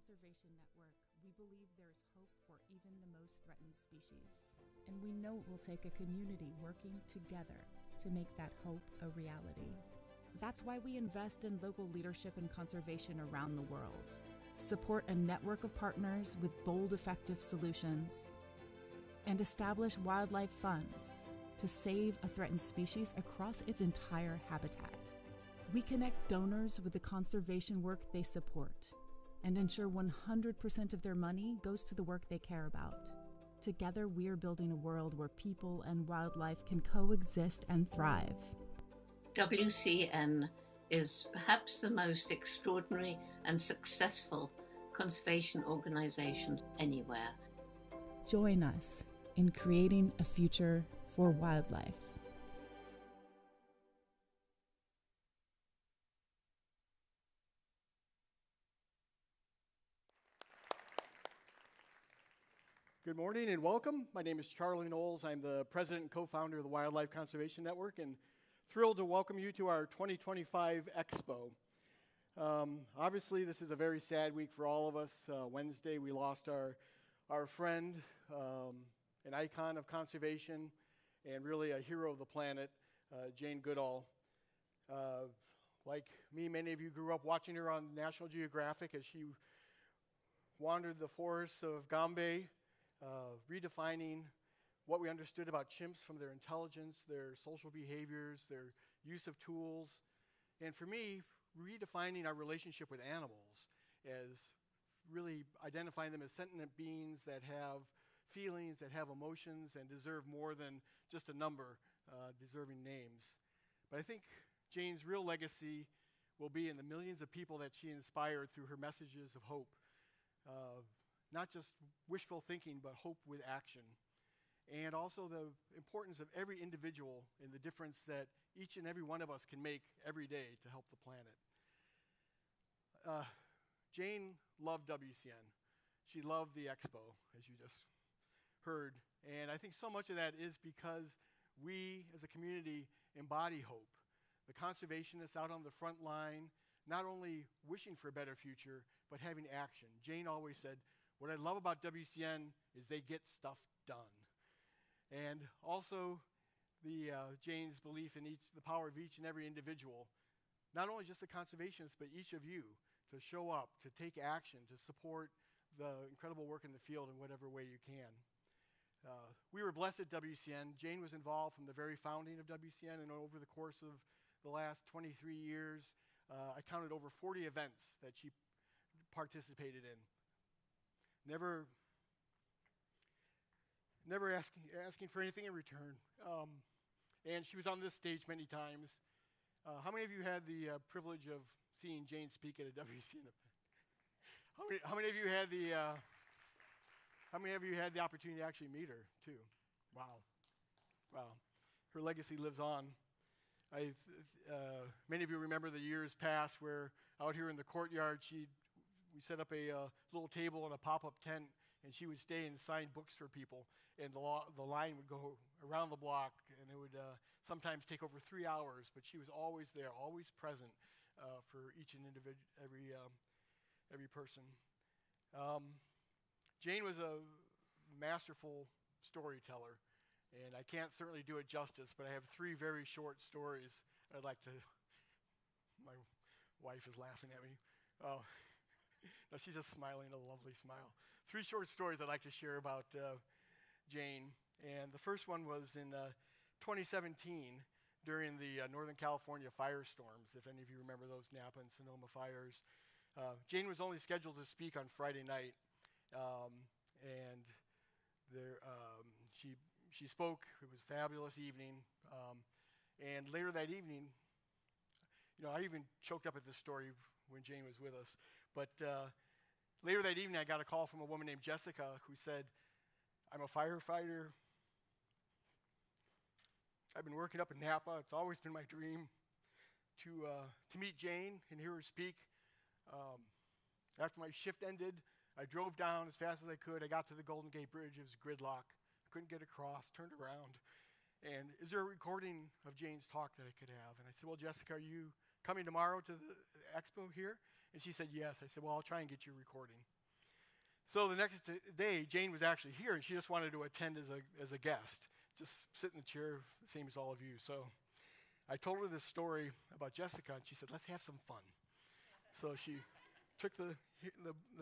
Conservation Network, we believe there is hope for even the most threatened species. And we know it will take a community working together to make that hope a reality. That's why we invest in local leadership and conservation around the world, support a network of partners with bold, effective solutions, and establish wildlife funds to save a threatened species across its entire habitat. We connect donors with the conservation work they support and ensure 100% of their money goes to the work they care about. Together, we're building a world where people and wildlife can coexist and thrive. WCN is perhaps the most extraordinary and successful conservation organization anywhere. Join us in creating a future for wildlife. Good morning and welcome. My name is Charlie Knowles. I'm the president and co-founder of the Wildlife Conservation Network, and thrilled to welcome you to our 2025 Expo. Obviously, this is a very sad week for all of us. Wednesday, we lost our friend, an icon of conservation, and really a hero of the planet, Jane Goodall. Like me, many of you grew up watching her on National Geographic as she wandered the forests of Gombe, redefining what we understood about chimps from their intelligence, their social behaviors, their use of tools, and for me, redefining our relationship with animals as really identifying them as sentient beings that have feelings, that have emotions, and deserve more than just a number, deserving names. But I think Jane's real legacy will be in the millions of people that she inspired through her messages of hope. Not just wishful thinking, but hope with action. And also the importance of every individual and the difference that each and every one of us can make every day to help the planet. Jane loved WCN. She loved the Expo, as you just heard. And I think so much of that is because we, as a community, embody hope. The conservationists out on the front line, not only wishing for a better future, but having action. Jane always said, what I love about WCN is they get stuff done. And also Jane's belief in the power of each and every individual, not only just the conservationists, but each of you to show up, to take action, to support the incredible work in the field in whatever way you can. We were blessed at WCN. Jane was involved from the very founding of WCN, and over the course of the last 23 years, I counted over 40 events that she participated in. Never asking for anything in return. And she was on this stage many times. How many of you had the privilege of seeing Jane speak at a WCN event? How many of you had the opportunity to actually meet her too? Wow. Her legacy lives on. Many of you remember the years past where out here in the courtyard we set up a little table and a pop-up tent, and she would stay and sign books for people, and the line would go around the block, and it would sometimes take over 3 hours, but she was always there, always present for each and every person. Jane was a masterful storyteller, and I can't certainly do it justice, but I have 3 very short stories I'd like to. My wife is laughing at me. Oh. No, she's just smiling a lovely smile. 3 short stories I'd like to share about Jane. And the first one was in 2017 during the Northern California firestorms, if any of you remember those Napa and Sonoma fires. Jane was only scheduled to speak on Friday night. And she spoke. It was a fabulous evening. And later that evening, I even choked up at this story when Jane was with us. But later that evening, I got a call from a woman named Jessica who said, I'm a firefighter. I've been working up in Napa. It's always been my dream to meet Jane and hear her speak. After my shift ended, I drove down as fast as I could. I got to the Golden Gate Bridge. It was gridlock. I couldn't get across, turned around. And is there a recording of Jane's talk that I could have? And I said, well, Jessica, are you coming tomorrow to the expo here? And she said, yes. I said, well, I'll try and get you a recording. So the next day, Jane was actually here, and she just wanted to attend as a guest, just sit in the chair, same as all of you. So I told her this story about Jessica, and she said, let's have some fun. So she took the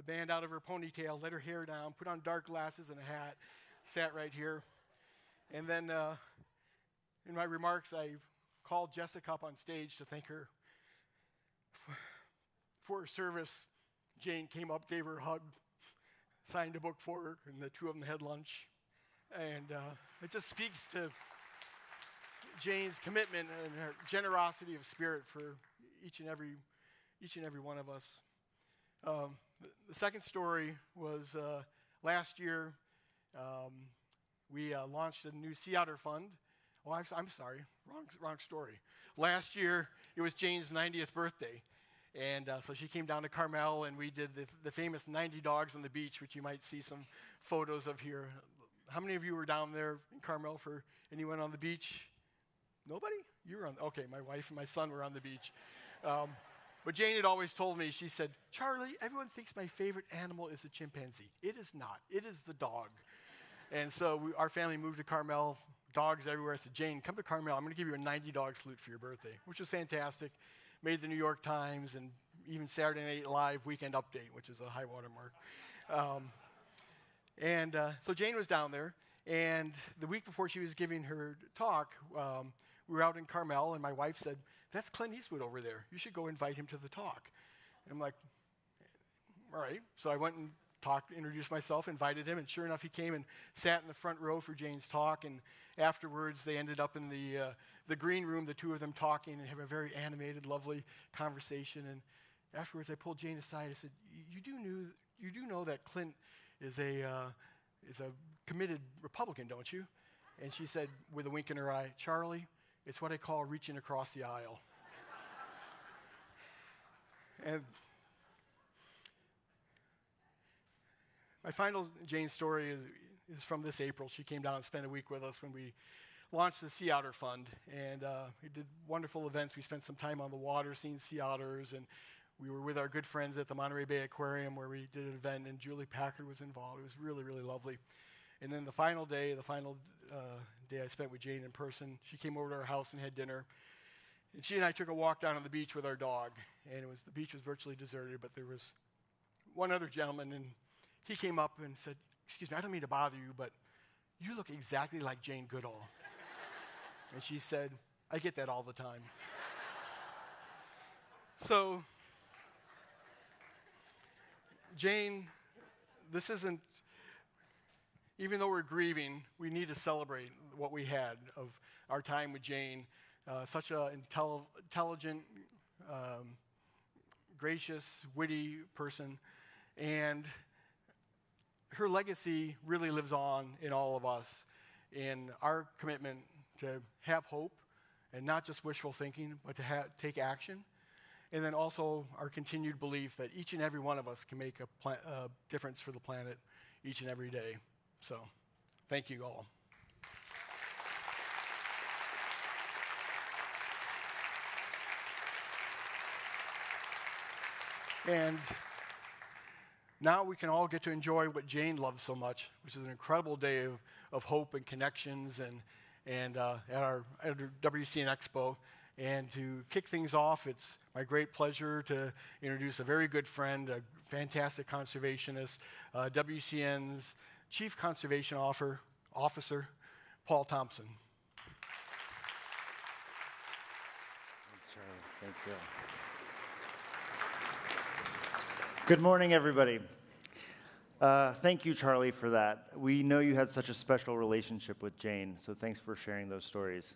band out of her ponytail, let her hair down, put on dark glasses and a hat, sat right here. And then in my remarks, I called Jessica up on stage to thank her for her service. Jane came up, gave her a hug, signed a book for her, and the two of them had lunch. And it just speaks to Jane's commitment and her generosity of spirit for each and every one of us. The second story was last year. We launched a new Otter Fund. Oh, I'm sorry, wrong story. Last year, it was Jane's 90th birthday. And so she came down to Carmel, and we did the famous 90 dogs on the beach, which you might see some photos of here. How many of you were down there in Carmel for anyone on the beach? Nobody? You were on, okay, my wife and my son were on the beach. But Jane had always told me, she said, Charlie, everyone thinks my favorite animal is a chimpanzee. It is not. It is the dog. And so our family moved to Carmel, dogs everywhere. I said, Jane, come to Carmel. I'm going to give you a 90-dog salute for your birthday, which was fantastic. Made the New York Times and even Saturday Night Live Weekend Update, which is a high water mark. So Jane was down there, and the week before she was giving her talk, we were out in Carmel, and my wife said, that's Clint Eastwood over there. You should go invite him to the talk. And I'm like, all right. So I went and talked, introduced myself, invited him, and sure enough, he came and sat in the front row for Jane's talk, and afterwards, they ended up in the green room, the two of them talking and having a very animated, lovely conversation. And afterwards, I pulled Jane aside. I said, you do know that Clint is a committed Republican, don't you? And she said, with a wink in her eye, Charlie, it's what I call reaching across the aisle. And my final Jane story is from this April. She came down and spent a week with us when we launched the Otter Fund. And we did wonderful events. We spent some time on the water seeing sea otters. And we were with our good friends at the Monterey Bay Aquarium where we did an event, and Julie Packard was involved. It was really, really lovely. And then the final day I spent with Jane in person, she came over to our house and had dinner. And she and I took a walk down on the beach with our dog. And the beach was virtually deserted, but there was one other gentleman, and he came up and said, excuse me, I don't mean to bother you, but you look exactly like Jane Goodall. And she said, I get that all the time. So, Jane, this isn't, even though we're grieving, we need to celebrate what we had of our time with Jane. Such an intelligent, gracious, witty person. And her legacy really lives on in all of us in our commitment to have hope and not just wishful thinking, but to take action. And then also our continued belief that each and every one of us can make a difference for the planet each and every day. So, thank you all. And now we can all get to enjoy what Jane loves so much, which is an incredible day of hope and connections and at our WCN Expo. And to kick things off, it's my great pleasure to introduce a very good friend, a fantastic conservationist, WCN's Chief Conservation Officer, Paul Thompson. Thanks, Charlie. Thank you. Good morning, everybody. Thank you, Charlie, for that. We know you had such a special relationship with Jane, so thanks for sharing those stories.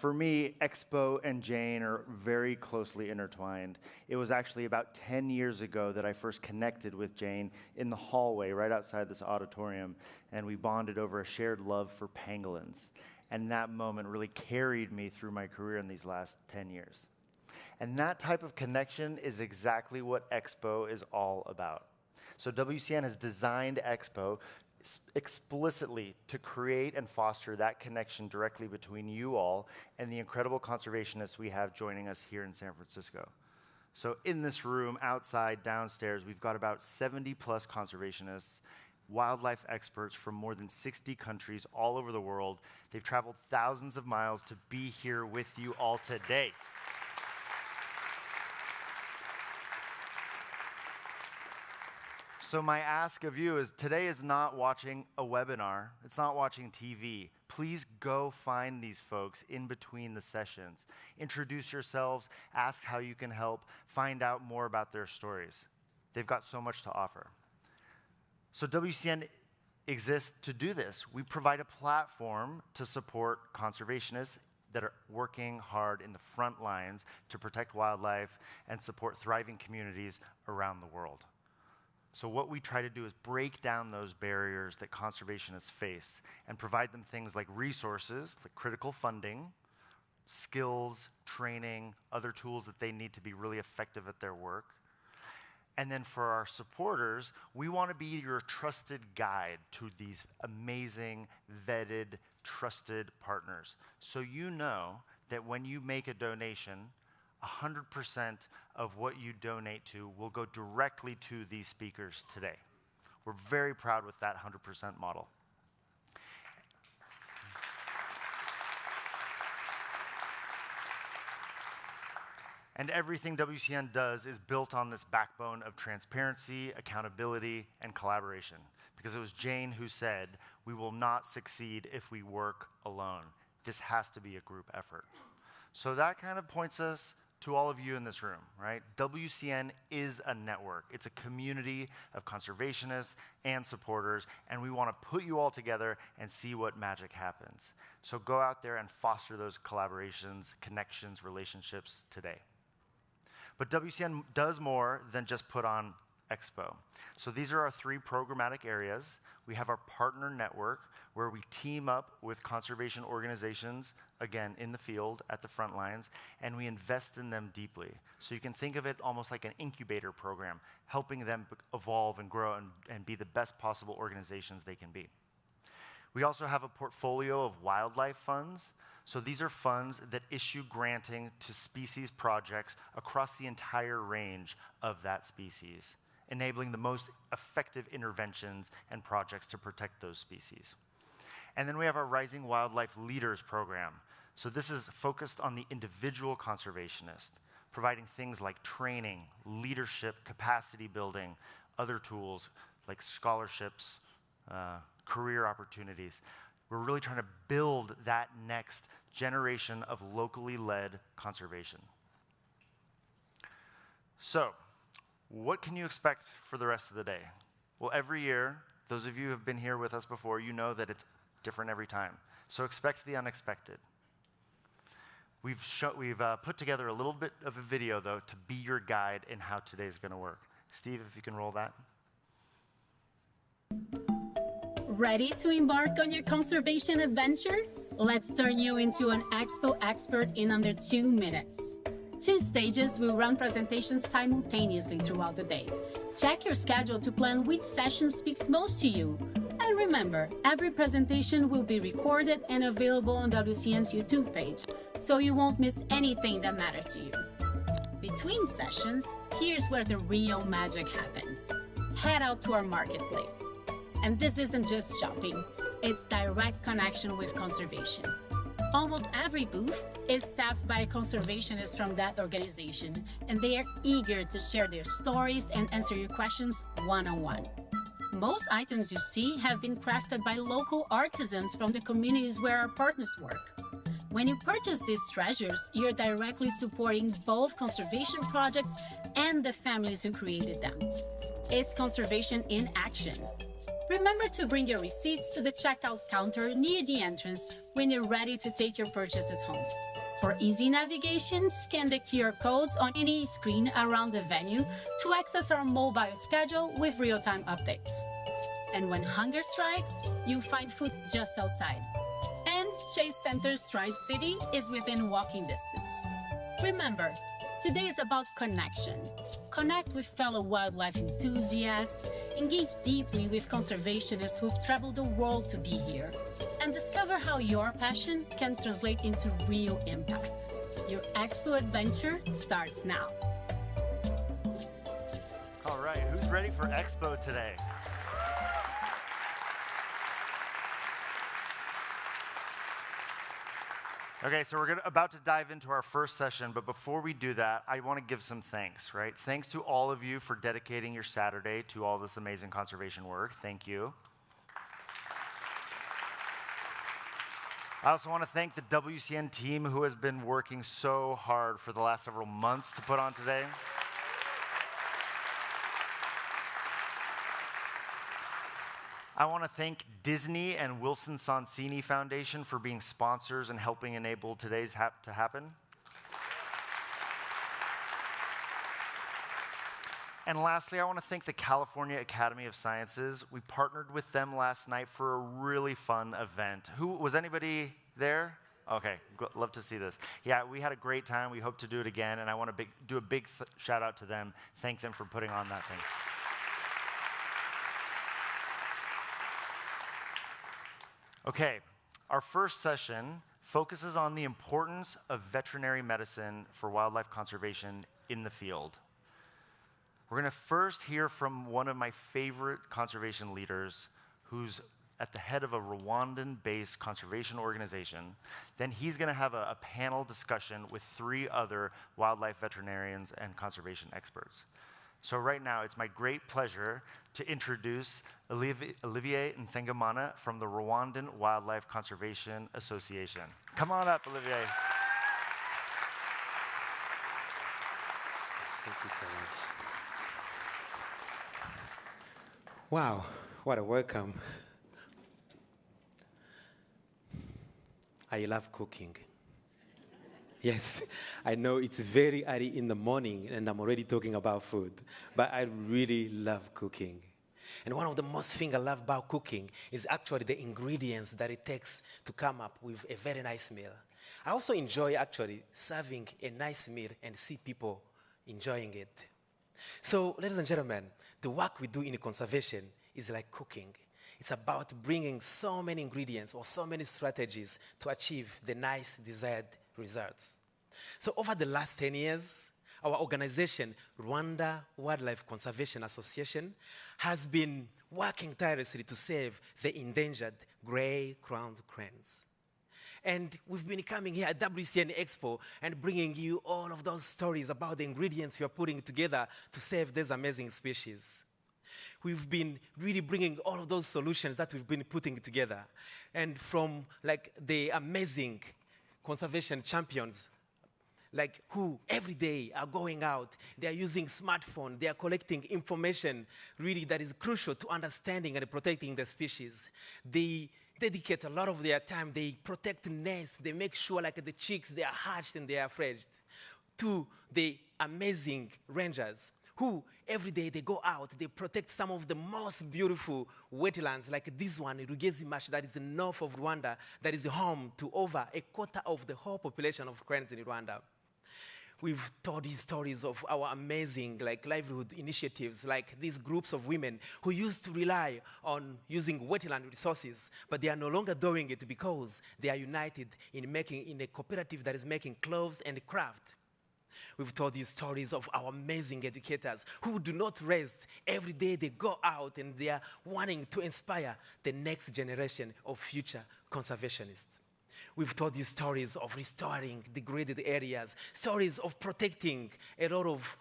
For me, Expo and Jane are very closely intertwined. It was actually about 10 years ago that I first connected with Jane in the hallway right outside this auditorium, and we bonded over a shared love for pangolins. And that moment really carried me through my career in these last 10 years. And that type of connection is exactly what Expo is all about. So WCN has designed Expo explicitly to create and foster that connection directly between you all and the incredible conservationists we have joining us here in San Francisco. So in this room, outside, downstairs, we've got about 70 plus conservationists, wildlife experts from more than 60 countries all over the world. They've traveled thousands of miles to be here with you all today. So my ask of you is, today is not watching a webinar. It's not watching TV. Please go find these folks in between the sessions. Introduce yourselves, ask how you can help, find out more about their stories. They've got so much to offer. So WCN exists to do this. We provide a platform to support conservationists that are working hard in the front lines to protect wildlife and support thriving communities around the world. So what we try to do is break down those barriers that conservationists face and provide them things like resources, like critical funding, skills, training, other tools that they need to be really effective at their work. And then for our supporters, we want to be your trusted guide to these amazing, vetted, trusted partners. So you know that when you make a donation, 100% of what you donate to will go directly to these speakers today. We're very proud with that 100% model. And everything WCN does is built on this backbone of transparency, accountability, and collaboration. Because it was Jane who said, we will not succeed if we work alone. This has to be a group effort. So that kind of points us to all of you in this room, right? WCN is a network. It's a community of conservationists and supporters, and we want to put you all together and see what magic happens. So go out there and foster those collaborations, connections, relationships today. But WCN does more than just put on Expo. So these are our 3 programmatic areas. We have our partner network, where we team up with conservation organizations, again, in the field, at the front lines, and we invest in them deeply. So you can think of it almost like an incubator program, helping them evolve and grow and be the best possible organizations they can be. We also have a portfolio of wildlife funds. So these are funds that issue granting to species projects across the entire range of that species, enabling the most effective interventions and projects to protect those species. And then we have our Rising Wildlife Leaders program. So this is focused on the individual conservationist, providing things like training, leadership, capacity building, other tools like scholarships, career opportunities. We're really trying to build that next generation of locally led conservation. So, what can you expect for the rest of the day? Well, every year, those of you who have been here with us before, you know that it's different every time. So expect the unexpected. We've put together a little bit of a video, though, to be your guide in how today's going to work. Steve, if you can roll that. Ready to embark on your conservation adventure? Let's turn you into an Expo expert in under 2 minutes. 2 stages will run presentations simultaneously throughout the day. Check your schedule to plan which session speaks most to you. And remember, every presentation will be recorded and available on WCN's YouTube page, so you won't miss anything that matters to you. Between sessions, here's where the real magic happens. Head out to our marketplace. And this isn't just shopping, it's direct connection with conservation. Almost every booth is staffed by conservationists from that organization, and they are eager to share their stories and answer your questions one-on-one. Most items you see have been crafted by local artisans from the communities where our partners work. When you purchase these treasures, you're directly supporting both conservation projects and the families who created them. It's conservation in action. Remember to bring your receipts to the checkout counter near the entrance when you're ready to take your purchases home. For easy navigation, scan the QR codes on any screen around the venue to access our mobile schedule with real-time updates. And when hunger strikes, you'll find food just outside. And Chase Center's Stripe City is within walking distance. Remember, today is about connection. Connect with fellow wildlife enthusiasts, engage deeply with conservationists who've traveled the world to be here, and discover how your passion can translate into real impact. Your Expo adventure starts now. ready for Expo today? Okay, so we're about to dive into our first session, but before we do that, I want to give some thanks, right? Thanks to all of you for dedicating your Saturday to all this amazing conservation work. Thank you. I also want to thank the WCN team who has been working so hard for the last several months to put on today. I want to thank Disney and Wilson Sonsini Foundation for being sponsors and helping enable today's to happen. And lastly, I want to thank the California Academy of Sciences. We partnered with them last night for a really fun event. Was anybody there? Okay, love to see this. Yeah, we had a great time. We hope to do it again, and I want to do a big shout out to them. Thank them for putting on that thing. Okay, our first session focuses on the importance of veterinary medicine for wildlife conservation in the field. We're going to first hear from one of my favorite conservation leaders who's at the head of a Rwandan-based conservation organization. Then he's going to have a panel discussion with 3 other wildlife veterinarians and conservation experts. So right now, it's my great pleasure to introduce Olivier Nsengamana from the Rwandan Wildlife Conservation Association. Come on up, Olivier. Thank you so much. Wow, what a welcome. I love cooking. Yes, I know it's very early in the morning and I'm already talking about food, but I really love cooking. And one of the most things I love about cooking is actually the ingredients that it takes to come up with a very nice meal. I also enjoy actually serving a nice meal and see people enjoying it. So, ladies and gentlemen, the work we do in conservation is like cooking. It's about bringing so many ingredients or so many strategies to achieve the nice desired results. So over the last 10 years, our organization, Rwanda Wildlife Conservation Association, has been working tirelessly to save the endangered gray-crowned cranes. And we've been coming here at WCN Expo and bringing you all of those stories about the ingredients we are putting together to save these amazing species. We've been really bringing all of those solutions that we've been putting together. And from like the amazing conservation champions, like who every day are going out, they are using smartphone, they are collecting information really that is crucial to understanding and protecting the species. They dedicate a lot of their time, they protect the nests, they make sure like the chicks, they are hatched and they are fledged. To the amazing rangers who every day they go out, they protect some of the most beautiful wetlands like this one, Rugezi Marsh, that is the north of Rwanda, that is home to over a quarter of the whole population of cranes in Rwanda. We've told these stories of our amazing livelihood initiatives, like these groups of women who used to rely on using wetland resources, but they are no longer doing it because they are united in a cooperative that is making clothes and craft. We've told you stories of our amazing educators who do not rest. Every day they go out and they are wanting to inspire the next generation of future conservationists. We've told you stories of restoring degraded areas, stories of protecting a lot of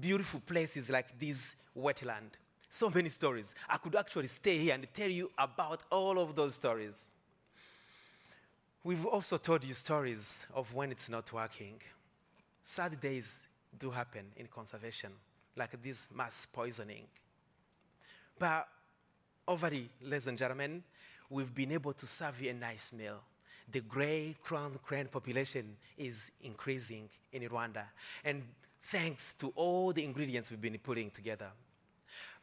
beautiful places like this wetland. So many stories. I could actually stay here and tell you about all of those stories. We've also told you stories of when it's not working. Sad days do happen in conservation, like this mass poisoning. But overly, ladies and gentlemen, we've been able to serve you a nice meal. The gray-crowned crane population is increasing in Rwanda, and thanks to all the ingredients we've been putting together.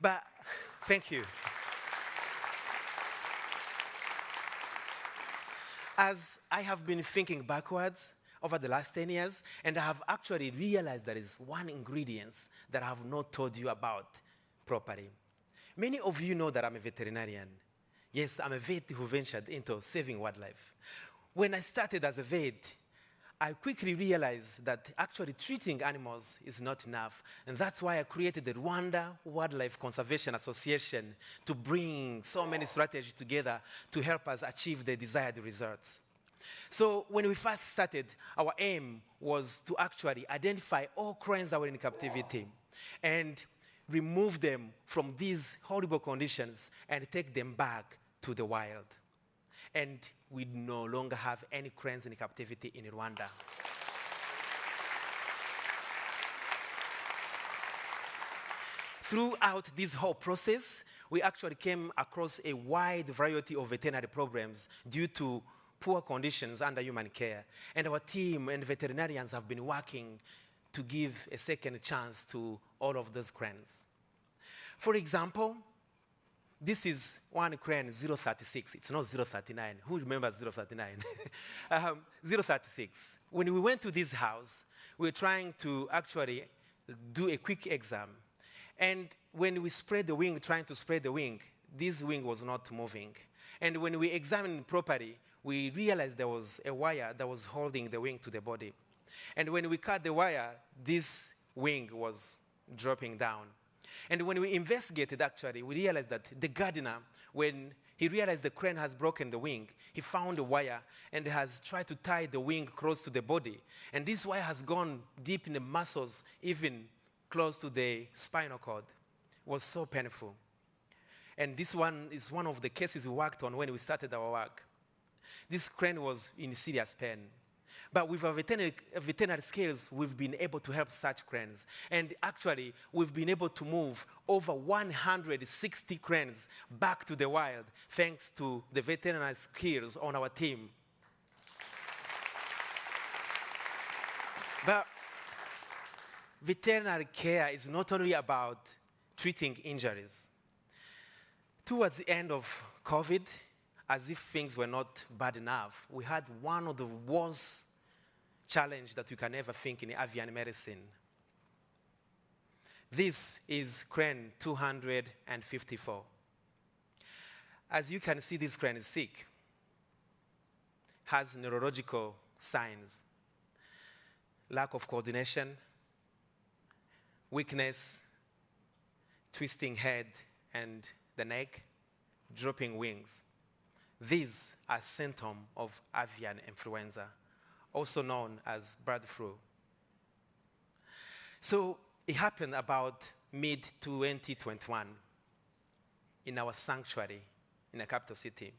But thank you. As I have been thinking backwards over the last 10 years, and I have actually realized there is one ingredient that I have not told you about properly. Many of you know that I'm a veterinarian. Yes, I'm a vet who ventured into saving wildlife. When I started as a vet, I quickly realized that actually treating animals is not enough. And that's why I created the Rwanda Wildlife Conservation Association to bring so many strategies together to help us achieve the desired results. So when we first started, our aim was to actually identify all cranes that were in captivity and remove them from these horrible conditions and take them back to the wild. And we no longer have any cranes in captivity in Rwanda. Throughout this whole process, we actually came across a wide variety of veterinary programs due to poor conditions under human care. And our team and veterinarians have been working to give a second chance to all of those cranes. For example, this is one crane, 036. It's not 039. Who remembers 039? 036. When we went to this house, we were trying to actually do a quick exam. And when we spread the wing, trying to spread the wing, this wing was not moving. And when we examined properly, we realized there was a wire that was holding the wing to the body. And when we cut the wire, this wing was dropping down. And when we investigated, actually, we realized that the gardener, when he realized the crane has broken the wing, he found a wire and has tried to tie the wing close to the body. And this wire has gone deep in the muscles, even close to the spinal cord. It was so painful. And this one is one of the cases we worked on when we started our work. This crane was in serious pain. But with our veterinary skills, we've been able to help such cranes. And actually, we've been able to move over 160 cranes back to the wild, thanks to the veterinary skills on our team. But veterinary care is not only about treating injuries. Towards the end of COVID, as if things were not bad enough, we had one of the worst challenge that you can ever think in avian medicine. This is crane 254. As you can see, this crane is sick, has neurological signs, lack of coordination, weakness, twisting head and the neck, dropping wings. These are symptoms of avian influenza, also known as bird flu. So it happened about mid-2021 in our sanctuary in the capital city.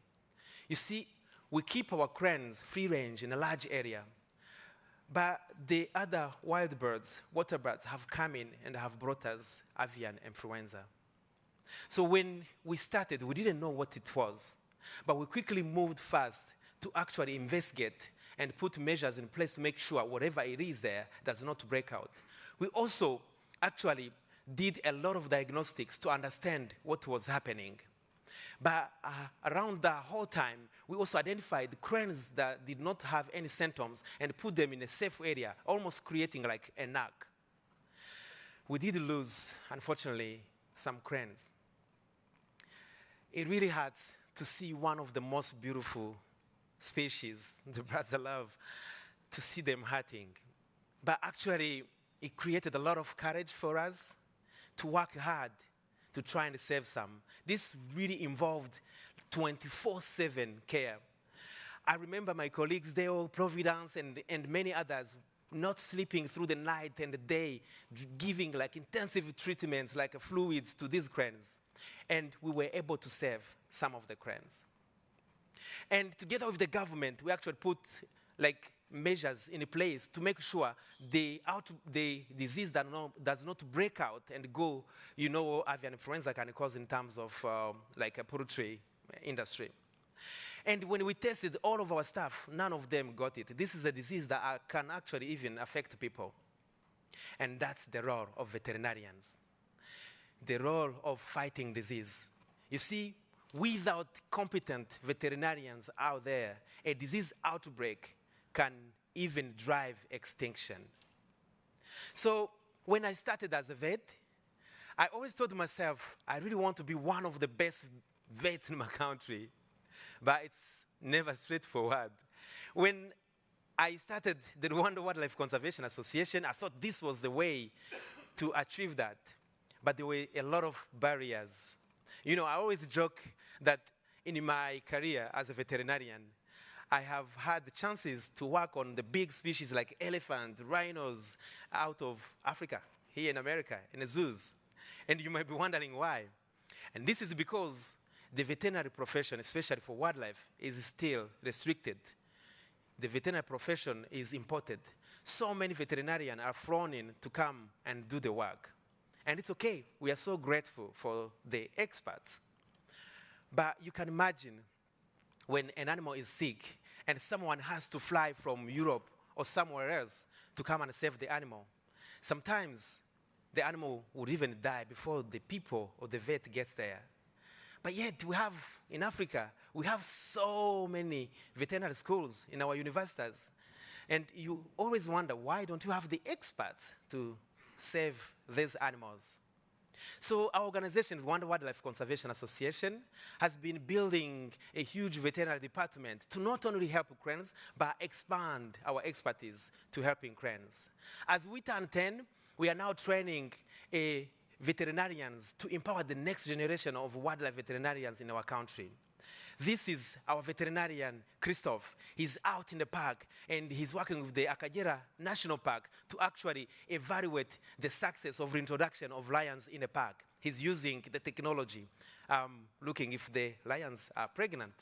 You see, we keep our cranes free range in a large area, but the other wild birds, water birds, have come in and have brought us avian influenza. So when we started, we didn't know what it was, but we quickly moved fast to actually investigate and put measures in place to make sure whatever it is there does not break out. We also actually did a lot of diagnostics to understand what was happening. But around the whole time, we also identified cranes that did not have any symptoms and put them in a safe area, almost creating like a knock. We did lose, unfortunately, some cranes. It really hurts to see one of the most beautiful species, the birds I love, to see them hurting. But actually, it created a lot of courage for us to work hard to try and save some. This really involved 24/7 care. I remember my colleagues, Deo, Providence, and many others not sleeping through the night and the day, giving like intensive treatments like fluids to these cranes. And we were able to save some of the cranes. And together with the government, we actually put like measures in place to make sure the disease does not break out and go, avian influenza can cause in terms of like a poultry industry. And when we tested all of our staff, none of them got it. This is a disease that can actually even affect people. And that's the role of veterinarians, the role of fighting disease. You see, without competent veterinarians out there, a disease outbreak can even drive extinction. So when I started as a vet, I always told myself, I really want to be one of the best vets in my country. But it's never straightforward. When I started the Rwanda Wildlife Conservation Association. I thought this was the way to achieve that. But there were a lot of barriers. You know, I always joke that in my career as a veterinarian, I have had the chances to work on the big species like elephant, rhinos out of Africa, here in America, in the zoos. And you might be wondering why. And this is because the veterinary profession, especially for wildlife, is still restricted. The veterinary profession is imported. So many veterinarians are flown in to come and do the work. And it's okay. We are so grateful for the experts. But you can imagine when an animal is sick and someone has to fly from Europe or somewhere else to come and save the animal. Sometimes the animal would even die before the people or the vet gets there. But yet we have, in Africa, we have so many veterinary schools in our universities. And you always wonder, why don't you have the experts to save these animals? So our organization, Rwanda Wildlife Conservation Association, has been building a huge veterinary department to not only help cranes, but expand our expertise to helping cranes. As we turn 10, we are now training veterinarians to empower the next generation of wildlife veterinarians in our country. This is our veterinarian, Christophe. He's out in the park, and he's working with the Akagera National Park to actually evaluate the success of reintroduction of lions in the park. He's using the technology, looking if the lions are pregnant.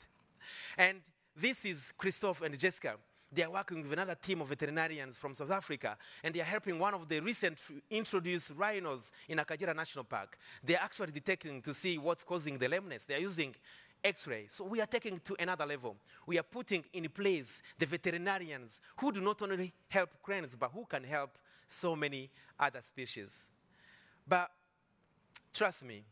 And this is Christophe and Jessica. They are working with another team of veterinarians from South Africa, and they are helping one of the recent introduced rhinos in Akagera National Park. They are actually detecting to see what's causing the lameness. They are using X-ray. So we are taking to another level. We are putting in place the veterinarians who do not only help cranes, but who can help so many other species. But trust me,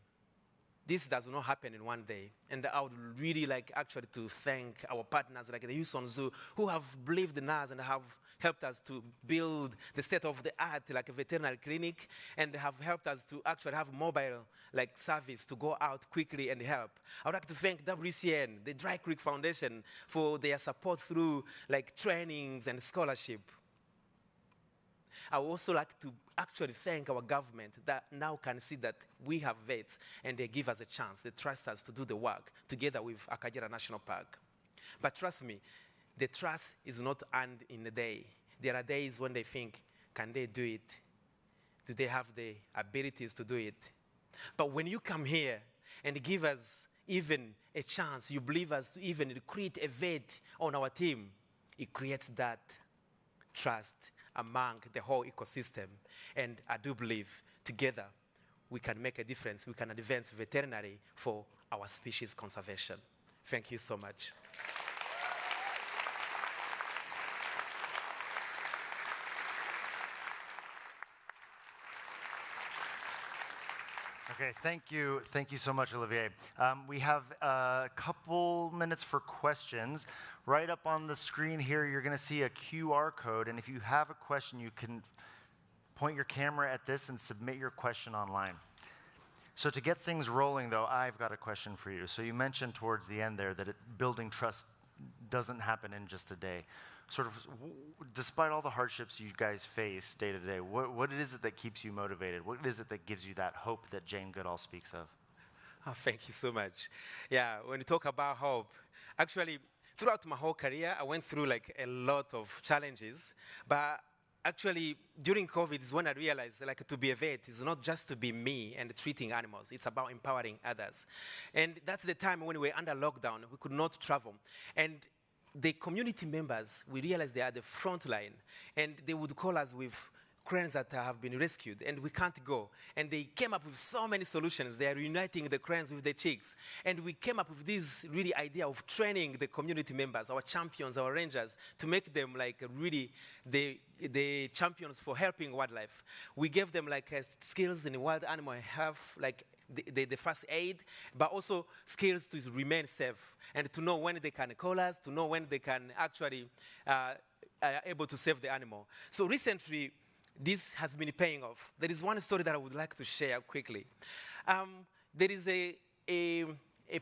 this does not happen in one day. And I would really like actually to thank our partners like the Houston Zoo who have believed in us and have helped us to build the state-of-the-art like a veterinary clinic, and have helped us to actually have mobile like service to go out quickly and help. I would like to thank WCN, the Dry Creek Foundation, for their support through like trainings and scholarship. I would also like to actually thank our government that now can see that we have vets and they give us a chance. They trust us to do the work together with Akagera National Park. But trust me, the trust is not earned in a day. There are days when they think, can they do it? Do they have the abilities to do it? But when you come here and give us even a chance, you believe us to even create a vet on our team, it creates that trust among the whole ecosystem. And I do believe together we can make a difference. We can advance veterinary for our species conservation. Thank you so much. Okay, thank you. Thank you so much, Olivier. We have a couple minutes for questions. Right up on the screen here, you're going to see a QR code, and if you have a question, you can point your camera at this and submit your question online. So to get things rolling, though, I've got a question for you. So you mentioned towards the end there that building trust doesn't happen in just a day. Sort of, despite all the hardships you guys face day to day, what is it that keeps you motivated? What is it that gives you that hope that Jane Goodall speaks of? Oh, thank you so much. Yeah, when you talk about hope, actually, throughout my whole career, I went through like a lot of challenges, but actually, during COVID is when I realized like to be a vet is not just to be me and treating animals. It's about empowering others. And that's the time when we were under lockdown. We could not travel. And the community members, we realized they are the front line. And they would call us with cranes that have been rescued, and we can't go. And they came up with so many solutions. They are reuniting the cranes with the chicks. And we came up with this really idea of training the community members, our champions, our rangers, to make them like really the champions for helping wildlife. We gave them like skills in wild animal health, like the first aid, but also skills to remain safe and to know when they can call us, to know when they can actually able to save the animal. So recently, this has been paying off. There is one story that I would like to share quickly. There is a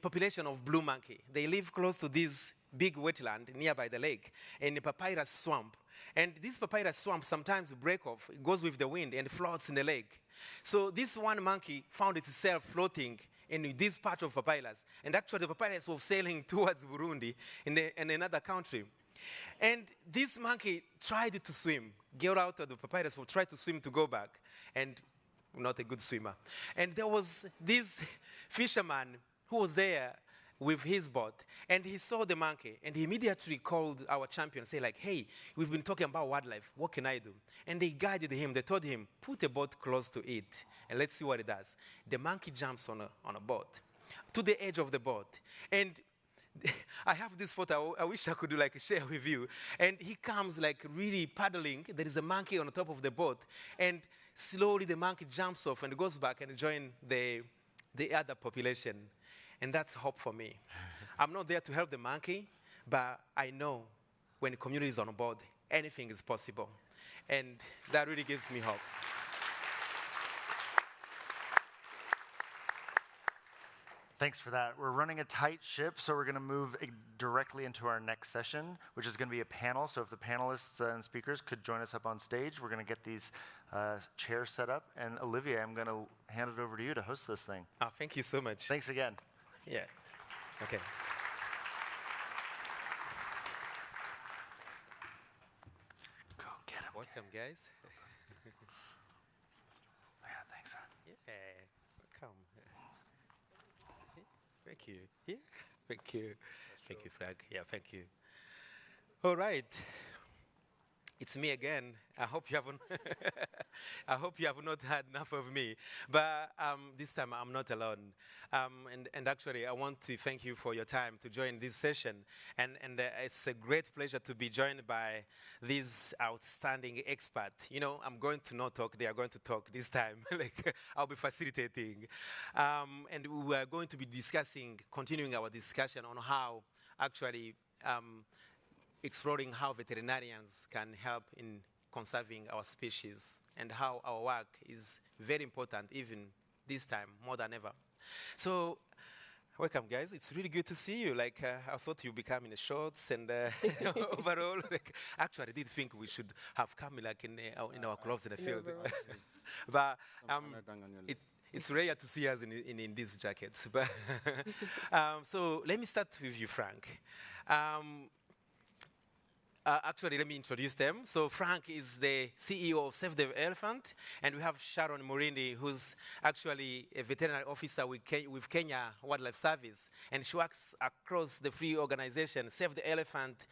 population of blue monkey. They live close to this big wetland nearby the lake, and a papyrus swamp. And this papyrus swamp sometimes break off, it goes with the wind and floats in the lake. So this one monkey found itself floating in this part of papyrus. And actually the papyrus was sailing towards Burundi in another country. And this monkey tried to swim, get out of the papyrus, or tried to swim to go back, and not a good swimmer. And there was this fisherman who was there with his boat, and he saw the monkey, and he immediately called our champion, say like, hey, we've been talking about wildlife, what can I do? And they guided him, they told him, put a boat close to it, and let's see what it does. The monkey jumps on a boat, to the edge of the boat, and I have this photo, I wish I could share with you, and he comes really paddling, there is a monkey on the top of the boat, and slowly the monkey jumps off and goes back and joins the other population. And that's hope for me. I'm not there to help the monkey, but I know when the community is on board, anything is possible. And that really gives me hope. Thanks for that. We're running a tight ship, so we're going to move directly into our next session, which is going to be a panel. So if the panelists and speakers could join us up on stage, we're going to get these chairs set up. And Olivia, I'm going to hand it over to you to host this thing. Oh, thank you so much. Thanks again. Yeah. Okay. Go get him. Welcome, guys. Yeah, thanks. Yeah. Welcome. Thank you. Yeah. Thank you. Thank you, Frank. Yeah, thank you. All right. It's me again. I hope you haven't. I hope you have not had enough of me. But this time I'm not alone. And actually, I want to thank you for your time to join this session. And it's a great pleasure to be joined by these outstanding experts. You know, I'm going to not talk. They are going to talk this time. I'll be facilitating. And we are going to be continuing our discussion on how actually exploring how veterinarians can help in conserving our species and how our work is very important even this time more than ever. So welcome, guys. It's really good to see you. I thought you'd be coming in shorts and overall. Actually, I did think we should have come in our clothes in the field. But it's rare to see us in these jackets. But so let me start with you, Frank. Actually, let me introduce them. So Frank is the CEO of Save the Elephant, and we have Sharon Murindi, who's actually a veterinary officer with Kenya Wildlife Service, and she works across the free organization Save the Elephant,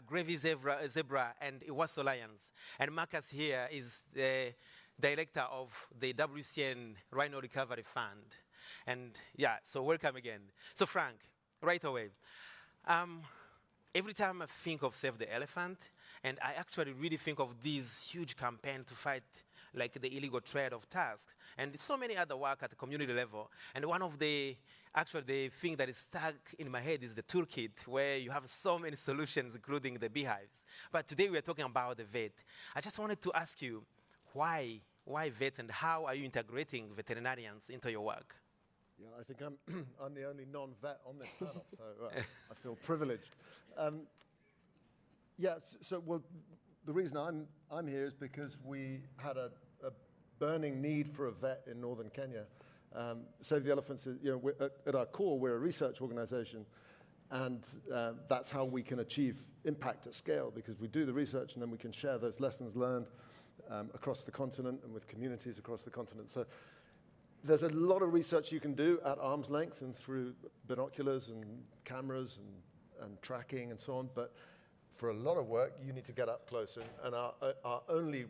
Gravy Zebra, and Iwaso Alliance. And Marcus here is the director of the WCN Rhino Recovery Fund. And yeah, so welcome again. So Frank, right away. Every time I think of Save the Elephant, and I actually really think of this huge campaign to fight the illegal trade of tusks, and so many other work at the community level. And one of the thing that is stuck in my head is the toolkit, where you have so many solutions, including the beehives. But today we are talking about the vet. I just wanted to ask you, why vet, and how are you integrating veterinarians into your work? Yeah, I think I'm the only non-vet on this panel, so I feel privileged. Well, the reason I'm here is because we had a burning need for a vet in northern Kenya. Save the Elephants, at our core, we're a research organization, and that's how we can achieve impact at scale, because we do the research and then we can share those lessons learned across the continent and with communities across the continent. So there's a lot of research you can do at arm's length and through binoculars and cameras and tracking and so on, but for a lot of work, you need to get up close, and our only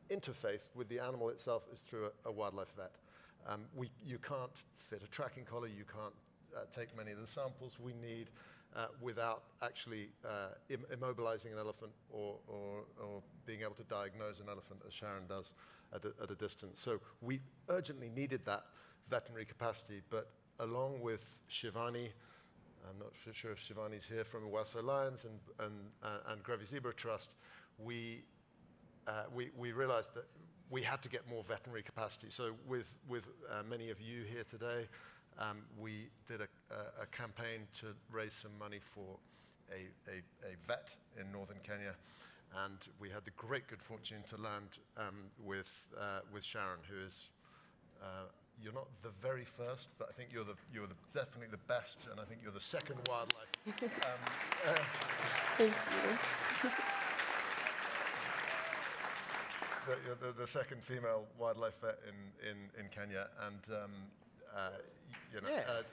interface with the animal itself is through a wildlife vet. You can't fit a tracking collar, you can't take many of the samples we need without actually immobilizing an elephant or being able to diagnose an elephant, as Sharon does at a distance. So we urgently needed that veterinary capacity, but along with Shivani, I'm not sure if Shivani's here, from Iwaso Alliance and Gravy Zebra Trust, we realized that we had to get more veterinary capacity. So with many of you here today, we did a campaign to raise some money for a vet in northern Kenya. And we had the great good fortune to land with Sharon, who is, you're not the very first, but I think you're definitely the best, and I think you're the second wildlife. Thank you. The second female wildlife vet in Kenya, and you know. Yeah.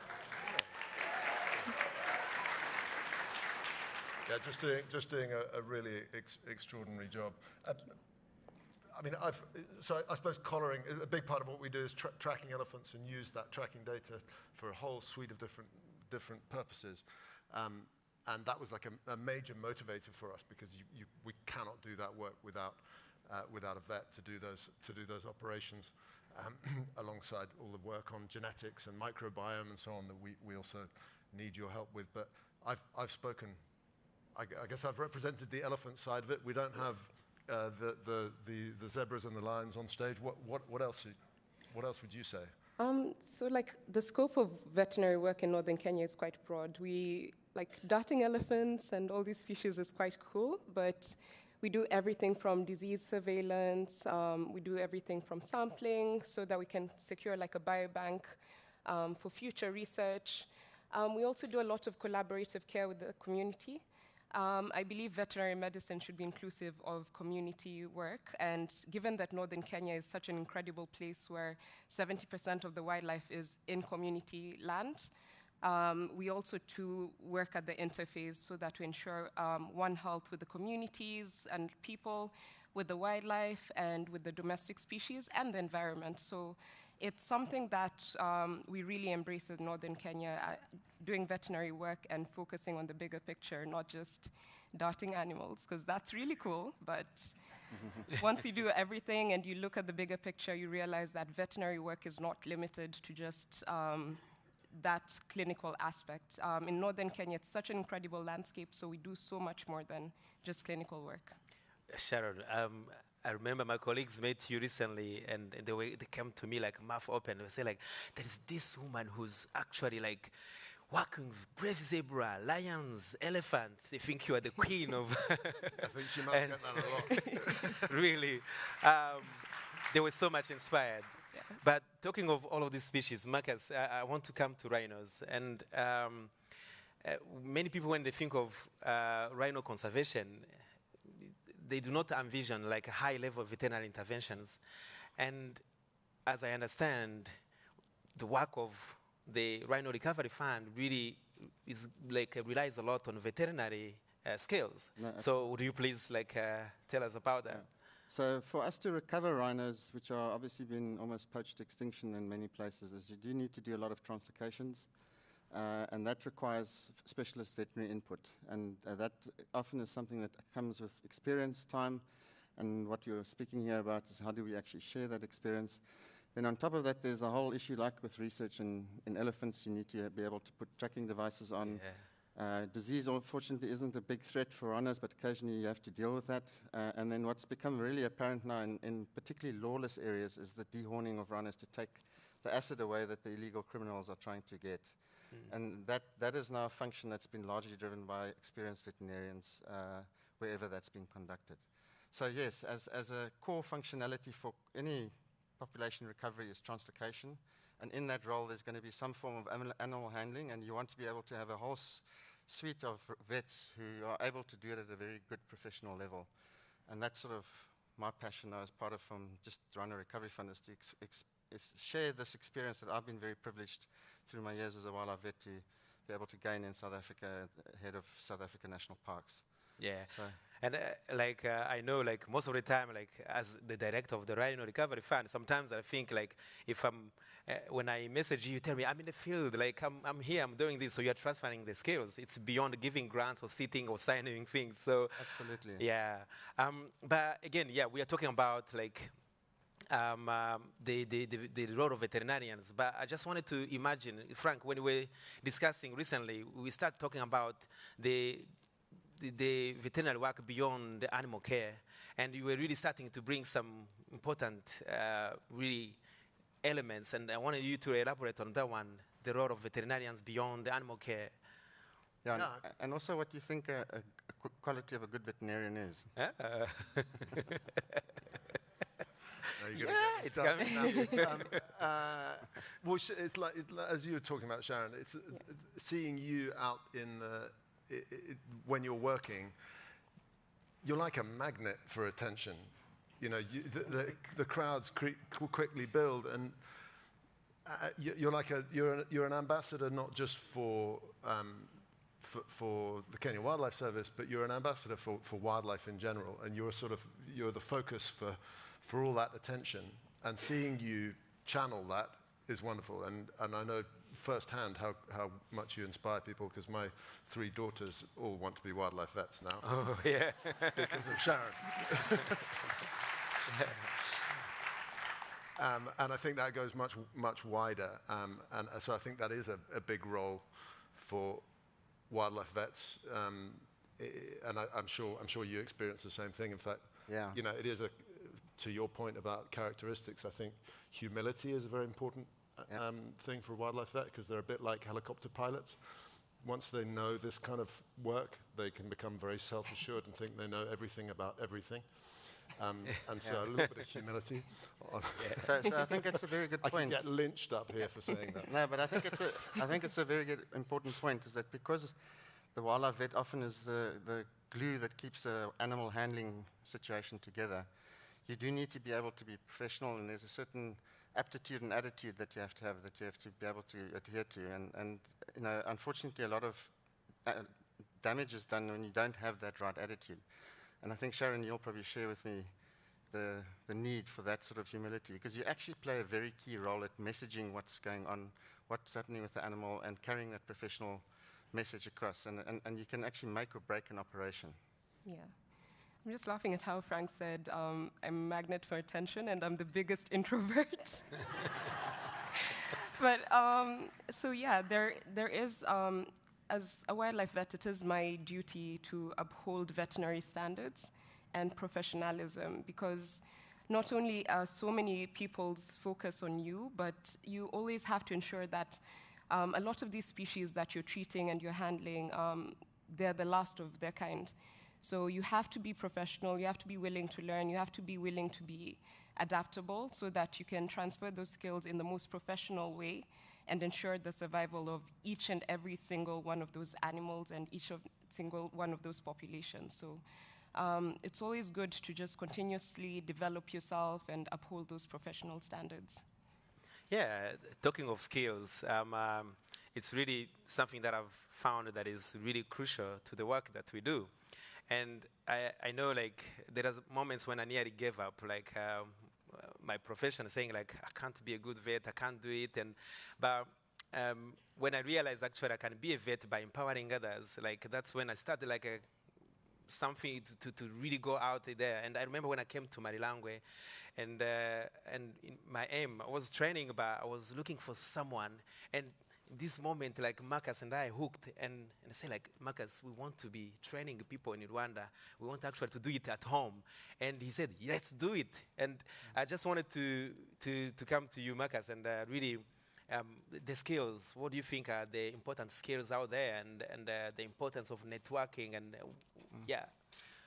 Yeah, just doing a really extraordinary job. I mean, so I suppose collaring, a big part of what we do is tracking elephants and use that tracking data for a whole suite of different purposes. And that was like a major motivator for us, because we cannot do that work without a vet to do those operations, alongside all the work on genetics and microbiome and so on that we also need your help with. But I've spoken. I guess I've represented the elephant side of it. We don't have the zebras and the lions on stage. What else would you say? So like the scope of veterinary work in northern Kenya is quite broad. We like darting elephants and all these species is quite cool, but we do everything from disease surveillance. We do everything from sampling so that we can secure like a biobank for future research. We also do a lot of collaborative care with the community. I believe veterinary medicine should be inclusive of community work, and given that northern Kenya is such an incredible place where 70% of the wildlife is in community land, we also do work at the interface so that we ensure one health with the communities and people, with the wildlife and with the domestic species and the environment. So it's something that we really embrace in northern Kenya, doing veterinary work and focusing on the bigger picture, not just darting animals, because that's really cool. But once you do everything and you look at the bigger picture, you realize that veterinary work is not limited to just that clinical aspect. In northern Kenya, it's such an incredible landscape, so we do so much more than just clinical work. Sharon, I remember my colleagues met you recently, and they came to me like mouth open. They say like, there is this woman who's actually like working with brave zebra, lions, elephants. They think you are the queen of. I think she must get that a lot. Really, they were so much inspired. Yeah. But talking of all of these species, Marcus, I want to come to rhinos. And many people, when they think of rhino conservation, they do not envision like high-level veterinary interventions. And as I understand, the work of the Rhino Recovery Fund really is like relies a lot on veterinary skills. No, so would you please like tell us about that? Yeah. So for us to recover rhinos, which are obviously been almost poached to extinction in many places, is you do need to do a lot of translocations. And that requires specialist veterinary input. And that often is something that comes with experience, time, and what you're speaking here about is how do we actually share that experience. Then on top of that, there's a whole issue like with research in elephants. You need to be able to put tracking devices on. Yeah. Disease, unfortunately, isn't a big threat for rhinos, but occasionally you have to deal with that. And then what's become really apparent now in particularly lawless areas is the dehorning of rhinos to take the acid away that the illegal criminals are trying to get. And that is now a function that's been largely driven by experienced veterinarians wherever that's been conducted. So yes, as a core functionality for any population recovery is translocation. And in that role, there's going to be some form of animal handling, and you want to be able to have a whole suite of vets who are able to do it at a very good professional level. And that's sort of my passion now as part of from just Rhino Recovery Fund is to share this experience that I've been very privileged through my years as a wildlife vet to be able to gain in South Africa, head of South African National Parks. Yeah. So. And I know like most of the time, like as the director of the Rhino Recovery Fund, sometimes I think like if I'm, when I message you, tell me I'm in the field, like I'm here, I'm doing this, so you're transferring the skills. It's beyond giving grants or sitting or signing things. So absolutely. Yeah. But again, yeah, we are talking about like the role of veterinarians. But I just wanted to imagine, Frank, when we were discussing recently, we started talking about the veterinary work beyond the animal care, and you were really starting to bring some important really elements, and I wanted you to elaborate on that one, the role of veterinarians beyond the animal care. Yeah, Yeah. and also what do you think a quality of a good veterinarian is? It's coming. Well, it's like as you were talking about, Sharon. It's seeing you out in when you're working. You're like a magnet for attention. You know, the crowds quickly build, and you're an ambassador not just for the Kenya Wildlife Service, but you're an ambassador for wildlife in general, and you're the focus for all that attention, and seeing you channel that is wonderful. And I know firsthand how much you inspire people, because my 3 daughters all want to be wildlife vets now. Oh, yeah. Because of Sharon. And I think that goes much wider. And so I think that is a big role for wildlife vets. And I'm sure you experience the same thing. In fact, Yeah. you know, it is to your point about characteristics, I think humility is a very important thing for a wildlife vet, because they're a bit like helicopter pilots. Once they know this kind of work, they can become very self-assured and think they know everything about everything. And so a little bit of humility. So I think it's a very good I point. can get lynched up here for saying that. No, but I think it's a very good, important point, is that because the wildlife vet often is the glue that keeps the animal handling situation together, you do need to be able to be professional, and there's a certain aptitude and attitude that you have to be able to adhere to. And you know, unfortunately, a lot of damage is done when you don't have that right attitude. And I think, Sharon, you'll probably share with me the need for that sort of humility, because you actually play a very key role at messaging what's going on, what's happening with the animal, and carrying that professional message across. And you can actually make or break an operation. Yeah. I'm just laughing at how Frank said, I'm a magnet for attention, and I'm the biggest introvert. But, so yeah, there is, as a wildlife vet, it is my duty to uphold veterinary standards and professionalism, because not only are so many people's focus on you, but you always have to ensure that a lot of these species that you're treating and you're handling, they're the last of their kind. So you have to be professional, you have to be willing to learn, you have to be willing to be adaptable, so that you can transfer those skills in the most professional way and ensure the survival of each and every single one of those animals and single one of those populations. So it's always good to just continuously develop yourself and uphold those professional standards. Yeah, talking of skills, it's really something that I've found that is really crucial to the work that we do. And I know, like, there are moments when I nearly gave up, like my profession, saying, like, I can't be a good vet, I can't do it. But when I realized actually I can be a vet by empowering others, like, that's when I started, like, something to really go out there. And I remember when I came to Marilangwe, and in my aim, I was training, but I was looking for someone. And in this moment, like, Marcus and I hooked, and I said, like, Marcus, we want to be training people in Rwanda. We want actually to do it at home. And he said, let's do it. And I just wanted to come to you, Marcus, and really, the skills, what do you think are the important skills out there, and the importance of networking, and yeah.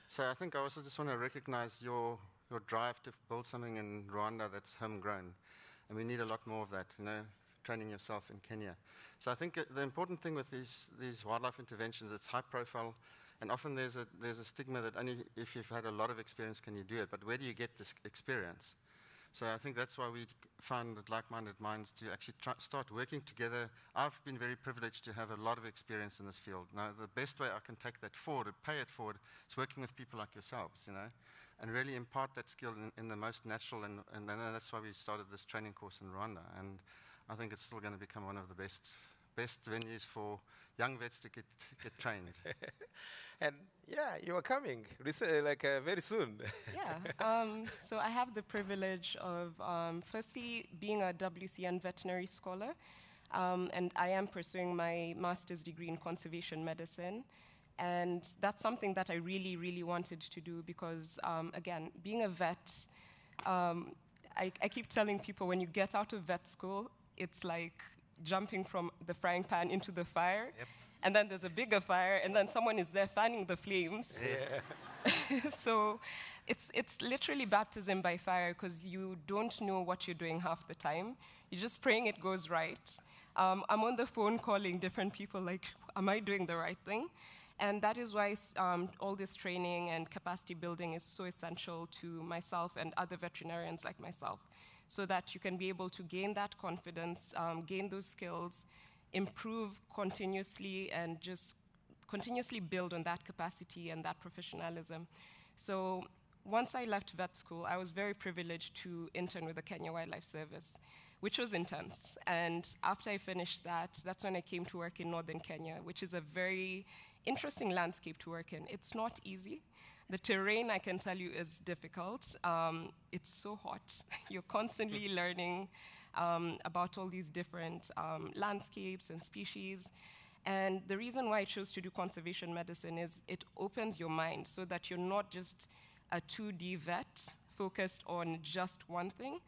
So I think I also just want to recognize your drive to build something in Rwanda that's homegrown. And we need a lot more of that, you know, training yourself in Kenya. So I think the important thing with these wildlife interventions, it's high profile, and often there's a stigma that only if you've had a lot of experience can you do it, but where do you get this experience? So I think that's why we found that like-minded minds to actually start working together. I've been very privileged to have a lot of experience in this field. Now, the best way I can take that forward and pay it forward is working with people like yourselves, you know, and really impart that skill in the most natural, and that's why we started this training course in Rwanda. And I think it's still going to become one of the best venues for young vets to get trained. And yeah, you are coming very soon. Yeah, so I have the privilege of firstly being a WCN veterinary scholar, and I am pursuing my master's degree in conservation medicine. And that's something that I really, really wanted to do because, again, being a vet, I keep telling people when you get out of vet school, it's like jumping from the frying pan into the fire. Yep. and then there's a bigger fire, and then someone is there fanning the flames. Yeah. So it's literally baptism by fire, because you don't know what you're doing half the time. You're just praying it goes right. I'm on the phone calling different people, like, am I doing the right thing? And that is why all this training and capacity building is so essential to myself and other veterinarians like myself, so that you can be able to gain that confidence, gain those skills, improve continuously, and just continuously build on that capacity and that professionalism. So once I left vet school, I was very privileged to intern with the Kenya Wildlife Service, which was intense. And after I finished that, that's when I came to work in northern Kenya, which is a very interesting landscape to work in. It's not easy. The terrain, I can tell you, is difficult. It's so hot. You're constantly learning about all these different landscapes and species. And the reason why I chose to do conservation medicine is it opens your mind so that you're not just a 2D vet focused on just one thing,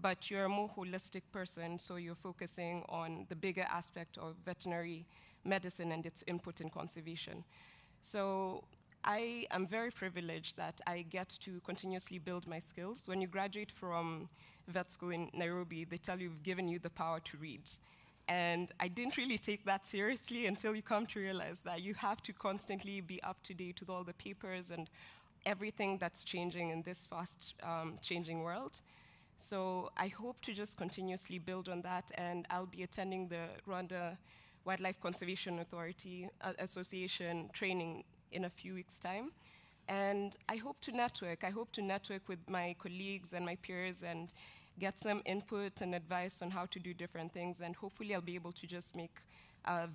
but you're a more holistic person, so you're focusing on the bigger aspect of veterinary medicine and its input in conservation. So I am very privileged that I get to continuously build my skills. When you graduate from vet school in Nairobi, they tell you we've given you the power to read. And I didn't really take that seriously until you come to realize that you have to constantly be up to date with all the papers and everything that's changing in this fast changing world. So I hope to just continuously build on that, and I'll be attending the Rwanda Wildlife Conservation Authority Association training in a few weeks' time. And I hope to network. I hope to network with my colleagues and my peers and get some input and advice on how to do different things. And hopefully I'll be able to just make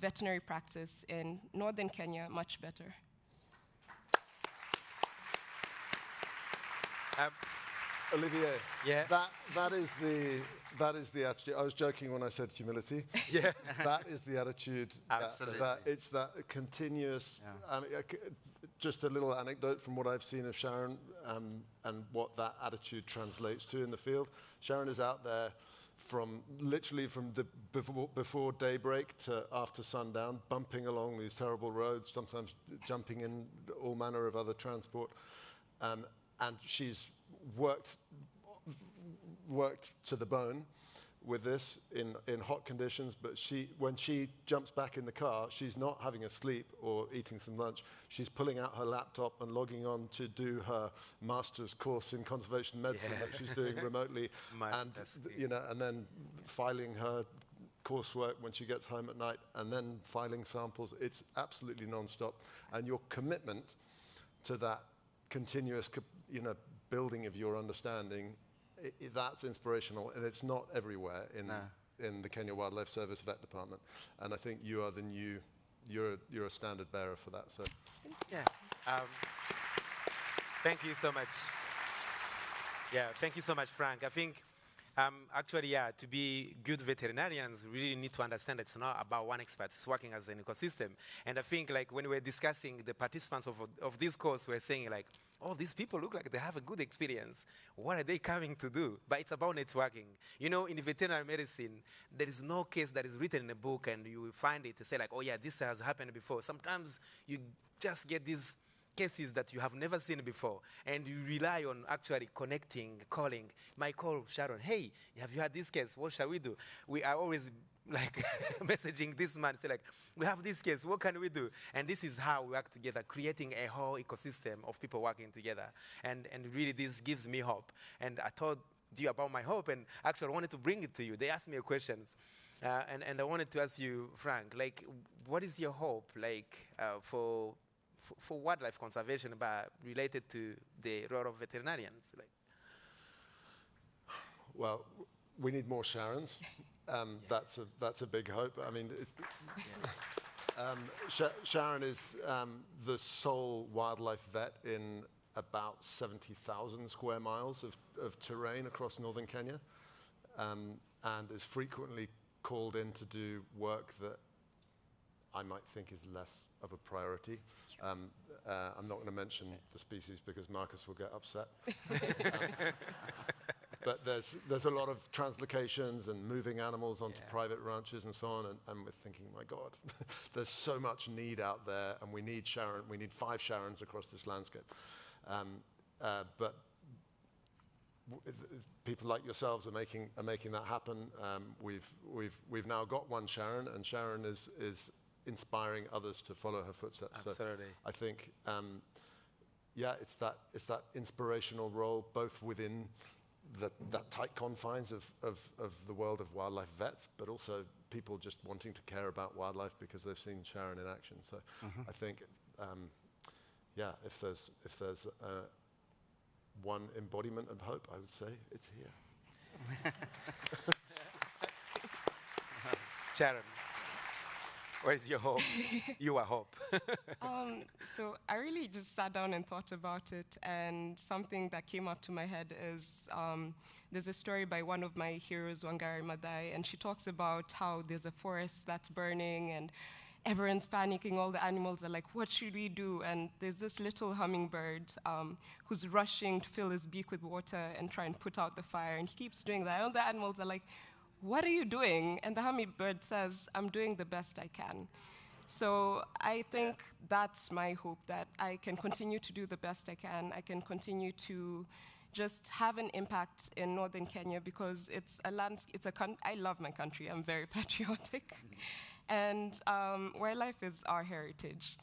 veterinary practice in northern Kenya much better. Olivier, yeah. that is the attitude. I was joking when I said humility. Yeah. That is the attitude. Absolutely. It's that continuous. Yeah. Just a little anecdote from what I've seen of Sharon and what that attitude translates to in the field. Sharon is out there literally from before daybreak to after sundown, bumping along these terrible roads, sometimes jumping in all manner of other transport, and she's worked to the bone with this in hot conditions, but when she jumps back in the car, she's not having a sleep or eating some lunch. She's pulling out her laptop and logging on to do her master's course in conservation medicine that she's doing remotely, and then filing her coursework when she gets home at night, and then filing samples. It's absolutely non-stop, and your commitment to that continuous, building of your understanding, that's inspirational, and it's not everywhere in the Kenya Wildlife Service Vet Department. And I think you are you're a standard bearer for that. So, yeah. Thank you so much. Yeah, thank you so much, Frank. I think actually, to be good veterinarians, we really need to understand it's not about one expert. It's working as an ecosystem. And I think, like, when we're discussing the participants of this course, we're saying, like, oh, these people look like they have a good experience. What are they coming to do? But it's about networking. In veterinary medicine, there is no case that is written in a book and you will find it to say, like, oh, yeah, this has happened before. Sometimes you just get these cases that you have never seen before, and you rely on actually connecting, calling. My call Sharon, hey, have you had this case? What shall we do? We are always like messaging this man, say like, we have this case, what can we do? And this is how we work together, creating a whole ecosystem of people working together. And really this gives me hope. And I told you about my hope, and actually I wanted to bring it to you. They asked me questions. And I wanted to ask you, Frank, like, what is your hope, like, for wildlife conservation, but related to the role of veterinarians? Like, well, we need more Sharons. That's a big hope. I mean, Sharon is the sole wildlife vet in about 70,000 square miles of terrain across northern Kenya, and is frequently called in to do work that I might think is less of a priority. I'm not going to mention the species because Marcus will get upset. but there's a lot of translocations and moving animals onto private ranches and so on, and we're thinking, my God, there's so much need out there, and we need 5 Sharons across this landscape. But people like yourselves are making that happen. We've now got 1 Sharon, and Sharon is inspiring others to follow her footsteps. Absolutely. So I think, it's that inspirational role, both within that tight confines of the world of wildlife vets, but also people just wanting to care about wildlife because they've seen Sharon in action. So I think, if there's one embodiment of hope, I would say it's here. Sharon, where's your hope? You are hope. So I really just sat down and thought about it, and something that came up to my head is there's a story by one of my heroes, Wangari Maathai, and she talks about how there's a forest that's burning and everyone's panicking, all the animals are like, what should we do? And there's this little hummingbird who's rushing to fill his beak with water and try and put out the fire, and he keeps doing that. All the animals are like, what are you doing? And the hummingbird says, I'm doing the best I can. So I think that's my hope, that I can continue to do the best I can. I can continue to just have an impact in northern Kenya, because it's a land, I love my country, I'm very patriotic. And wildlife is our heritage.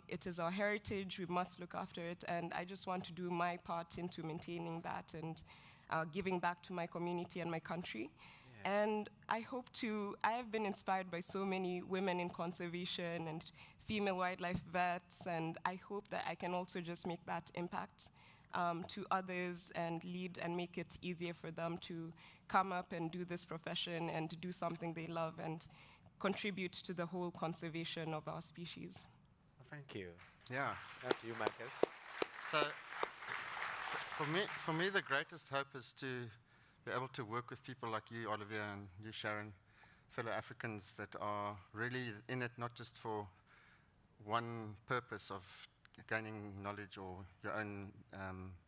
It is our heritage, we must look after it, and I just want to do my part into maintaining that and giving back to my community and my country. And I have been inspired by so many women in conservation and female wildlife vets, and I hope that I can also just make that impact to others and lead and make it easier for them to come up and do this profession and do something they love and contribute to the whole conservation of our species. Well, thank you. Yeah. Thank you, Marcus. So for me, the greatest hope is to be able to work with people like you, Olivia, and you, Sharon, fellow Africans that are really in it not just for one purpose of gaining knowledge or your own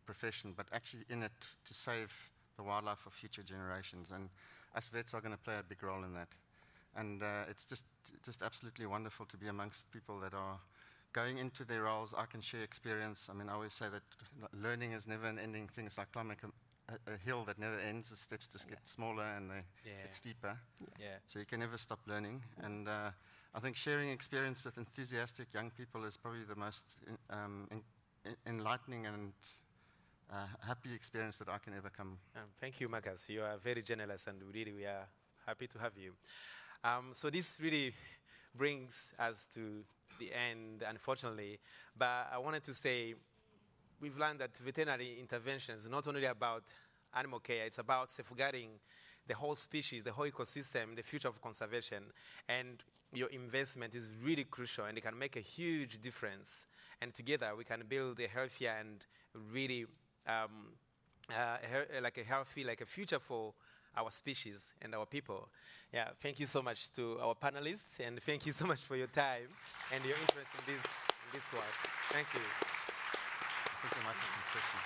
profession, but actually in it to save the wildlife for future generations. And us vets are going to play a big role in that. And it's just absolutely wonderful to be amongst people that are going into their roles. I can share experience. I mean, I always say that learning is never an ending thing. It's like climbing a hill that never ends. The steps just get smaller and they get steeper. Yeah. So you can never stop learning. And I think sharing experience with enthusiastic young people is probably the most enlightening and happy experience that I can ever come. Thank you, Marcus. You are very generous, and really we are happy to have you. So this really brings us to the end, unfortunately. But I wanted to say, we've learned that veterinary intervention is not only about animal care, it's about safeguarding the whole species, the whole ecosystem, the future of conservation. And your investment is really crucial, and it can make a huge difference. And together we can build a healthier and really like a future for our species and our people. Yeah, thank you so much to our panelists, and thank you so much for your time and your interest in this work. Thank you. I think there might be some questions.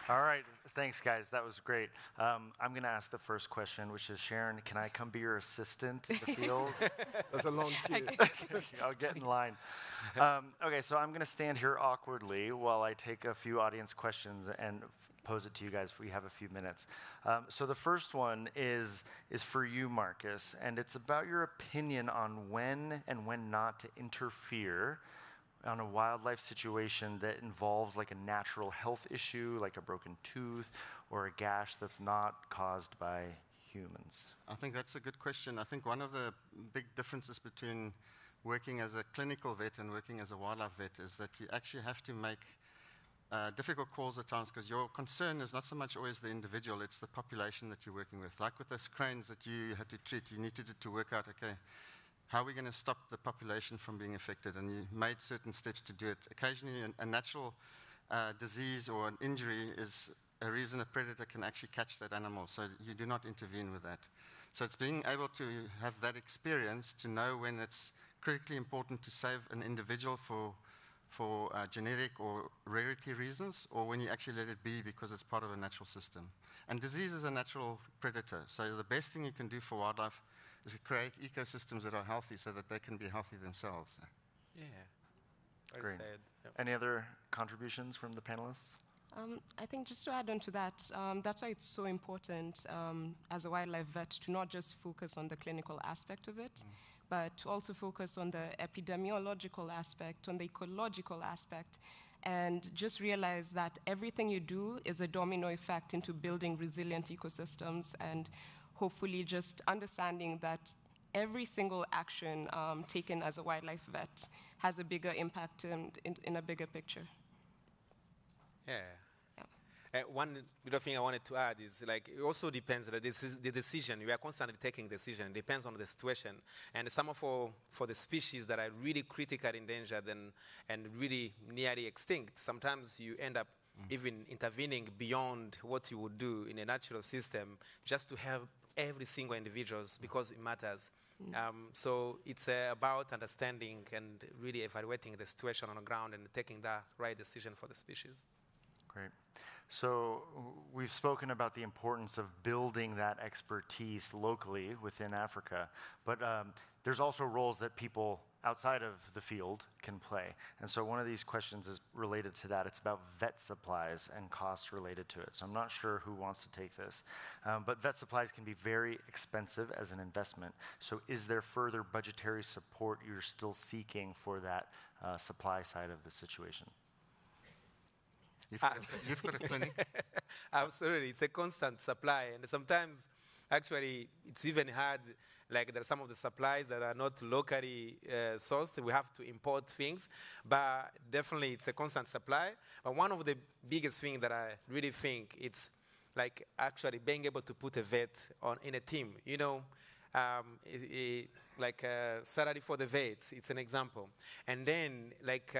All right, thanks guys, that was great. I'm gonna ask the first question, which is, Sharon, can I come be your assistant in the field? There's a long queue. I'll get in line. Okay, so I'm gonna stand here awkwardly while I take a few audience questions and pose it to you guys if we have a few minutes. So the first one is for you, Marcus, and it's about your opinion on when and when not to interfere on a wildlife situation that involves like a natural health issue, like a broken tooth or a gash that's not caused by humans. I think that's a good question. I think one of the big differences between working as a clinical vet and working as a wildlife vet is that you actually have to make difficult calls at times, because your concern is not so much always the individual, it's the population that you're working with. Like with those cranes that you had to treat, you needed to work out, okay, how are we going to stop the population from being affected? And you made certain steps to do it. Occasionally, a natural disease or an injury is a reason a predator can actually catch that animal, so you do not intervene with that. So it's being able to have that experience to know when it's critically important to save an individual for for genetic or rarity reasons, or when you actually let it be because it's part of a natural system. And disease is a natural predator. So the best thing you can do for wildlife is to create ecosystems that are healthy so that they can be healthy themselves. Yeah. Well Great. said. Yep. Any other contributions from the panelists? I think just to add on to that, that's why it's so important as a wildlife vet to not just focus on the clinical aspect of it, but to also focus on the epidemiological aspect, on the ecological aspect, and just realize that everything you do is a domino effect into building resilient ecosystems, and hopefully just understanding that every single action taken as a wildlife vet has a bigger impact in a bigger picture. Yeah. One little thing I wanted to add is, like, it also depends, the decision, we are constantly taking decision, it depends on the situation. And some for the species that are really critically endangered and really nearly extinct, sometimes you end up even intervening beyond what you would do in a natural system just to help every single individual because it matters. So it's about understanding and really evaluating the situation on the ground and taking the right decision for the species. Great. So we've spoken about the importance of building that expertise locally within Africa, but there's also roles that people outside of the field can play. And so one of these questions is related to that. It's about vet supplies and costs related to it. So I'm not sure who wants to take this. But vet supplies can be very expensive as an investment. So is there further budgetary support you're still seeking for that supply side of the situation? You've got a clinic? Absolutely. It's a constant supply. And sometimes, actually, it's even hard. Like, there are some of the supplies that are not locally sourced. We have to import things. But definitely, it's a constant supply. But one of the biggest things that I really think it's like actually being able to put a vet in a team. You know, like salary for the vets, it's an example. And then, like,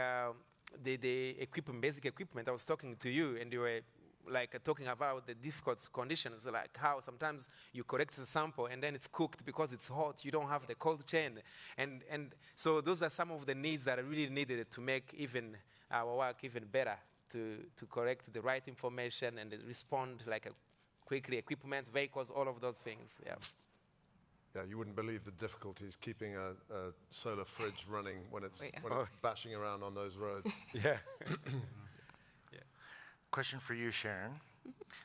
the equipment, basic equipment, I was talking to you, and you were like talking about the difficult conditions, like how sometimes you collect the sample and then it's cooked because it's hot, you don't have the cold chain. And so those are some of the needs that are really needed to make even our work even better, to collect the right information and respond like quickly, equipment, vehicles, all of those things. Yeah. Yeah, you wouldn't believe the difficulties keeping a solar fridge running when it's bashing around on those roads. Yeah. Question for you, Sharon.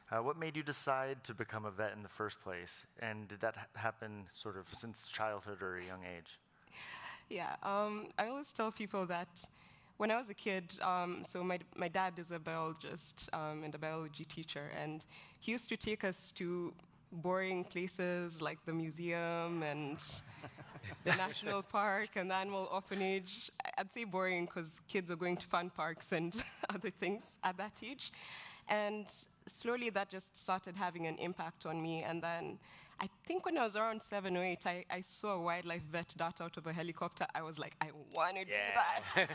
What made you decide to become a vet in the first place? And did that happen sort of since childhood or a young age? Yeah, I always tell people that when I was a kid, so my dad is a biologist and a biology teacher, and he used to take us to boring places like the museum and the national park and the animal orphanage. I'd say boring because kids are going to fun parks and other things at that age. And slowly that just started having an impact on me. And then I think when I was around 7 or 8, I saw a wildlife vet dart out of a helicopter. I was like, I want to do that.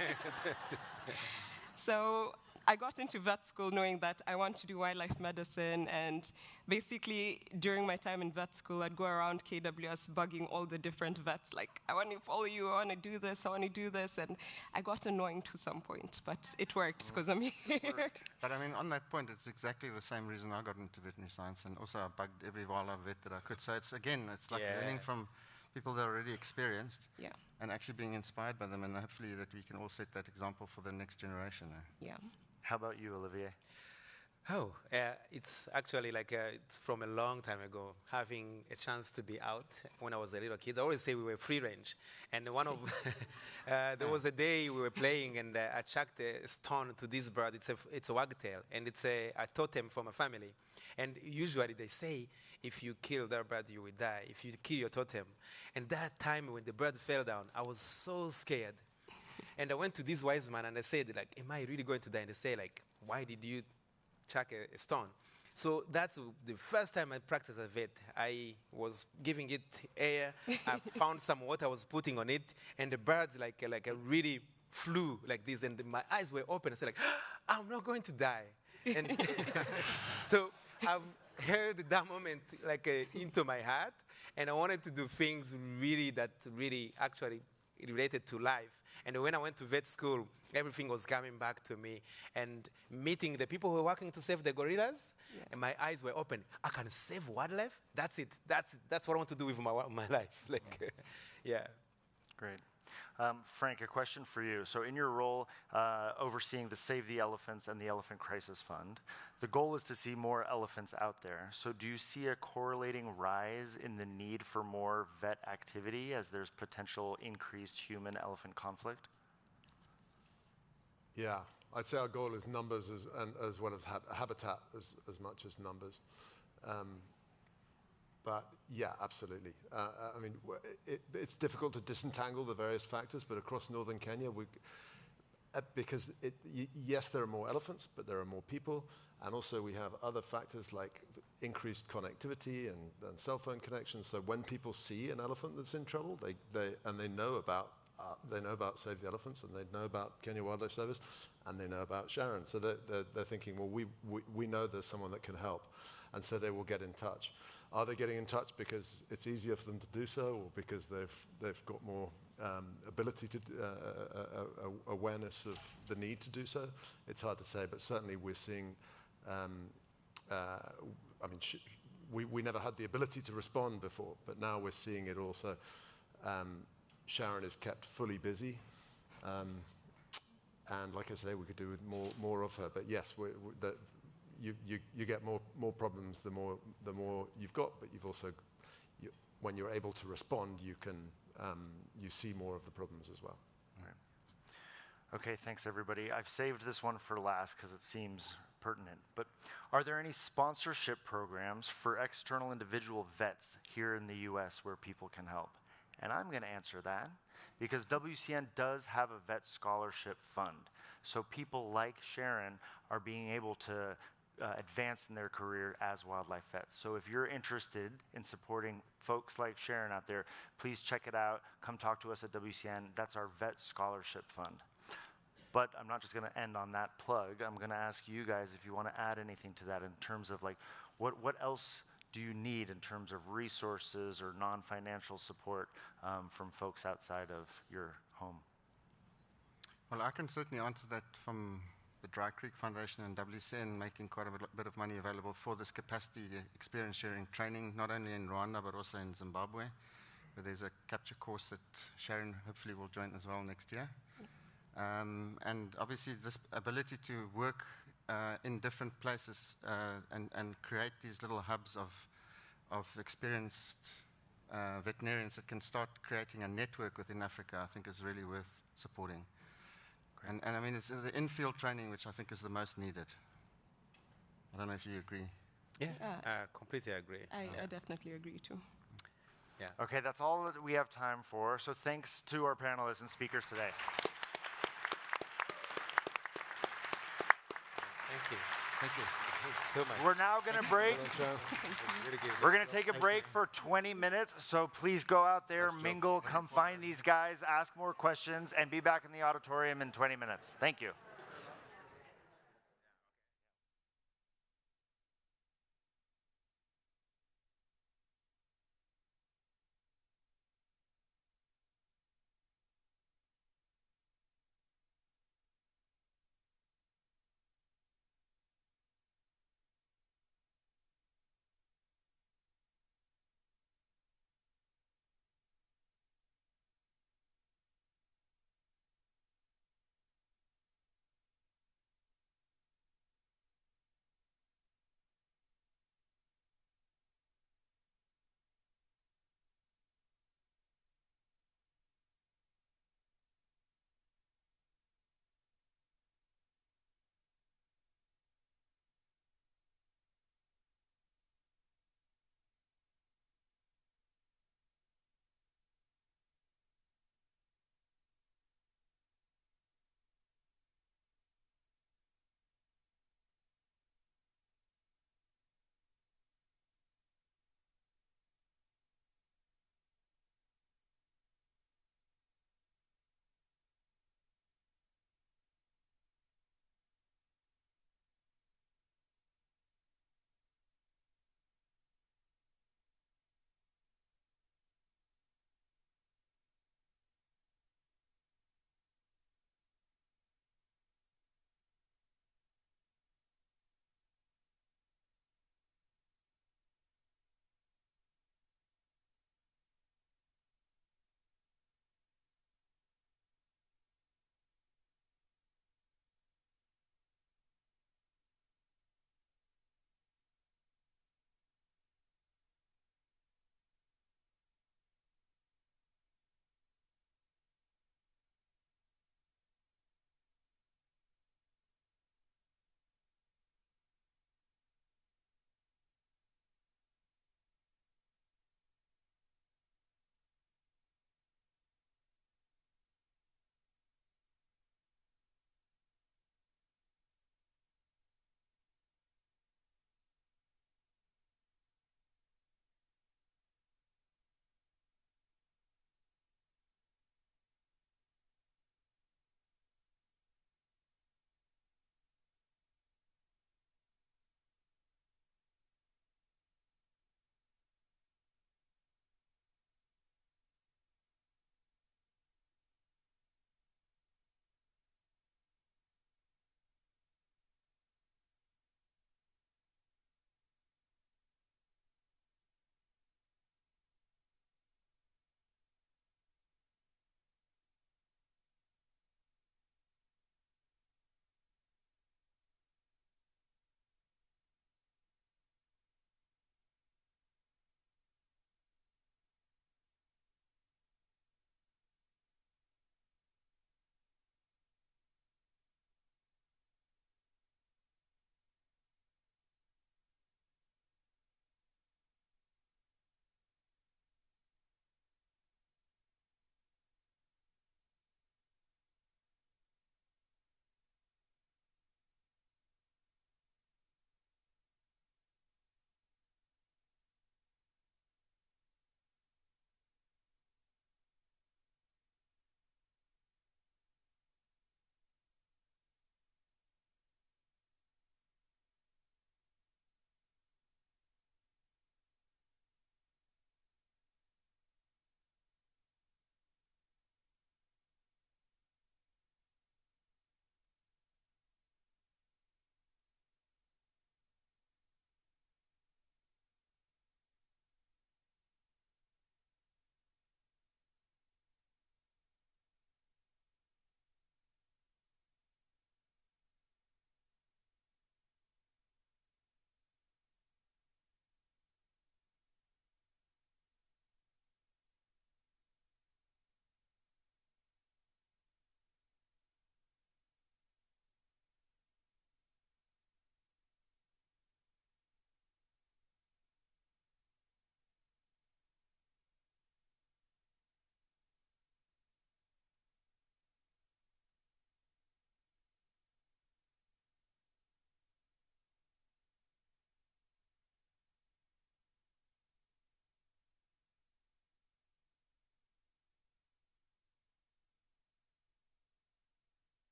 So I got into vet school knowing that I want to do wildlife medicine, and basically during my time in vet school, I'd go around KWS bugging all the different vets, like, I want to follow you, I want to do this, I want to do this, and I got annoying to some point, but it worked because I'm here. But I mean, on that point, it's exactly the same reason I got into veterinary science, and also I bugged every wildlife vet that I could. So it's, again, it's like learning from people that are already experienced and actually being inspired by them, and hopefully that we can all set that example for the next generation. Yeah. How about you, Olivier? Oh, it's actually like it's from a long time ago, having a chance to be out when I was a little kid. I always say we were free range. And one of, there was a day we were playing and I chucked a stone to this bird. It's a wagtail, and it's a totem from a family. And usually they say, if you kill that bird, you will die. If you kill your totem. And that time when the bird fell down, I was so scared. And I went to this wise man and I said, like, am I really going to die? And they say, like, why did you chuck a stone? So that's the first time I practiced as a vet. I was giving it air. I found some water I was putting on it, and the birds like really flew like this, and my eyes were open. I said, like, I'm not going to die. And so I've heard that moment like into my heart, and I wanted to do things really that really actually related to life. And when I went to vet school, everything was coming back to me. And meeting the people who were working to save the gorillas, and my eyes were open. I can save wildlife? That's it. That's what I want to do with my life. Like, yeah. Great. Frank, a question for you. So in your role overseeing the Save the Elephants and the Elephant Crisis Fund, the goal is to see more elephants out there. So do you see a correlating rise in the need for more vet activity as there's potential increased human-elephant conflict? Yeah, I'd say our goal is numbers as well as habitat as much as numbers. But yeah, absolutely. I mean, it's difficult to disentangle the various factors, but across northern Kenya, because yes, there are more elephants, but there are more people, and also we have other factors like increased connectivity and cell phone connections. So when people see an elephant that's in trouble, they know about Save the Elephants, and they know about Kenya Wildlife Service, and they know about Sharon. So they're thinking, well, we know there's someone that can help, and so they will get in touch. Are they getting in touch because it's easier for them to do so, or because they've got more ability to awareness of the need to do so? It's hard to say, but certainly we're seeing. I mean, we never had the ability to respond before, but now we're seeing it also. Sharon is kept fully busy, and like I say, we could do with more of her. But yes, you get more problems the more you've got, but you've also when you're able to respond, you see more of the problems as well. All right. Okay, thanks everybody. I've saved this one for last because it seems pertinent. But are there any sponsorship programs for external individual vets here in the U.S. where people can help? And I'm going to answer that because WCN does have a vet scholarship fund. So people like Sharon are being able to advance in their career as wildlife vets. So if you're interested in supporting folks like Sharon out there, please check it out. Come talk to us at WCN. That's our vet scholarship fund. But I'm not just going to end on that plug. I'm going to ask you guys if you want to add anything to that in terms of like what else do you need in terms of resources or non-financial support from folks outside of your home? Well, I can certainly answer that from the Dry Creek Foundation and WCN making quite a bit of money available for this capacity experience sharing training, not only in Rwanda, but also in Zimbabwe, where there's a capture course that Sharon hopefully will join as well next year. And obviously this ability to work in different places and create these little hubs of experienced veterinarians that can start creating a network within Africa, I think is really worth supporting. And I mean, it's the in-field training which I think is the most needed. I don't know if you agree. Yeah, I completely agree. I definitely agree too. Yeah. Okay, that's all that we have time for. So thanks to our panelists and speakers today. Thank you. Thank you. So much. We're now going to break. We're going to take a break for 20 minutes, so please go out there, mingle, come find these guys, ask more questions, and be back in the auditorium in 20 minutes. Thank you.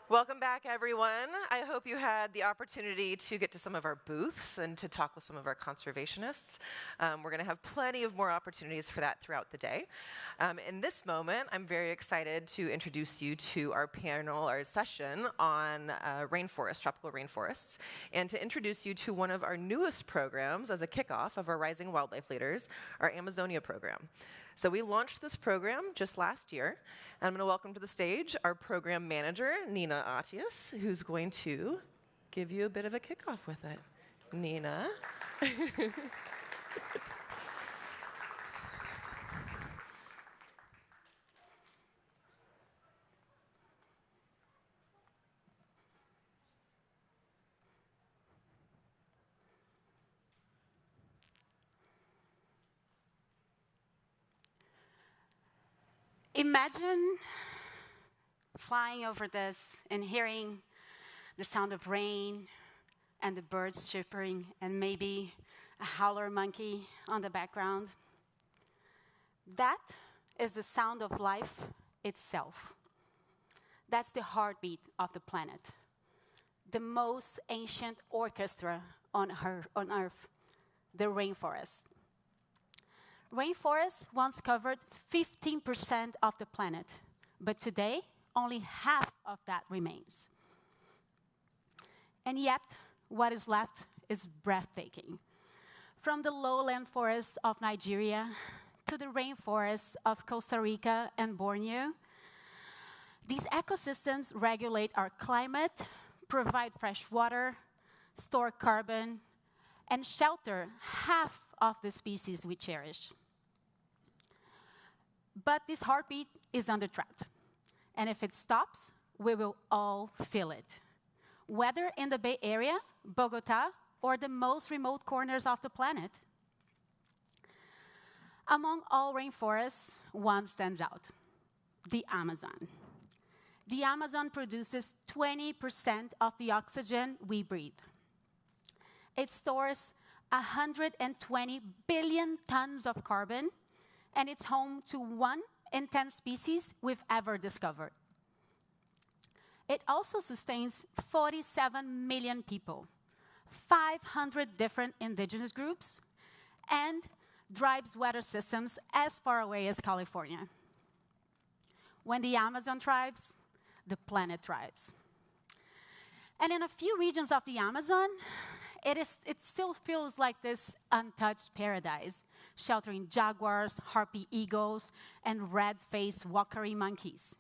Welcome back, everyone. I hope you had the opportunity to get to some of our booths and to talk with some of our conservationists. We're going to have plenty of more opportunities for that throughout the day. In this moment, I'm very excited to introduce you to our panel, our session on rainforests, tropical rainforests, and to introduce you to one of our newest programs as a kickoff of our Rising Wildlife Leaders, our Amazonia program. So we launched this program just last year, and I'm going to welcome to the stage our program manager, Nina Atius, who's going to give you a bit of a kickoff with it. Nina. Imagine flying over this and hearing the sound of rain and the birds chirping and maybe a howler monkey on the background. That is the sound of life itself. That's the heartbeat of the planet, the most ancient orchestra on Earth, the rainforest. Rainforests once covered 15% of the planet, but today only half of that remains. And yet, what is left is breathtaking. From the lowland forests of Nigeria to the rainforests of Costa Rica and Borneo, these ecosystems regulate our climate, provide fresh water, store carbon, and shelter half of the species we cherish. But this heartbeat is under threat. And if it stops, we will all feel it. Whether in the Bay Area, Bogota, or the most remote corners of the planet. Among all rainforests, one stands out, the Amazon. The Amazon produces 20% of the oxygen we breathe. It stores 120 billion tons of carbon, and it's home to 1 in 10 species we've ever discovered. It also sustains 47 million people, 500 different indigenous groups, and drives weather systems as far away as California. When the Amazon thrives, the planet thrives. And in a few regions of the Amazon, it still feels like this untouched paradise, sheltering jaguars, harpy eagles, and red-faced walkery monkeys.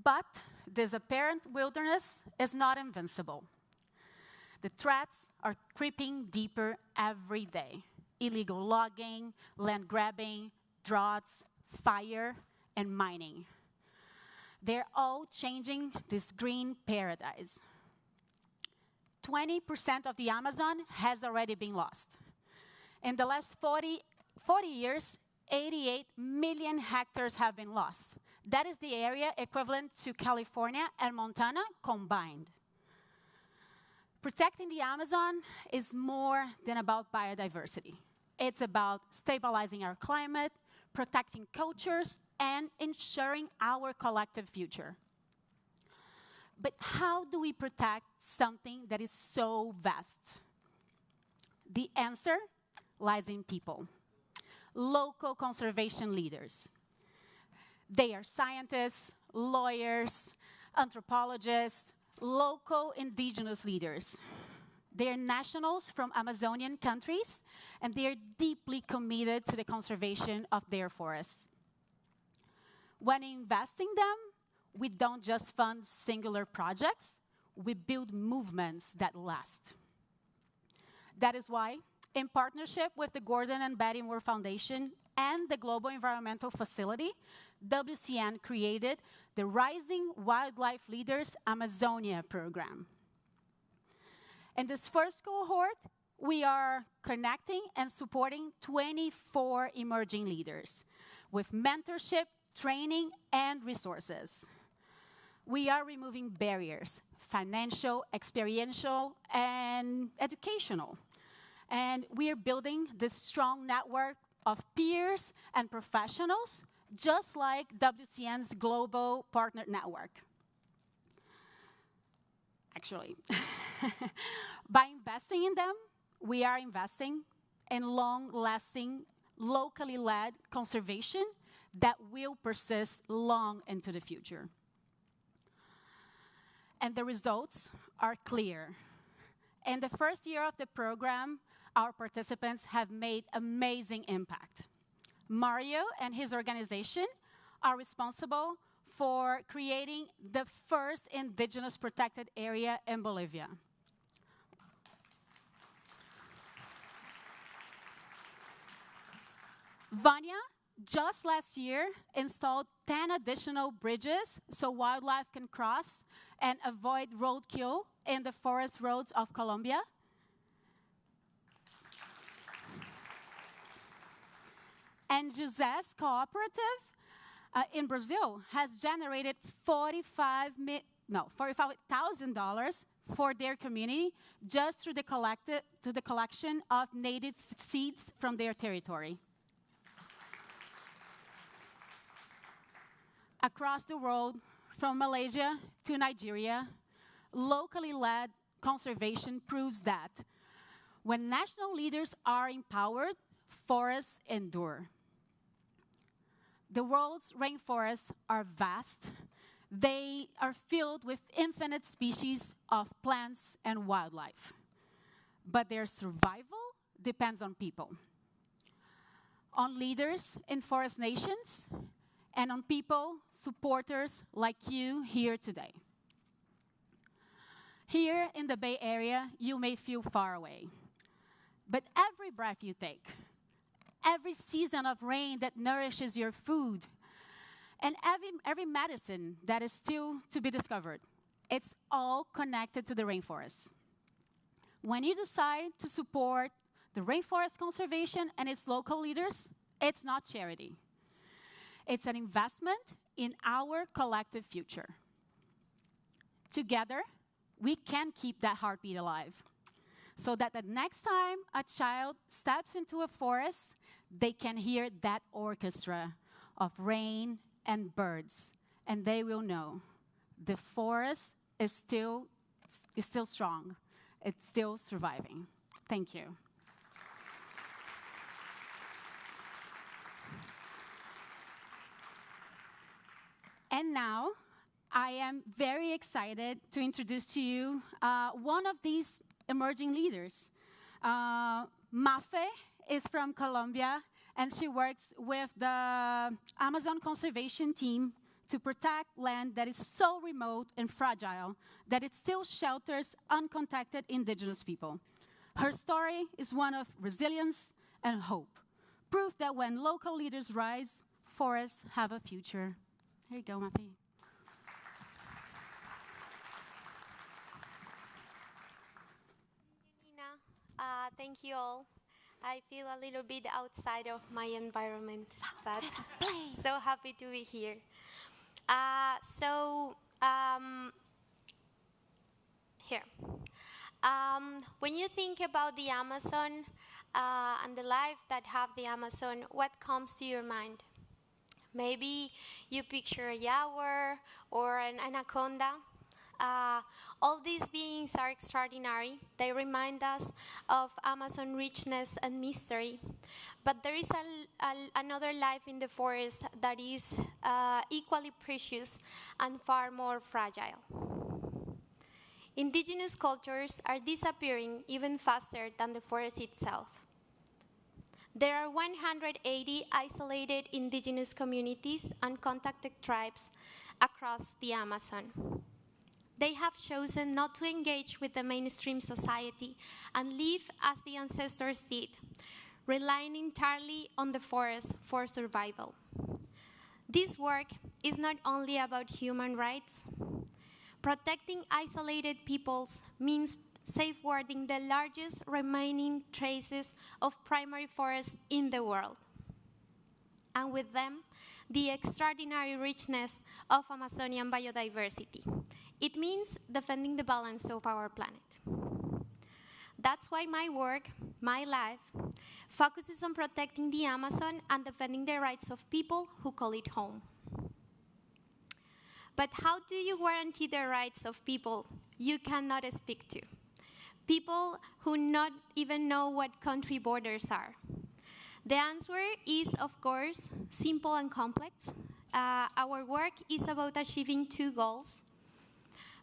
But this apparent wilderness is not invincible. The threats are creeping deeper every day. Illegal logging, land grabbing, droughts, fire, and mining. They're all changing this green paradise. 20% of the Amazon has already been lost. In the last 40 years, 88 million hectares have been lost. That is the area equivalent to California and Montana combined. Protecting the Amazon is more than about biodiversity. It's about stabilizing our climate, protecting cultures, and ensuring our collective future. But how do we protect something that is so vast? The answer lies in people, local conservation leaders. They are scientists, lawyers, anthropologists, local indigenous leaders. They are nationals from Amazonian countries, and they are deeply committed to the conservation of their forests. When investing them, we don't just fund singular projects, we build movements that last. That is why, in partnership with the Gordon and Betty Moore Foundation and the Global Environmental Facility, WCN created the Rising Wildlife Leaders Amazonia program. In this first cohort, we are connecting and supporting 24 emerging leaders with mentorship, training, and resources. We are removing barriers, financial, experiential, and educational. And we are building this strong network of peers and professionals, just like WCN's global partner network. actually. By investing in them, we are investing in long-lasting, locally led conservation that will persist long into the future. And the results are clear. In the first year of the program, our participants have made amazing impact. Mario and his organization are responsible for creating the first indigenous protected area in Bolivia. Vanya, just last year, installed 10 additional bridges so wildlife can cross and avoid roadkill in the forest roads of Colombia. And José's cooperative in Brazil has generated $45,000 for their community just through the collection of native seeds from their territory. Across the world, from Malaysia to Nigeria, locally led conservation proves that when national leaders are empowered, forests endure. The world's rainforests are vast. They are filled with infinite species of plants and wildlife. But their survival depends on people, on leaders in forest nations, and on people, supporters like you here today. Here in the Bay Area, you may feel far away. But every breath you take, every season of rain that nourishes your food, and every medicine that is still to be discovered, it's all connected to the rainforest. When you decide to support the rainforest conservation and its local leaders, it's not charity. It's an investment in our collective future. Together, we can keep that heartbeat alive so that the next time a child steps into a forest, they can hear that orchestra of rain and birds, and they will know the forest is still strong. It's still surviving. Thank you. And now, I am very excited to introduce to you one of these emerging leaders. Mafe is from Colombia, and she works with the Amazon conservation team to protect land that is so remote and fragile that it still shelters uncontacted indigenous people. Her story is one of resilience and hope, proof that when local leaders rise, forests have a future. Here you go, Mafe. Thank you all. I feel a little bit outside of my environment, but so happy to be here. Here. When you think about the Amazon and the life that have the Amazon, what comes to your mind? Maybe you picture a jaguar or an anaconda. All these beings are extraordinary. They remind us of Amazon richness and mystery. But there is another life in the forest that is equally precious and far more fragile. Indigenous cultures are disappearing even faster than the forest itself. There are 180 isolated indigenous communities and contacted tribes across the Amazon. They have chosen not to engage with the mainstream society and live as the ancestors did, relying entirely on the forest for survival. This work is not only about human rights. Protecting isolated peoples means safeguarding the largest remaining traces of primary forests in the world, and with them, the extraordinary richness of Amazonian biodiversity. It means defending the balance of our planet. That's why my work, my life, focuses on protecting the Amazon and defending the rights of people who call it home. But how do you guarantee the rights of people you cannot speak to? People who not even know what country borders are. The answer is, of course, simple and complex. Our work is about achieving two goals.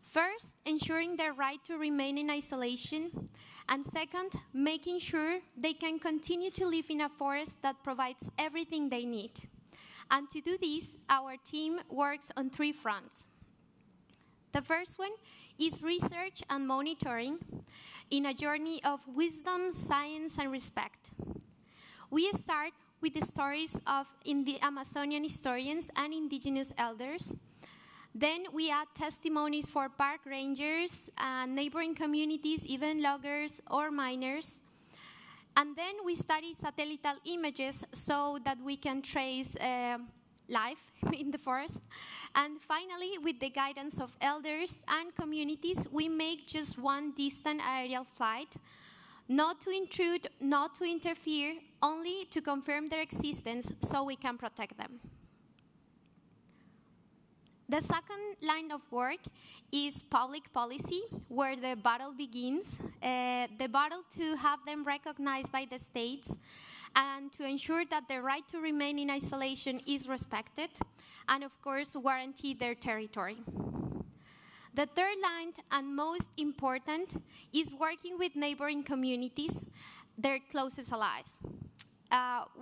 First, ensuring their right to remain in isolation, and second, making sure they can continue to live in a forest that provides everything they need. And to do this, our team works on three fronts. The first one is research and monitoring in a journey of wisdom, science, and respect. We start with the stories of the Amazonian historians and indigenous elders. Then we add testimonies for park rangers, neighboring communities, even loggers or miners. And then we study satellite images so that we can trace life in the forest. And finally, with the guidance of elders and communities, we make just one distant aerial flight, not to intrude, not to interfere, only to confirm their existence so we can protect them. The second line of work is public policy, where the battle begins, the battle to have them recognized by the states and to ensure that the right to remain in isolation is respected, and of course, guarantee their territory. The third line, and most important, is working with neighboring communities, their closest allies.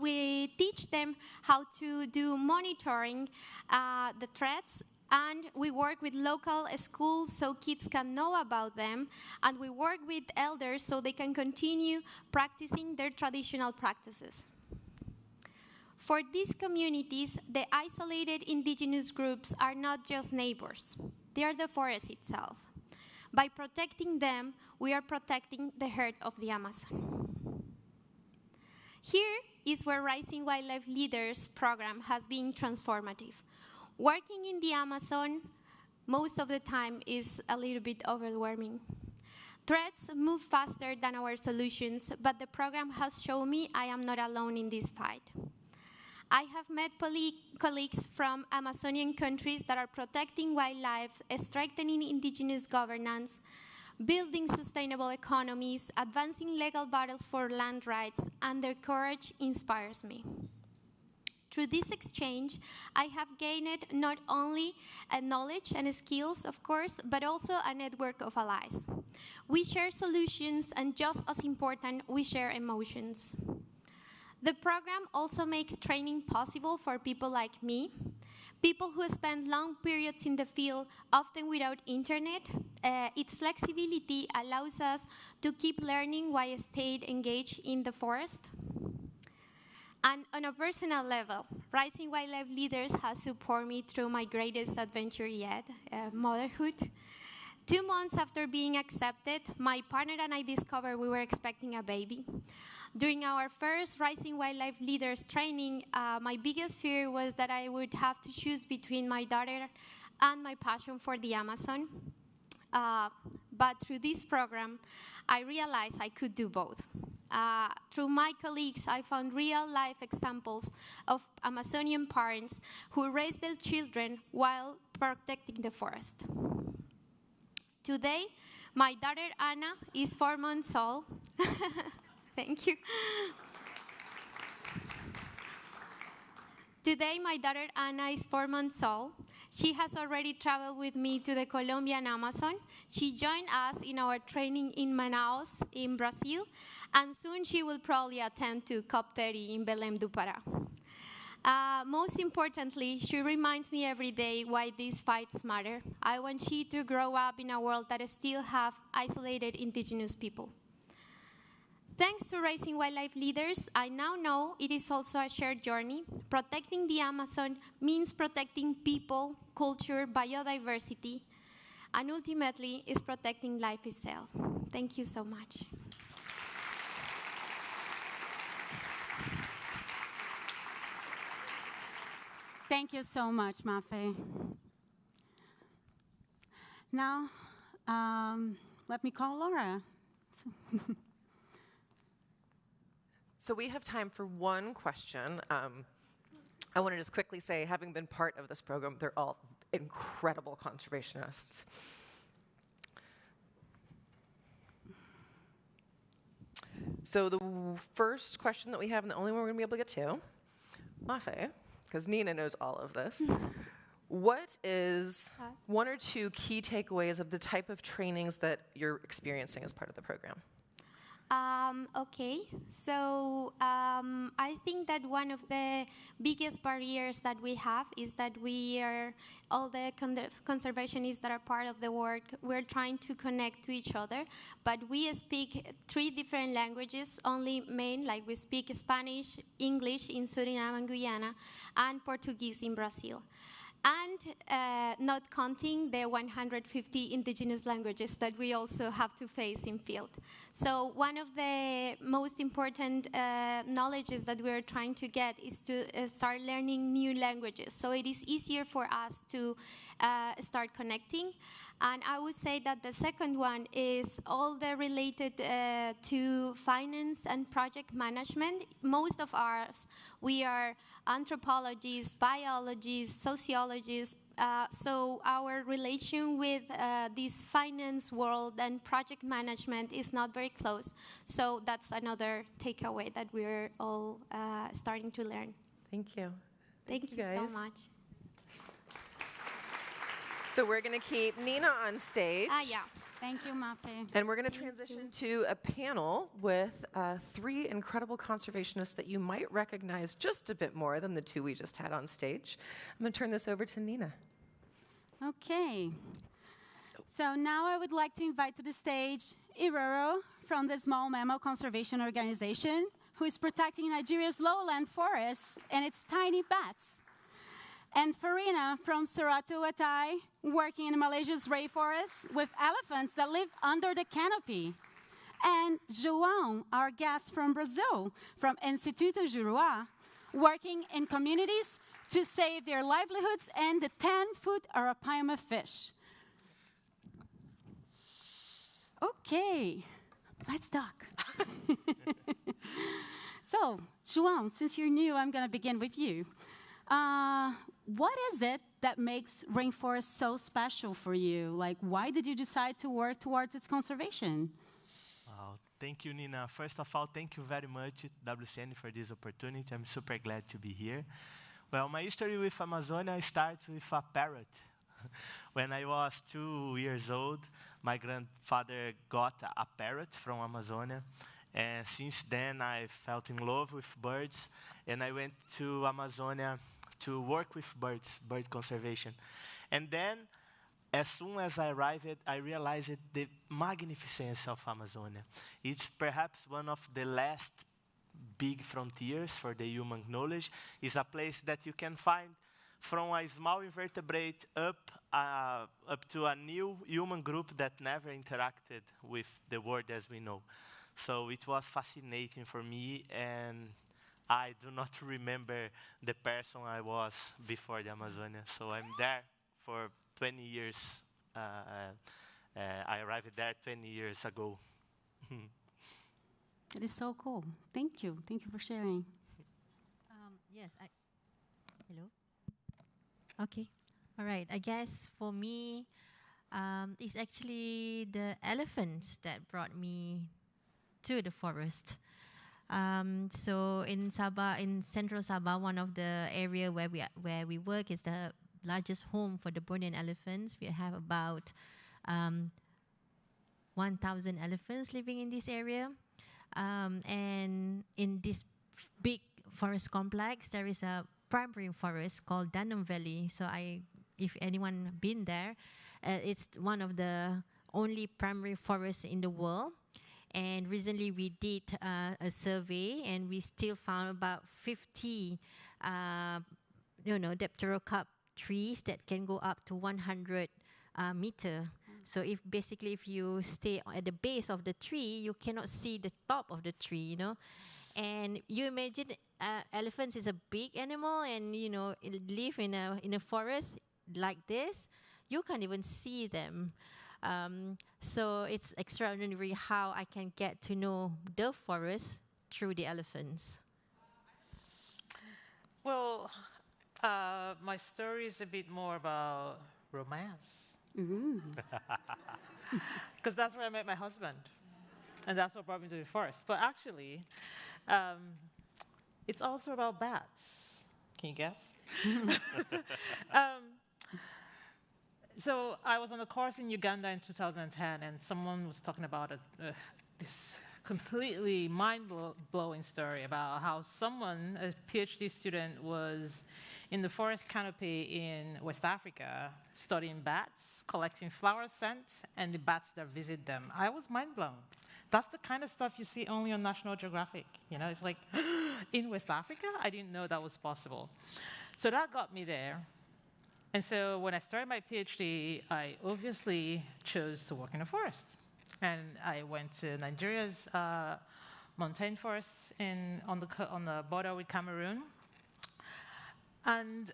We teach them how to do monitoring the threats, and we work with local schools so kids can know about them, and we work with elders so they can continue practicing their traditional practices. For these communities, the isolated indigenous groups are not just neighbors. They are the forest itself. By protecting them, we are protecting the herd of the Amazon. Here is where Rising Wildlife Leaders program has been transformative. Working in the Amazon, most of the time, is a little bit overwhelming. Threats move faster than our solutions, but the program has shown me I am not alone in this fight. I have met colleagues from Amazonian countries that are protecting wildlife, strengthening indigenous governance, building sustainable economies, advancing legal battles for land rights, and their courage inspires me. Through this exchange, I have gained not only knowledge and skills, of course, but also a network of allies. We share solutions, and just as important, we share emotions. The program also makes training possible for people like me, people who spend long periods in the field, often without internet. Its flexibility allows us to keep learning while staying engaged in the forest. And on a personal level, Rising Wildlife Leaders has supported me through my greatest adventure yet, motherhood. 2 months after being accepted, my partner and I discovered we were expecting a baby. During our first Rising Wildlife Leaders training, my biggest fear was that I would have to choose between my daughter and my passion for the Amazon. But through this program, I realized I could do both. Through my colleagues, I found real-life examples of Amazonian parents who raise their children while protecting the forest. Today, my daughter Anna is 4 months old. Thank you. Today, my daughter Anna is 4 months old. She has already traveled with me to the Colombian Amazon. She joined us in our training in Manaus, in Brazil, and soon she will probably attend to COP30 in Belém do Pará. Most importantly, she reminds me every day why these fights matter. I want she to grow up in a world that still have isolated indigenous people. Thanks to Rising Wildlife Leaders, I now know it is also a shared journey. Protecting the Amazon means protecting people, culture, biodiversity, and ultimately is protecting life itself. Thank you so much. Thank you so much, Mafe. Now, let me call Laura. So we have time for one question. I want to just quickly say, having been part of this program, they're all incredible conservationists. So the first question that we have, and the only one we're going to be able to get to, Mafe, because Nina knows all of this. What is one or two key takeaways of the type of trainings that you're experiencing as part of the program? Okay, so I think that one of the biggest barriers that we have is that we are, all the conservationists that are part of the work, we're trying to connect to each other, but we speak 3 different languages, only like we speak Spanish, English in Suriname and Guyana, and Portuguese in Brazil. And not counting the 150 indigenous languages that we also have to face in field. So one of the most important knowledges that we're trying to get is to start learning new languages. So it is easier for us to start connecting. And I would say that the second one is all the related to finance and project management. Most of us, we are anthropologists, biologists, sociologists, so our relation with this finance world and project management is not very close. So that's another takeaway that we're all starting to learn. Thank you. Thank you guys. so much. So we're going to keep Nina on stage. Yeah. Thank you, Mafe. And we're going to transition to a panel with 3 incredible conservationists that you might recognize just a bit more than the 2 we just had on stage. I'm going to turn this over to Nina. Okay. So now I would like to invite to the stage Hirola from the Small Mammal Conservation Organization, who is protecting Nigeria's lowland forests and its tiny bats. And Farina from Seratu, Aatai, working in Malaysia's rainforests with elephants that live under the canopy. And João, our guest from Brazil, from Instituto Juruá, working in communities to save their livelihoods and the 10-foot arapaima fish. Okay, let's talk. So, João, since you're new, I'm going to begin with you. What is it that makes rainforest so special for you? Like, why did you decide to work towards its conservation? Thank you, Nina. First of all, thank you very much, WCN, for this opportunity. I'm super glad to be here. Well, my history with Amazonia starts with a parrot. When I was 2 years old, my grandfather got a parrot from Amazonia. And since then, I felt in love with birds. And I went to Amazonia to work with birds, bird conservation. And then, as soon as I arrived, I realized the magnificence of Amazonia. It's perhaps one of the last big frontiers for the human knowledge. It's a place that you can find from a small invertebrate up to a new human group that never interacted with the world as we know. So it was fascinating for me, and I do not remember the person I was before the Amazonia. So I'm there for 20 years. I arrived there 20 years ago. It is so cool. Thank you. Thank you for sharing. Yes. Hello? Okay. All right. I guess for me, it's actually the elephants that brought me to the forest. So in Sabah, in central Sabah, one of the area where we work is the largest home for the Bornean elephants. We have about 1,000 elephants living in this area. And in this big forest complex, there is a primary forest called Danum Valley. So if anyone been there, it's one of the only primary forests in the world. And recently we did a survey, and we still found about 50, dipterocarp trees that can go up to 100 meter. So if you stay at the base of the tree, you cannot see the top of the tree, And you imagine elephants is a big animal, and it live in a forest like this. You can't even see them. So it's extraordinary how I can get to know the forest through the elephants. Well, My story is a bit more about romance. Because that's where I met my husband. And that's what brought me to the forest. But actually, it's also about bats. Can you guess? So I was on a course in Uganda in 2010, and someone was talking about this completely mind-blowing story about how someone, a PhD student, was in the forest canopy in West Africa studying bats, collecting flower scent, and the bats that visit them. I was mind-blown. That's the kind of stuff you see only on National Geographic. You know, it's like, in West Africa? I didn't know that was possible. So that got me there. And so when I started my PhD, I obviously chose to work in a forest. And I went to Nigeria's montane forests on the border with Cameroon. And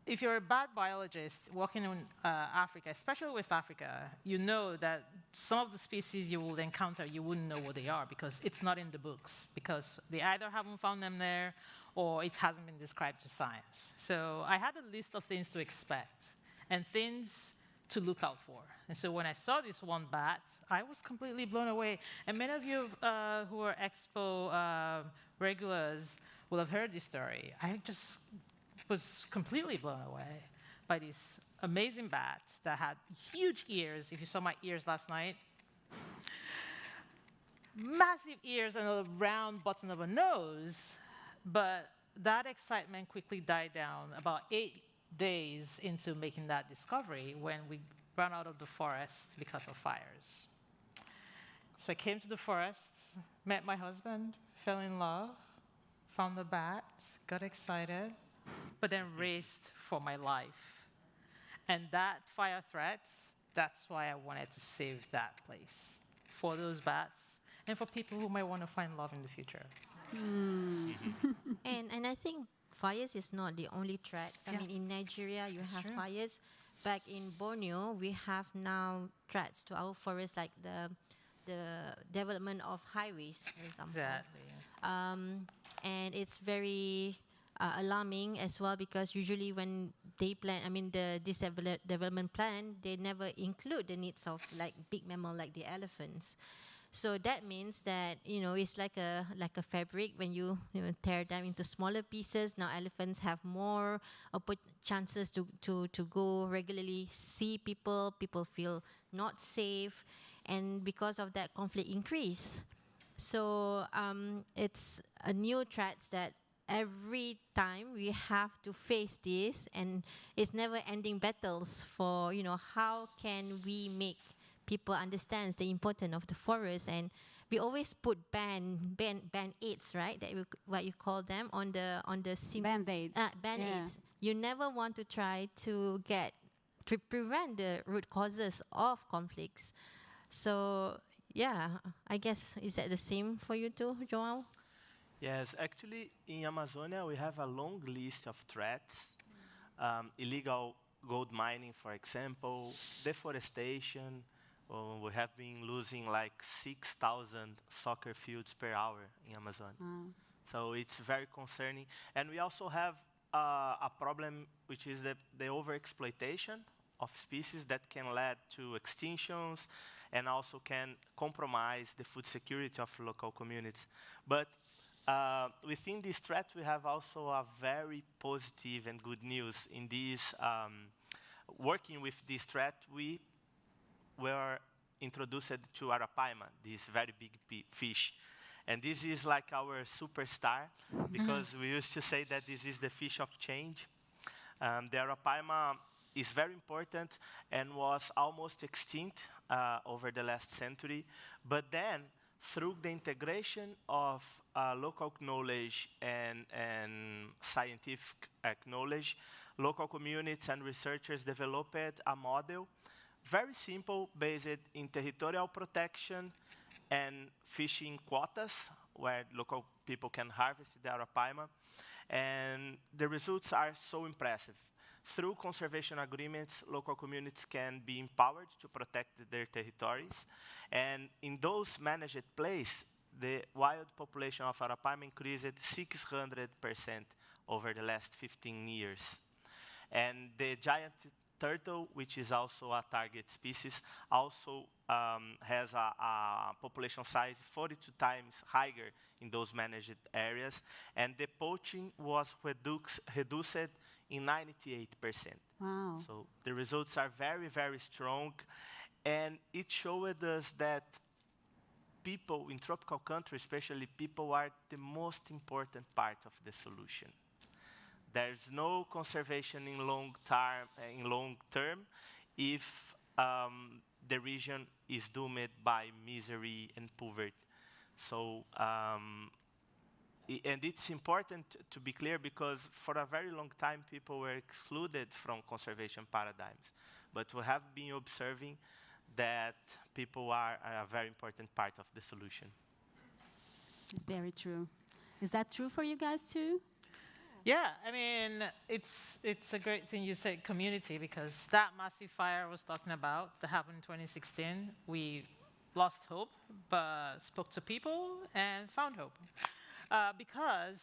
if you're a bat biologist working in Africa, especially West Africa, you know that some of the species you will encounter, you wouldn't know what they are because it's not in the books, because they either haven't found them there or it hasn't been described to science. So I had a list of things to expect and things to look out for. And so when I saw this one bat, I was completely blown away. And many of you who are Expo regulars will have heard this story. I just was completely blown away by this amazing bat that had huge ears. If you saw my ears last night, massive ears and a round button of a nose. But that excitement quickly died down about 8 days into making that discovery when we ran out of the forest because of fires. So I came to the forest, met my husband, fell in love, found the bat, got excited, but then raced for my life. And that fire threat, that's why I wanted to save that place for those bats and for people who might want to find love in the future. And I think fires is not the only threats. I mean, in Nigeria, you have fires. Back in Borneo, we have now threats to our forests, like the development of highways, for example. Exactly. And it's very alarming as well, because usually when they plan, this development plan, they never include the needs of like big mammal like the elephants. So that means that, it's like a fabric. When you tear them into smaller pieces, now elephants have more chances to go regularly, see people. People feel not safe, and because of that, conflict increase. So it's a new threat that every time we have to face this, and it's never-ending battles for how can we make people understand the importance of the forest. And we always put band-aids, right? What you call them on the band-aids. Band-aids. You never want to try to prevent the root causes of conflicts. So yeah, I guess, is that the same for you too, João? Yes, actually, in Amazonia, we have a long list of threats. Illegal gold mining, for example, deforestation. We have been losing like 6,000 soccer fields per hour in Amazon. So it's very concerning. And we also have a problem, which is the overexploitation of species that can lead to extinctions and also can compromise the food security of local communities. But within this threat, we have also a very positive and good news. In this, working with this threat, we were introduced to arapaima, this very big fish. And this is like our superstar, because we used to say that this is the fish of change. The arapaima is very important and was almost extinct over the last century. But then, through the integration of local knowledge and scientific knowledge, local communities and researchers developed a model, very simple, based in territorial protection and fishing quotas, where local people can harvest the arapaima. And the results are so impressive. Through conservation agreements, local communities can be empowered to protect their territories. And in those managed places, the wild population of arapaima increased 600% over the last 15 years. And the giant turtle, which is also a target species, also has a population size 42 times higher in those managed areas. And the poaching was reduced in 98%. Wow. So the results are very, very strong. And it showed us that people in tropical countries, especially people, are the most important part of the solution. There's no conservation in long term if the region is doomed by misery and poverty. So, and it's important to be clear because for a very long time people were excluded from conservation paradigms. But we have been observing that people are a very important part of the solution. Very true. Is that true for you guys too? Yeah, I mean, it's a great thing you said community, because that massive fire I was talking about that happened in 2016, we lost hope, but spoke to people and found hope. Because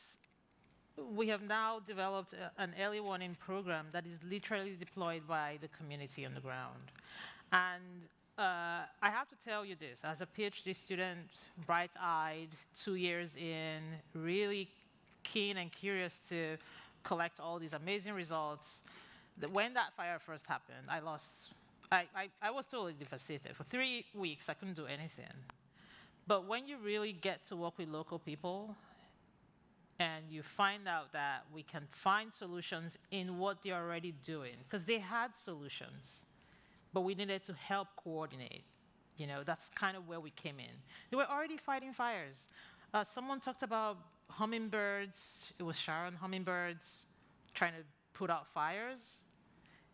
we have now developed an early warning program that is literally deployed by the community on the ground. And I have to tell you this, as a PhD student, bright-eyed, 2 years in, really keen and curious to collect all these amazing results, when that fire first happened, I was totally devastated. For 3 weeks, I couldn't do anything. But when you really get to work with local people, and you find out that we can find solutions in what they're already doing, because they had solutions, but we needed to help coordinate. You know, that's kind of where we came in. They were already fighting fires. Someone talked about hummingbirds. It was Sharon hummingbirds trying to put out fires.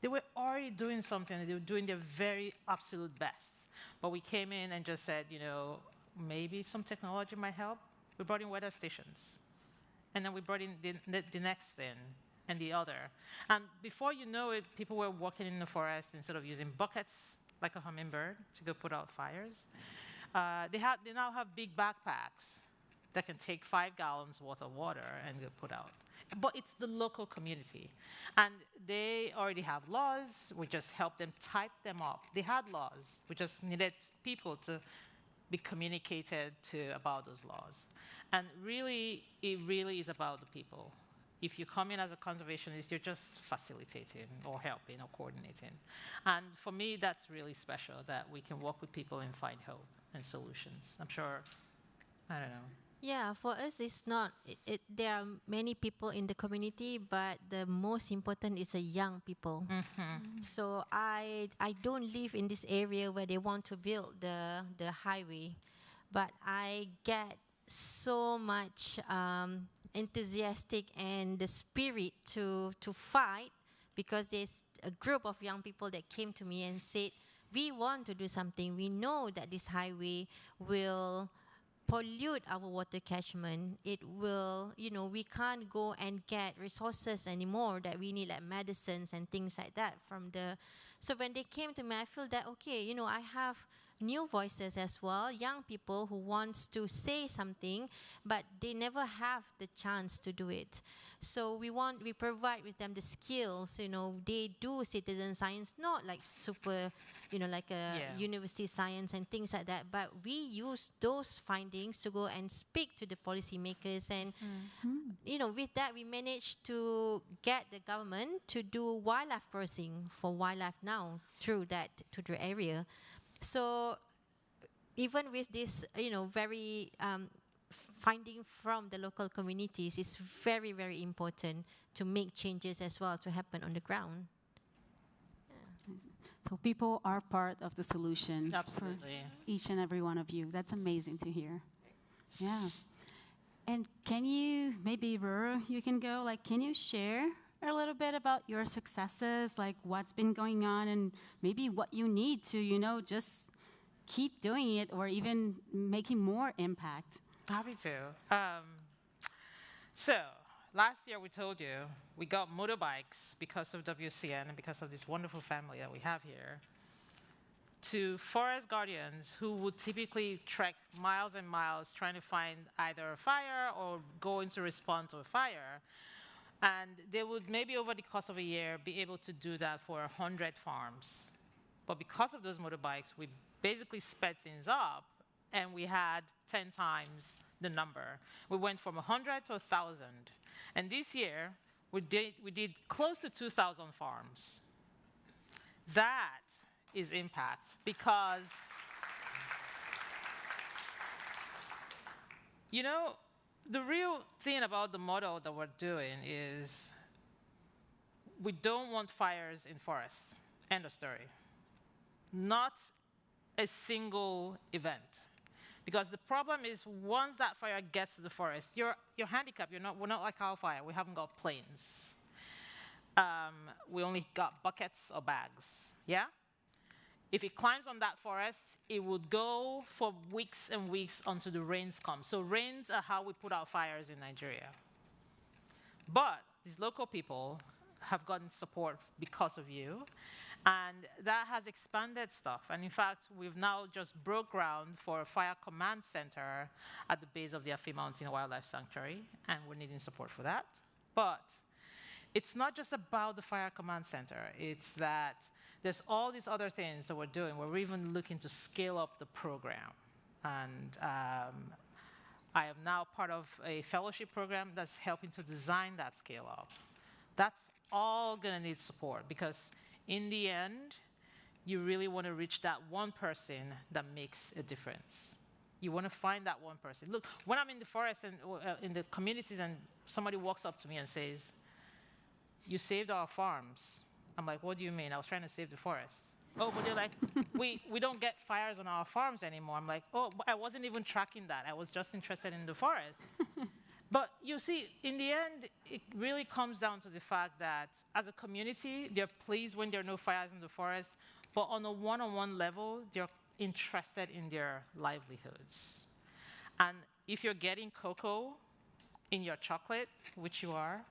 They were already doing something. They were doing their very absolute best. But we came in and just said, you know, maybe some technology might help. We brought in weather stations. And then we brought in the next thing and the other. And before you know it, people were walking in the forest instead of using buckets like a hummingbird to go put out fires. They now have big backpacks that can take 5 gallons worth of water and go put out. But it's the local community. And they already have laws. We just helped them type them up. They had laws. We just needed people to be communicated to about those laws. And really, it really is about the people. If you come in as a conservationist, you're just facilitating or helping or coordinating. And for me, that's really special, that we can work with people and find hope and solutions. I'm sure, I don't know. Yeah, for us, it's not. There are many people in the community, but the most important is the young people. Mm-hmm. So I don't live in this area where they want to build the highway, but I get so much enthusiastic and the spirit to fight, because there's a group of young people that came to me and said, we want to do something. We know that this highway will pollute our water catchment. It will, you know, we can't go and get resources anymore that we need, like medicines and things like that from the. So when they came to me, I feel that, okay, you know, I have new voices as well, young people who wants to say something, but they never have the chance to do it. So we provide with them the skills, you know, they do citizen science, not like super, you know, like a university science and things like that, but we use those findings to go and speak to the policymakers. And, you know, with that, we managed to get the government to do wildlife crossing for wildlife now through that, to the area. So even with this, you know, very finding from the local communities, it's very, very important to make changes as well to happen on the ground. Yeah. So people are part of the solution. Absolutely. For each and every one of you. That's amazing to hear. Yeah. And can you, maybe Ruru, you can go, like, can you share a little bit about your successes, like what's been going on and maybe what you need to, you know, just keep doing it or even making more impact? Happy to. So last year we told you we got motorbikes because of WCN and because of this wonderful family that we have here, to forest guardians who would typically trek miles and miles trying to find either a fire or going to respond to a fire. And they would maybe over the course of a year be able to do that for 100 farms. But because of those motorbikes, we basically sped things up, and we had 10 times the number. We went from 100 to 1,000. And this year, we did close to 2,000 farms. That is impact, because you know, the real thing about the model that we're doing is we don't want fires in forests. End of story. Not a single event. Because the problem is once that fire gets to the forest, you're handicapped. We're not like our fire. We haven't got planes. We only got buckets or bags. Yeah? If it climbs on that forest, it would go for weeks and weeks until the rains come. So rains are how we put out fires in Nigeria. But these local people have gotten support because of you, and that has expanded stuff. And in fact, we've now just broke ground for a fire command center at the base of the Afi Mountain Wildlife Sanctuary, and we're needing support for that. But it's not just about the fire command center. It's that there's all these other things that we're doing. We're even looking to scale up the program. And I am now part of a fellowship program that's helping to design that scale up. That's all going to need support, because in the end, you really want to reach that one person that makes a difference. You want to find that one person. Look, when I'm in the forest and in the communities and somebody walks up to me and says, "You saved our farms." I'm like, "What do you mean? I was trying to save the forest." "Oh, but they're like, we don't get fires on our farms anymore." I'm like, "Oh, but I wasn't even tracking that. I was just interested in the forest." But you see, in the end, it really comes down to the fact that as a community, they're pleased when there are no fires in the forest, but on a one-on-one level, they're interested in their livelihoods. And if you're getting cocoa in your chocolate, which you are,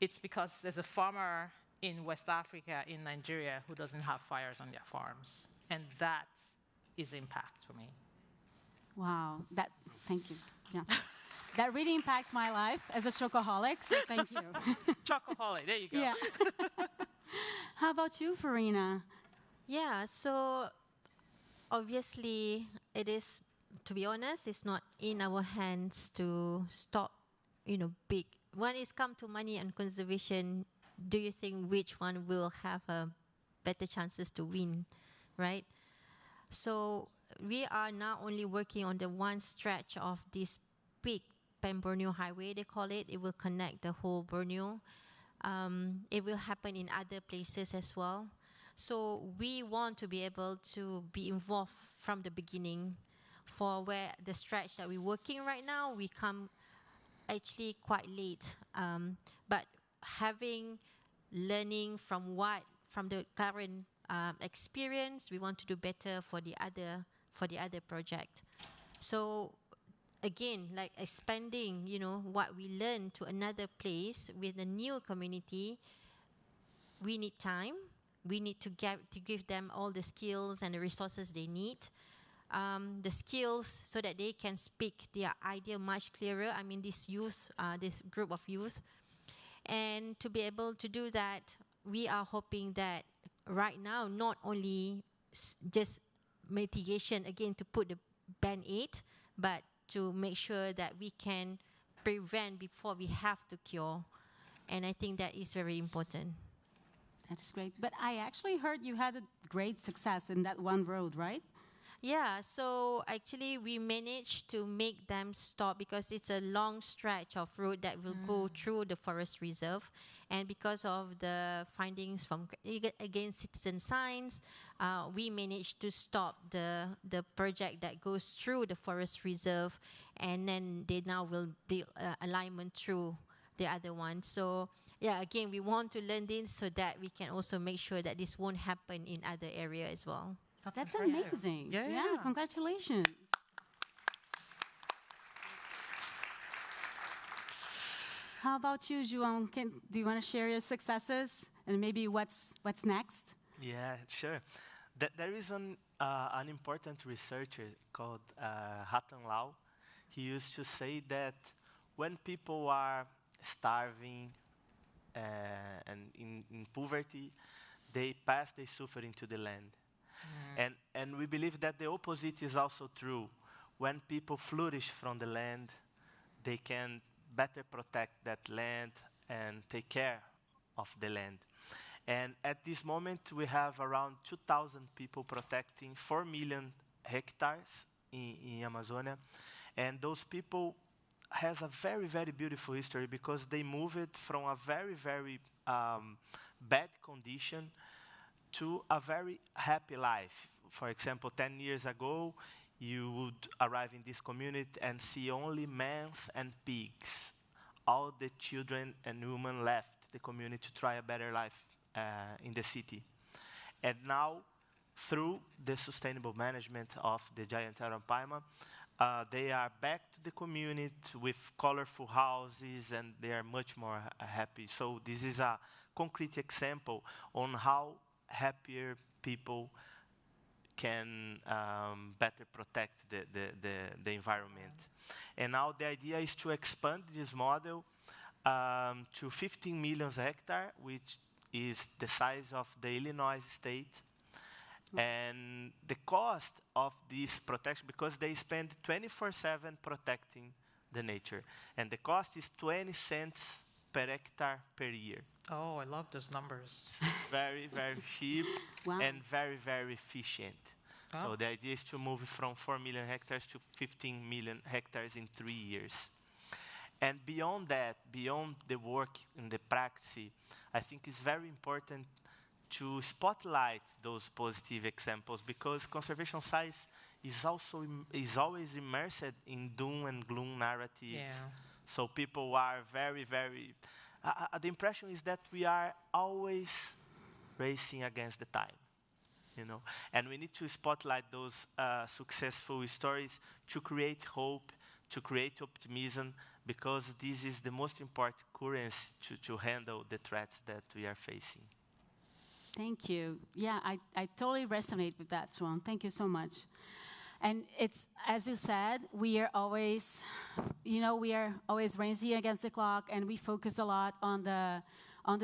it's because there's a farmer in West Africa, in Nigeria, who doesn't have fires on their farms. And that is impact for me. Wow, thank you. Yeah. That really impacts my life as a chocoholic, so thank you. Chocoholic, there you go. Yeah. How about you, Farina? Yeah, so obviously it is, to be honest, it's not in our hands to stop, big. When it's come to money and conservation, do you think which one will have better chances to win, right? So we are now only working on the one stretch of this big Borneo highway, they call it. It will connect the whole Borneo. It will happen in other places as well. So we want to be able to be involved from the beginning. For where the stretch that we're working right now, we come actually quite late. But learning from the current experience, we want to do better for the other project. So again, like expanding, what we learn to another place with a new community, we need time. We need to give them all the skills and the resources they need. The skills so that they can speak their idea much clearer. I mean, this group of youth. And to be able to do that, we are hoping that right now, not only just mitigation, again, to put the Band-Aid, but to make sure that we can prevent before we have to cure. And I think that is very important. That is great. But I actually heard you had a great success in that one road, right? Yeah, so actually we managed to make them stop because it's a long stretch of road that will go through the forest reserve. And because of the findings from against citizen science, we managed to stop the project that goes through the forest reserve, and then they now will build alignment through the other one. So yeah, again, we want to learn this so that we can also make sure that this won't happen in other areas as well. That's amazing. Yeah, congratulations. How about you, Juan? Do you want to share your successes and maybe what's next? Yeah, sure. There is an important researcher called Hatan Lau. He used to say that when people are starving, and in poverty, they pass their suffering to the land. And we believe that the opposite is also true. When people flourish from the land, they can better protect that land and take care of the land. And at this moment, we have around 2,000 people protecting 4 million hectares in Amazonia. And those people has a very, very beautiful history because they moved from a very, very bad condition to a very happy life. For example, 10 years ago, you would arrive in this community and see only men and pigs. All the children and women left the community to try a better life in the city. And now, through the sustainable management of the giant Arapaima, they are back to the community with colorful houses, and they are much more happy. So this is a concrete example on how happier people can better protect the environment. And now the idea is to expand this model to 15 million hectares, which is the size of the Illinois state. And the cost of this protection, because they spend 24/7 protecting the nature, and the cost is 20 cents per hectare per year. Oh, I love those numbers. Very, very cheap Wow. and very, very efficient. Oh. So the idea is to move from 4 million hectares to 15 million hectares in 3 years. And beyond that, beyond the work and the practice, I think it's very important to spotlight those positive examples, because conservation science is also is always immersed in doom and gloom narratives. Yeah. So people are very, very. The impression is that we are always racing against the time, you know. And we need to spotlight those successful stories to create hope, to create optimism, because this is the most important currency to handle the threats that we are facing. Thank you. Yeah, I totally resonate with that, Juan. Thank you so much. And it's, as you said, we are always racing against the clock, and we focus a lot on the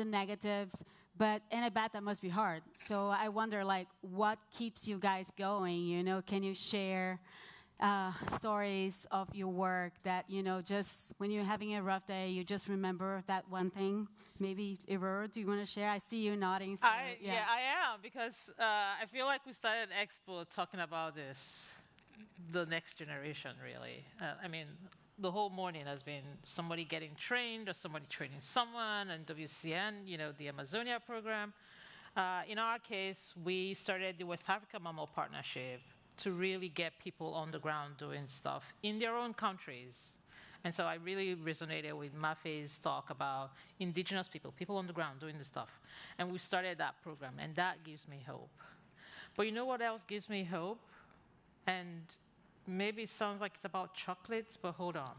negatives. And I bet that must be hard. So I wonder, like, what keeps you guys going? You know, can you share stories of your work that, you know, just when you're having a rough day, you just remember that one thing? Maybe, Aurora, do you want to share? I see you nodding. So, Yeah, I am, because I feel like we started Expo talking about this, the next generation, really. I mean, the whole morning has been somebody getting trained or somebody training someone, and WCN, you know, the Amazonia program. In our case, we started the West Africa Mammal Partnership to really get people on the ground doing stuff in their own countries. And so I really resonated with Mafe's talk about indigenous people, people on the ground doing the stuff. And we started that program, and that gives me hope. But you know what else gives me hope? And maybe it sounds like it's about chocolates, but hold on.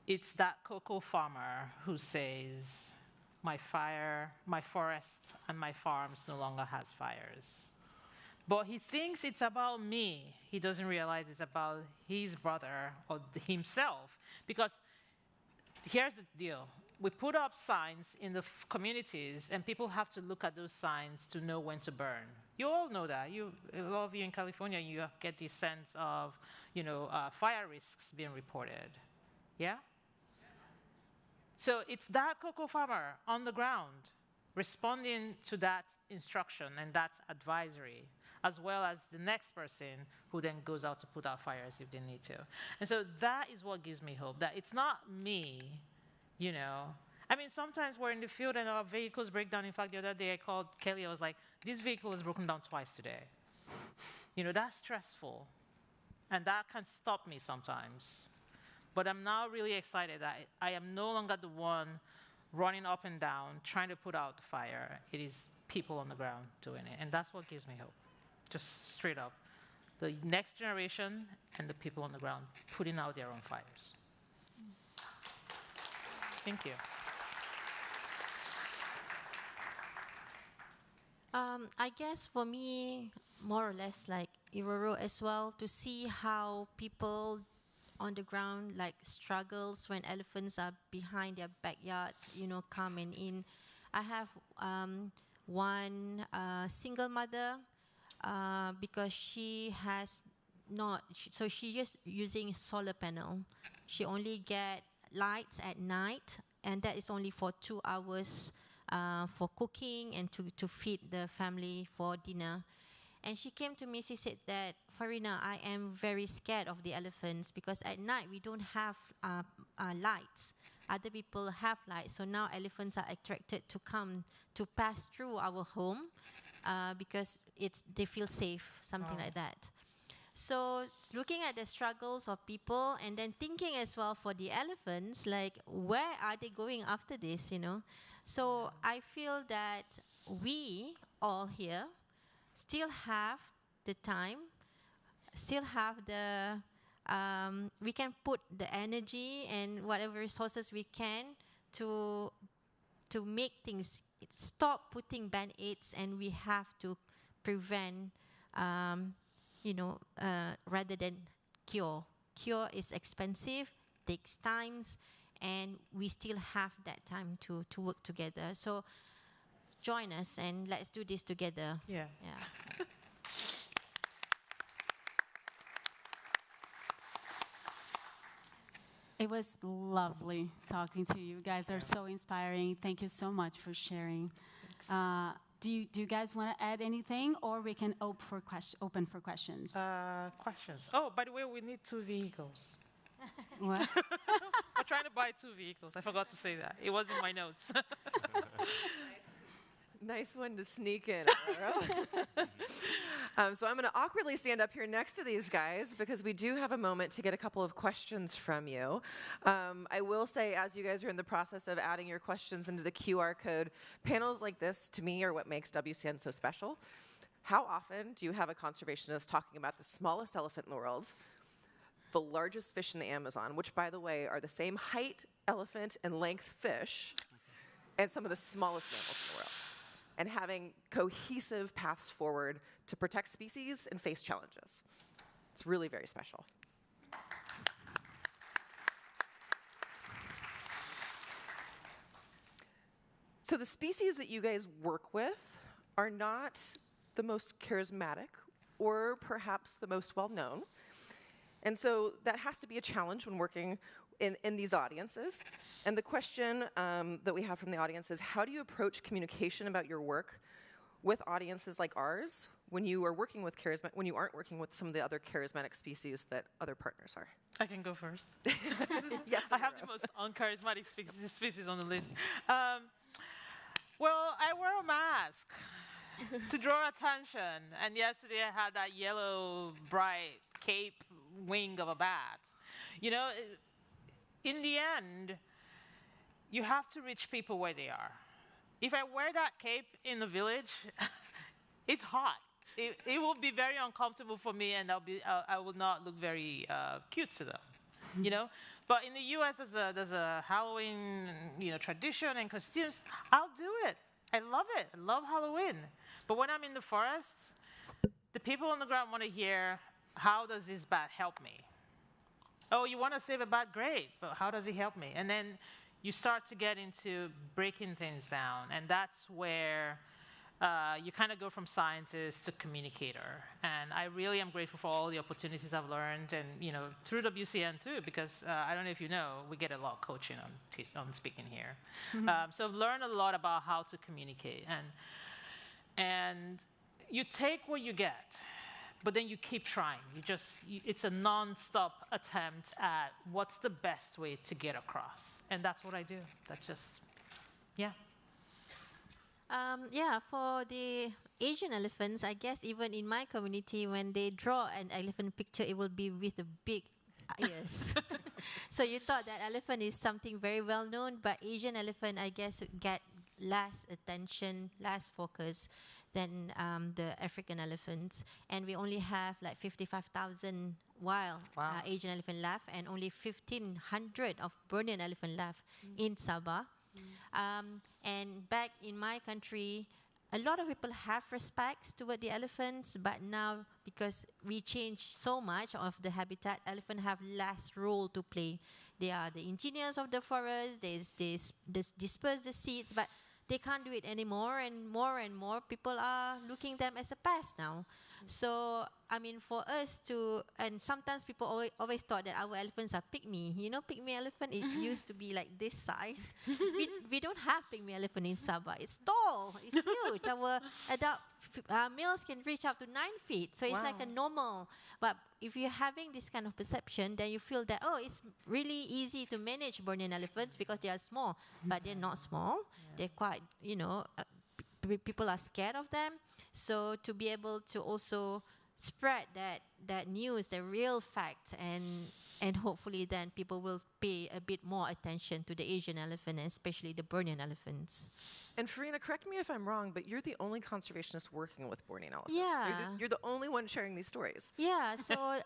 It's that cocoa farmer who says, my forest and my farms no longer has fires. But he thinks it's about me. He doesn't realize it's about his brother or himself. Because here's the deal. We put up signs in the communities, and people have to look at those signs to know when to burn. You all know that. A lot of you in California, you get this sense of, you know, fire risks being reported. Yeah? So it's that cocoa farmer on the ground responding to that instruction and that advisory, as well as the next person who then goes out to put out fires if they need to. And so that is what gives me hope, that it's not me, you know. I mean, sometimes we're in the field and our vehicles break down. In fact, the other day I called Kelly, I was like, this vehicle has broken down twice today. You know, that's stressful. And that can stop me sometimes. But I'm now really excited that I am no longer the one running up and down, trying to put out the fire. It is people on the ground doing it. And that's what gives me hope. Just straight up. The next generation and the people on the ground putting out their own fires. Thank you. I guess for me, more or less like Iroro as well, to see how people on the ground, like struggles when elephants are behind their backyard, coming in. I have one single mother because she has not, so she just using solar panel. She only get lights at night, and that is only for 2 hours for cooking and to feed the family for dinner. And she came to me, she said that, Farina, I am very scared of the elephants because at night we don't have lights. Other people have lights, so now elephants are attracted to come to pass through our home because they feel safe, something like that. So looking at the struggles of people and then thinking as well for the elephants, like where are they going after this, So I feel that we all here still have the time, still have the, we can put the energy and whatever resources we can to make things, stop putting band-aids, and we have to prevent, rather than cure. Cure is expensive, takes times, and we still have that time to work together. So join us and let's do this together. Yeah. It was lovely talking to you. You guys are so inspiring. Thank you so much for sharing. Do you guys want to add anything, or we can open for questions? Questions. Oh, by the way, we need 2 vehicles. What? We're trying to buy 2 vehicles. I forgot to say that. It was in my notes. Nice one to sneak in, so I'm going to awkwardly stand up here next to these guys because we do have a moment to get a couple of questions from you. I will say, as you guys are in the process of adding your questions into the QR code, panels like this, to me, are what makes WCN so special. How often do you have a conservationist talking about the smallest elephant in the world, the largest fish in the Amazon, which, by the way, are the same height, elephant, and length fish, and some of the smallest mammals in the world, and having cohesive paths forward to protect species and face challenges? It's really very special. So the species that you guys work with are not the most charismatic or perhaps the most well-known. And so that has to be a challenge when working in these audiences. And the question that we have from the audience is, how do you approach communication about your work with audiences like ours when you are working with when you aren't working with some of the other charismatic species that other partners are? I can go first. Yes, I have the most uncharismatic species on the list. Well, I wear a mask to draw attention. And yesterday I had that yellow, bright cape wing of a bat. In the end, you have to reach people where they are. If I wear that cape in the village, it's hot. It will be very uncomfortable for me, and I will not look very cute to them. But in the U.S., there's a Halloween tradition and costumes. I'll do it. I love it. I love Halloween. But when I'm in the forests, the people on the ground want to hear, how does this bat help me? Oh, you want to save a bat? Great, but how does it help me? And then you start to get into breaking things down, and that's where you kind of go from scientist to communicator. And I really am grateful for all the opportunities I've learned, and through WCN too, because I don't know if you know, we get a lot of coaching on speaking here. So I've learned a lot about how to communicate, and you take what you get. But then you keep trying. It's a non-stop attempt at what's the best way to get across. And that's what I do. That's just, yeah. For the Asian elephants, I guess even in my community, when they draw an elephant picture, it will be with the big ears. So you thought that elephant is something very well known, but Asian elephant, I guess, get less attention, less focus than the African elephants. And we only have like 55,000 wild Asian elephant left, and only 1,500 of Bornean elephant left in Sabah. And back in my country, a lot of people have respect toward the elephants, but now because we changed so much of the habitat, elephants have less role to play. They are the engineers of the forest, they disperse the seeds, but they can't do it anymore, and more people are looking them as a pest now. So, I mean, for us to, and sometimes people always thought that our elephants are pygmy. You know, pygmy elephant, it used to be like this size. We don't have pygmy elephant in Sabah. It's tall, it's huge. Our adult males can reach up to 9 feet. So it's like a normal. But if you're having this kind of perception, then you feel that, oh, it's really easy to manage Bornean elephants because they are small. But they're not small. They're quite, you know, people are scared of them. So to be able to also spread that news, the real fact, and hopefully then people will pay a bit more attention to the Asian elephant, and especially the Bornean elephants. And Farina, correct me if I'm wrong, but you're the only conservationist working with Bornean elephants. Yeah. So you're the only one sharing these stories. Yeah, so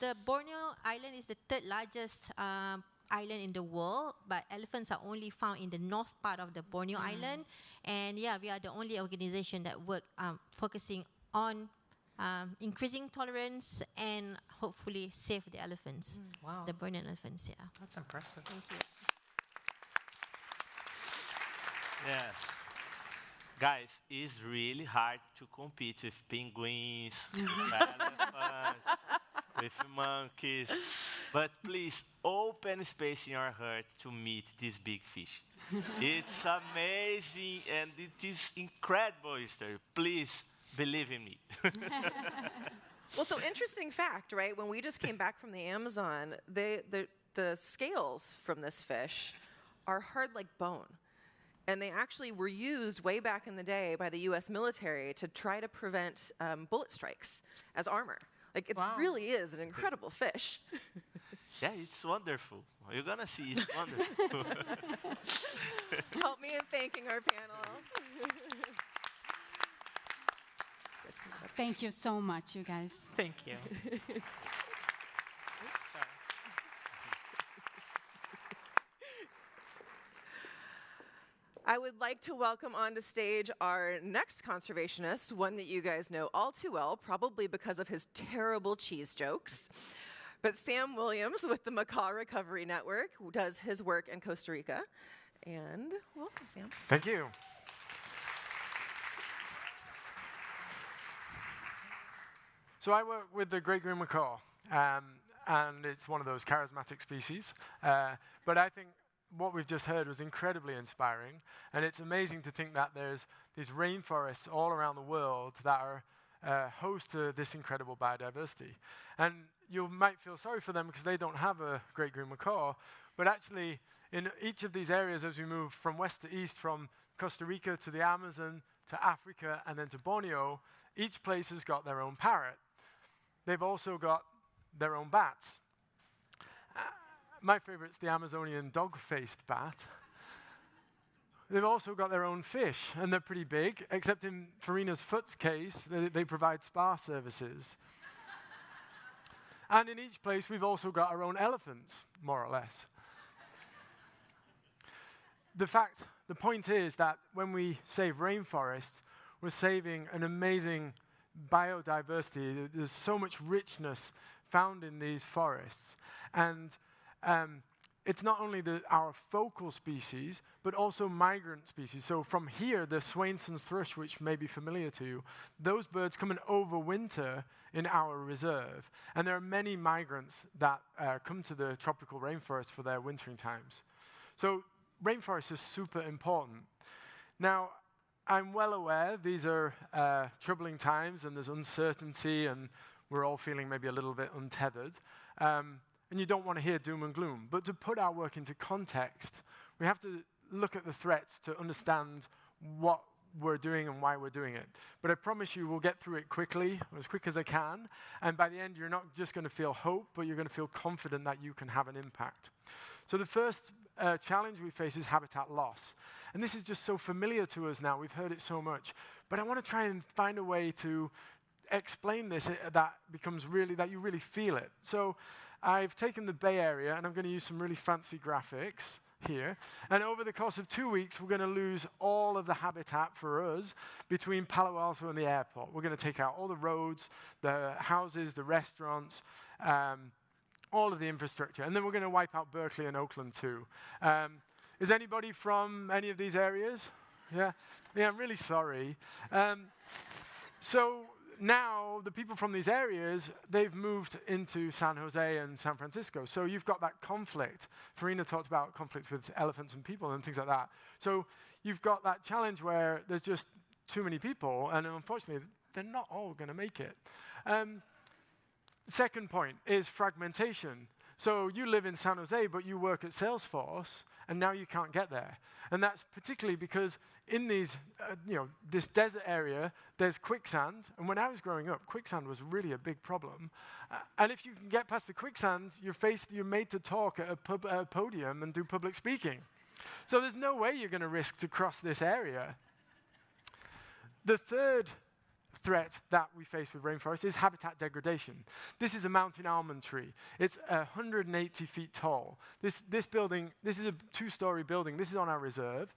the Borneo island is the third largest island in the world, but elephants are only found in the north part of the Borneo island. And yeah, we are the only organization that work focusing on increasing tolerance and hopefully save the elephants, the Bornean elephants. Yeah, that's impressive. Thank you. Yes. Guys, it's really hard to compete with penguins, with elephants, with monkeys. But please, open space in your heart to meet this big fish. It's amazing and it is incredible history. Please, believe in me. Well, so interesting fact, right? When we just came back from the Amazon, the scales from this fish are hard like bone. And they actually were used way back in the day by the US military to try to prevent bullet strikes as armor. Like, it really is an incredible fish. Yeah, it's wonderful. You're going to see it's wonderful. Help me in thanking our panel. Thank you so much, you guys. Thank you. I would like to welcome onto stage our next conservationist, one that you guys know all too well, probably because of his terrible cheese jokes. But Sam Williams with the Macaw Recovery Network does his work in Costa Rica. And welcome, Sam. Thank you. So I work with the great green macaw, and it's one of those charismatic species. But I think what we've just heard was incredibly inspiring, and it's amazing to think that there's these rainforests all around the world that are host to this incredible biodiversity. And you might feel sorry for them because they don't have a great green macaw, but actually in each of these areas, as we move from west to east, from Costa Rica to the Amazon, to Africa, and then to Borneo, each place has got their own parrot. They've also got their own bats. My favorite's the Amazonian dog-faced bat. They've also got their own fish, and they're pretty big, except in Farina's foot's case, they provide spa services. And in each place, we've also got our own elephants, more or less. The point is that when we save rainforests, we're saving an amazing biodiversity. There's so much richness found in these forests. And it's not only our focal species, but also migrant species. So from here, the Swainson's thrush, which may be familiar to you, those birds come and overwinter in our reserve. And there are many migrants that come to the tropical rainforest for their wintering times. So rainforest is super important. Now, I'm well aware these are troubling times, and there's uncertainty, and we're all feeling maybe a little bit untethered. And you don't want to hear doom and gloom. But to put our work into context, we have to look at the threats to understand what we're doing and why we're doing it. But I promise you we'll get through it quickly, as quick as I can. And by the end, you're not just going to feel hope, but you're going to feel confident that you can have an impact. So the first challenge we face is habitat loss. And this is just so familiar to us now. We've heard it so much. But I want to try and find a way to explain this that you really feel it. So I've taken the Bay Area, and I'm going to use some really fancy graphics. here. And over the course of 2 weeks, we're going to lose all of the habitat for us between Palo Alto and the airport. We're going to take out all the roads, the houses, the restaurants, all of the infrastructure. And then we're going to wipe out Berkeley and Oakland too. Is anybody from any of these areas? Yeah? Yeah, I'm really sorry. So now the people from these areas, they've moved into San Jose and San Francisco. So you've got that conflict. Farina talked about conflict with elephants and people and things like that. So you've got that challenge where there's just too many people, and unfortunately, they're not all going to make it. Second point is fragmentation. So you live in San Jose, but you work at Salesforce, and now you can't get there. And that's particularly because in these, this desert area, there's quicksand. And when I was growing up, quicksand was really a big problem. And if you can get past the quicksand, you're made to talk at a podium and do public speaking. So there's no way you're going to risk to cross this area. The third threat that we face with rainforests is habitat degradation. This is a mountain almond tree. It's 180 feet tall. This building, this is a 2-story building. This is on our reserve.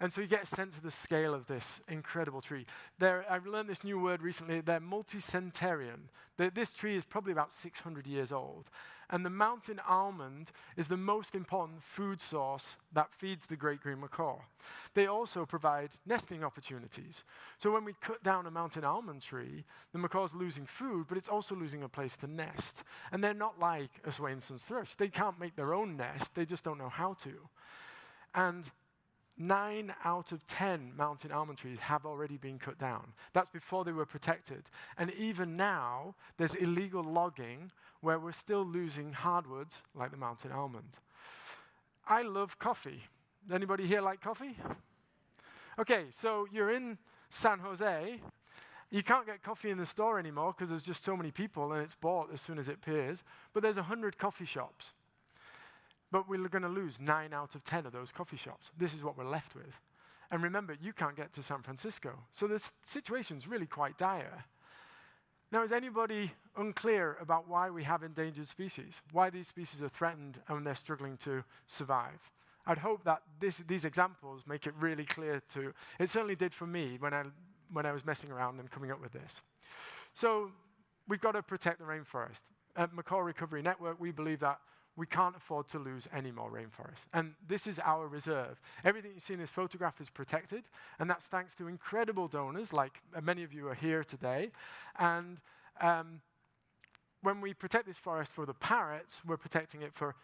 And so you get a sense of the scale of this incredible tree. I've learned this new word recently. They're multicentenarian. This tree is probably about 600 years old. And the mountain almond is the most important food source that feeds the great green macaw. They also provide nesting opportunities. So when we cut down a mountain almond tree, the macaw's losing food, but it's also losing a place to nest. And they're not like a Swainson's thrush. They can't make their own nest. They just don't know how to. And 9 out of 10 mountain almond trees have already been cut down. That's before they were protected. And even now, there's illegal logging where we're still losing hardwoods like the mountain almond. I love coffee. Anybody here like coffee? Okay, so you're in San Jose. You can't get coffee in the store anymore because there's just so many people and it's bought as soon as it appears. But there's 100 coffee shops. But we're going to lose 9 out of 10 of those coffee shops. This is what we're left with. And remember, you can't get to San Francisco. So this situation's really quite dire. Now, is anybody unclear about why we have endangered species? Why these species are threatened and they're struggling to survive? I'd hope that these examples make it really clear to... It certainly did for me when I was messing around and coming up with this. So we've got to protect the rainforest. At Macaw Recovery Network, we believe that we can't afford to lose any more rainforest. And this is our reserve. Everything you see in this photograph is protected, and that's thanks to incredible donors, like many of you are here today. And when we protect this forest for the parrots, we're protecting it for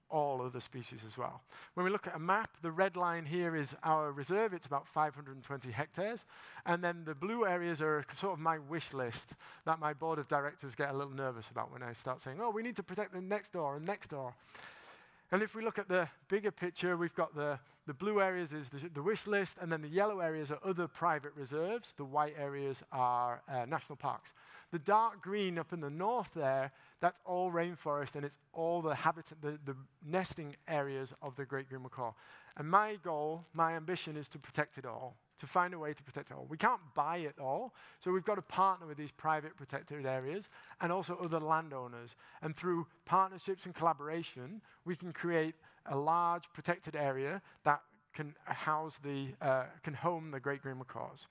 all other species as well. When we look at a map, the red line here is our reserve. It's about 520 hectares. And then the blue areas are sort of my wish list that my board of directors get a little nervous about when I start saying, oh, we need to protect the next door and next door. And if we look at the bigger picture, we've got the blue areas is the wish list, and then the yellow areas are other private reserves. The white areas are national parks. The dark green up in the north there, that's all rainforest, and it's all the habitat, the nesting areas of the great green macaw. And my goal, my ambition is to protect it all, to find a way to protect it all. We can't buy it all, so we've got to partner with these private protected areas and also other landowners. And through partnerships and collaboration, we can create a large protected area that can house can home the great green macaws.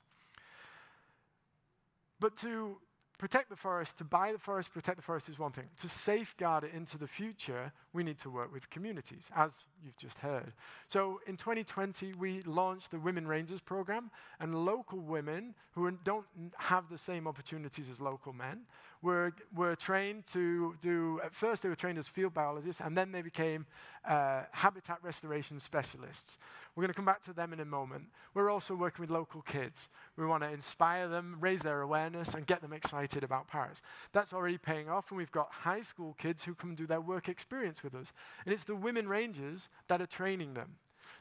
But to protect the forest, to buy the forest, protect the forest is one thing. To safeguard it into the future, we need to work with communities, as you've just heard. So in 2020, we launched the Women Rangers program, and local women who don't have the same opportunities as local men were trained to do, at first they were trained as field biologists, and then they became habitat restoration specialists. We're going to come back to them in a moment. We're also working with local kids. We want to inspire them, raise their awareness, and get them excited about parrots. That's already paying off, and we've got high school kids who come and do their work experience with us. And it's the Women Rangers that are training them.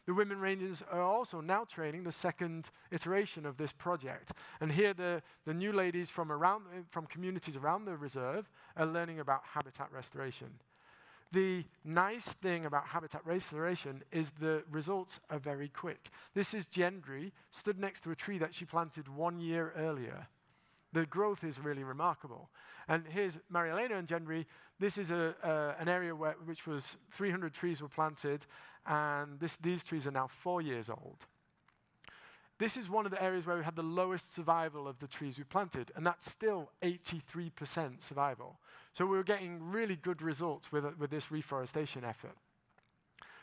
The Women Rangers are also now training the second iteration of this project. And here the new ladies from communities around the reserve are learning about habitat restoration. The nice thing about habitat restoration is the results are very quick. This is Gendry, stood next to a tree that she planted 1 year earlier. the growth is really remarkable. And here's Marielena and Gendry. This is an area which was 300 trees were planted, and these trees are now 4 years old. This is one of the areas where we had the lowest survival of the trees we planted, and that's still 83% survival. So we were getting really good results with this reforestation effort.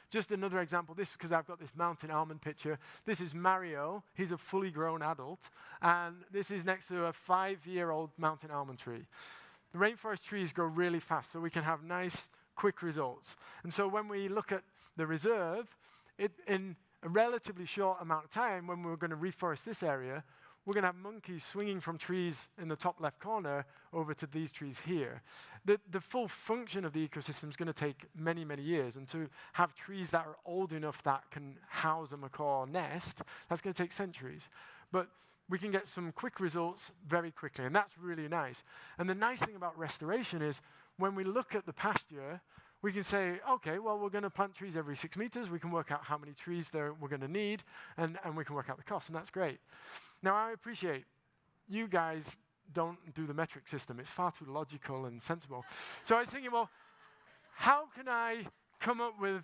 Just another example, this because I've got this mountain almond picture. This is Mario. He's a fully grown adult. And this is next to a 5-year-old mountain almond tree. The rainforest trees grow really fast, so we can have nice, quick results. And so when we look at the reserve, in a relatively short amount of time, when we're going to reforest this area, we're going to have monkeys swinging from trees in the top left corner over to these trees here. The full function of the ecosystem is going to take many, many years. And to have trees that are old enough that can house a macaw nest, that's going to take centuries. But we can get some quick results very quickly, and that's really nice. And the nice thing about restoration is when we look at the pasture, we can say, okay, well, we're going to plant trees every 6 meters. We can work out how many trees we're going to need, and we can work out the cost, and that's great. Now, I appreciate you guys don't do the metric system. It's far too logical and sensible. So I was thinking, well, how can I come up with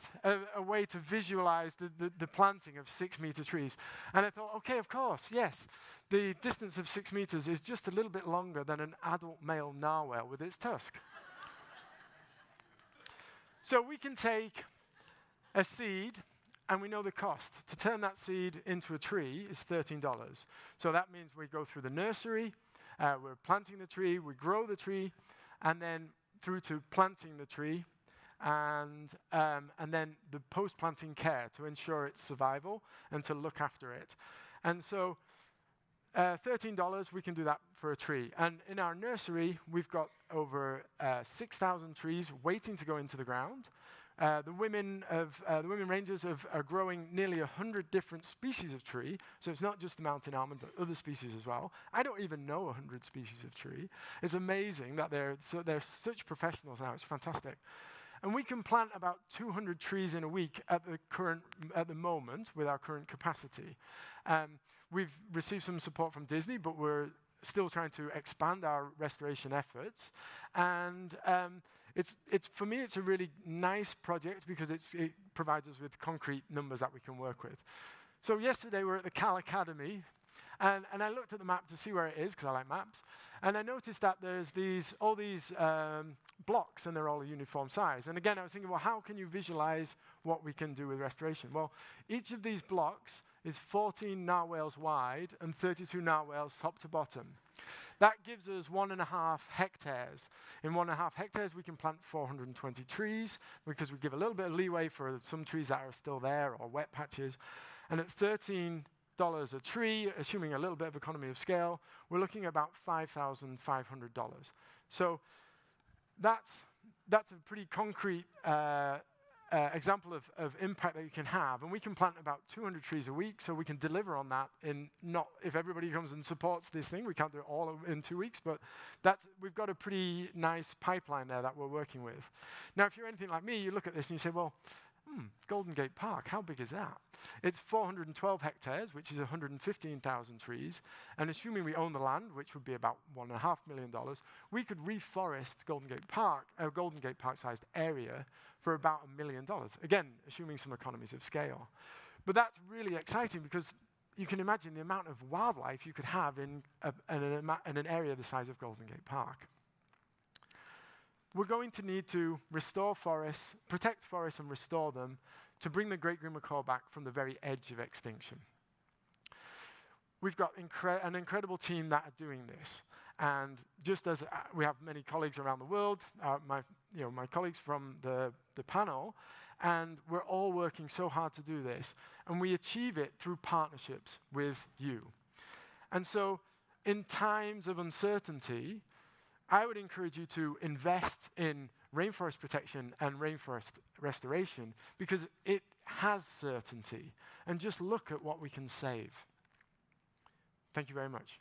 a way to visualize the planting of 6-meter trees? And I thought, okay, of course, yes. The distance of 6 meters is just a little bit longer than an adult male narwhal with its tusk. So we can take a seed, and we know the cost. To turn that seed into a tree is $13. So that means we go through the nursery, we're planting the tree, we grow the tree, and then through to planting the tree, and then the post-planting care to ensure its survival and to look after it. And so $13, we can do that for a tree. And in our nursery, we've got over 6,000 trees waiting to go into the ground. The women rangers are growing nearly 100 different species of tree. So it's not just the mountain almond, but other species as well. I don't even know 100 species of tree. It's amazing that they're such professionals now. It's fantastic. And we can plant about 200 trees in a week at the moment with our current capacity. We've received some support from Disney, but we're still trying to expand our restoration efforts. And for me, it's a really nice project because it provides us with concrete numbers that we can work with. So yesterday, we were at the Cal Academy, and I looked at the map to see where it is, because I like maps. And I noticed that there's all these blocks, and they're all a uniform size. And again, I was thinking, well, how can you visualize what we can do with restoration? Well, each of these blocks is 14 narwhals wide and 32 narwhals top to bottom. That gives us 1.5 hectares. In 1.5 hectares, we can plant 420 trees, because we give a little bit of leeway for some trees that are still there or wet patches. And at $13 a tree, assuming a little bit of economy of scale, we're looking at about $5,500. So that's a pretty concrete example of impact that you can have. And we can plant about 200 trees a week, so we can deliver on that if everybody comes and supports this thing, we can't do it all in 2 weeks, but we've got a pretty nice pipeline there that we're working with. Now, if you're anything like me, you look at this and you say, well, Golden Gate Park, how big is that? It's 412 hectares, which is 115,000 trees. And assuming we own the land, which would be about $1.5 million, we could reforest Golden Gate Park, a Golden Gate Park-sized area, for about $1 million. Again, assuming some economies of scale. But that's really exciting because you can imagine the amount of wildlife you could have in an area the size of Golden Gate Park. We're going to need to restore forests, protect forests and restore them to bring the great green macaw back from the very edge of extinction. We've got an incredible team that are doing this. And just as we have many colleagues around the world, my colleagues from the panel, and we're all working so hard to do this. And we achieve it through partnerships with you. And so in times of uncertainty, I would encourage you to invest in rainforest protection and rainforest restoration because it has certainty. And just look at what we can save. Thank you very much.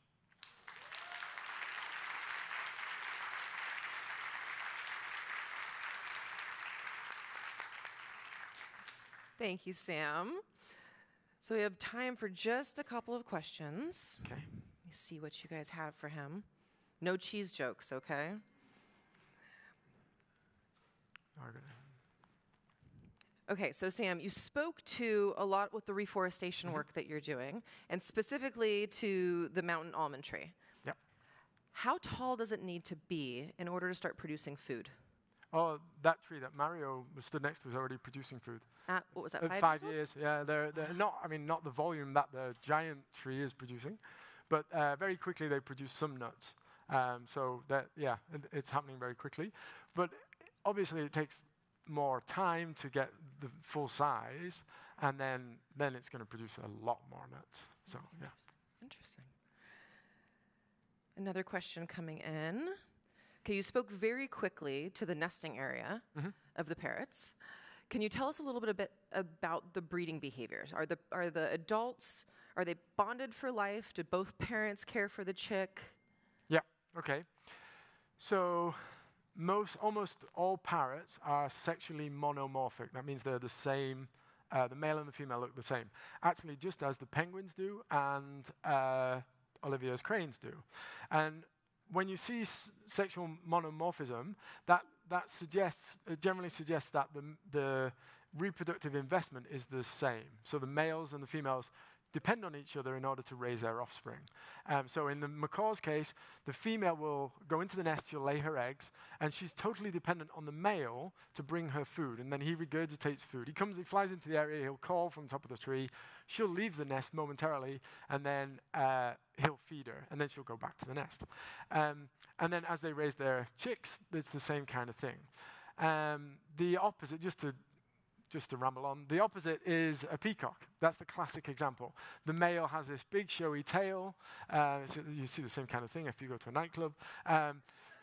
Thank you, Sam. So we have time for just a couple of questions. Okay. Let me see what you guys have for him. No cheese jokes, okay? Okay, so Sam, you spoke to a lot with the reforestation work that you're doing, and specifically to the mountain almond tree. Yep. How tall does it need to be in order to start producing food? Oh, that tree that Mario stood next to is already producing food. What was that, 5 years? Yeah, they're not, I mean, not the volume that the giant tree is producing, but very quickly they produce some nuts. So that, yeah, it's happening very quickly. But obviously it takes more time to get the full size, and then it's going to produce a lot more nuts. So, yeah. Interesting. Another question coming in. Okay, you spoke very quickly to the nesting area of the parrots. Can you tell us a little bit about the breeding behaviors? Are the adults, are they bonded for life? Do both parents care for the chick? Yeah, okay. So almost all parrots are sexually monomorphic. That means they're the same, the male and the female look the same. Actually, just as the penguins do and Olivier's cranes do. And when you see sexual monomorphism, that generally suggests that the reproductive investment is the same. So the males and the females depend on each other in order to raise their offspring. So in the macaw's case, the female will go into the nest, she'll lay her eggs, and she's totally dependent on the male to bring her food, and then he regurgitates food. He flies into the area, he'll call from the top of the tree, she'll leave the nest momentarily, and then he'll feed her, and then she'll go back to the nest. And then as they raise their chicks, it's the same kind of thing. The opposite, just to ramble on, the opposite is a peacock. That's the classic example. The male has this big showy tail. So you see the same kind of thing if you go to a nightclub.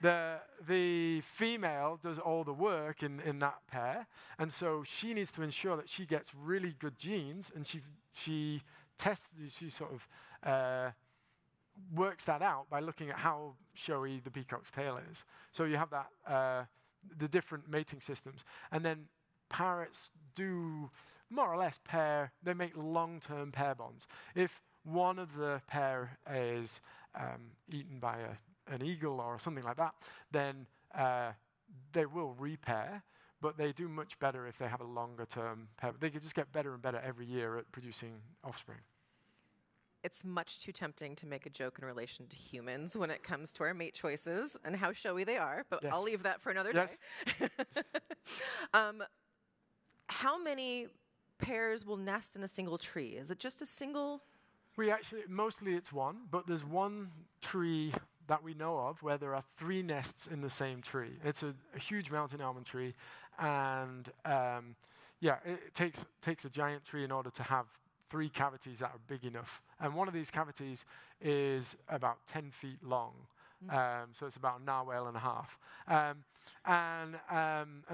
The female does all the work in that pair, and so she needs to ensure that she gets really good genes, and she sort of works that out by looking at how showy the peacock's tail is. So you have that the different mating systems, and then parrots do more or less they make long-term pair bonds. If one of the pair is eaten by an eagle or something like that, then they will repair, but they do much better if they have a longer-term pair. They could just get better and better every year at producing offspring. It's much too tempting to make a joke in relation to humans when it comes to our mate choices and how showy they are, but I'll leave that for another day. How many pairs will nest in a single tree? Is it just a single? Mostly it's one, but there's one tree that we know of where there are 3 nests in the same tree. It's a huge mountain almond tree, and it takes a giant tree in order to have 3 cavities that are big enough. And one of these cavities is about 10 feet long. So it's about a narwhal and a half. And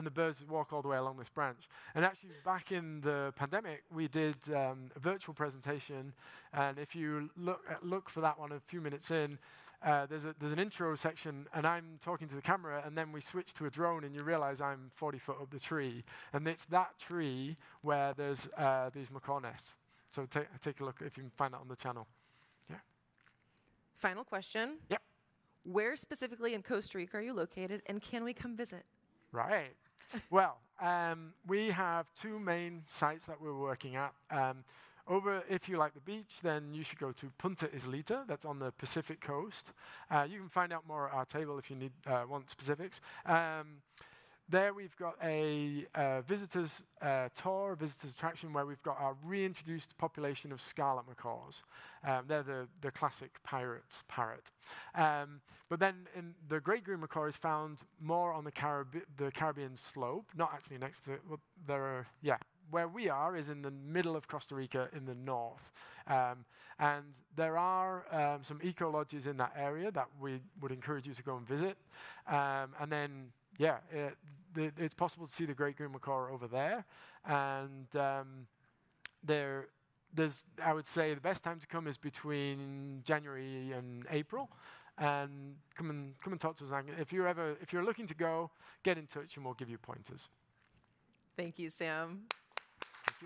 the birds walk all the way along this branch. And actually, back in the pandemic, we did a virtual presentation. And if you look for that one a few minutes in, there's an intro section, and I'm talking to the camera, and then we switch to a drone, and you realize I'm 40 foot up the tree. And it's that tree where there's these macaw nests. So take a look if you can find that on the channel. Yeah. Final question. Yep. Where specifically in Costa Rica are you located, and can we come visit? Right. Well, we have 2 main sites that we're working at. If you like the beach, then you should go to Punta Islita. That's on the Pacific coast. You can find out more at our table if you want specifics. There we've got a visitors tour, visitors attraction, where we've got our reintroduced population of scarlet macaws. They're the classic parrot. But then the great green macaw is found more on the Caribbean slope, not actually next to it. Well, where we are is in the middle of Costa Rica in the north. And there are some eco-lodges in that area that we would encourage you to go and visit. And then, it's possible to see the great green macaw over there. And there's, I would say, the best time to come is between January and April. And come and talk to us. If you're looking to go, get in touch and we'll give you pointers. Thank you, Sam. Thank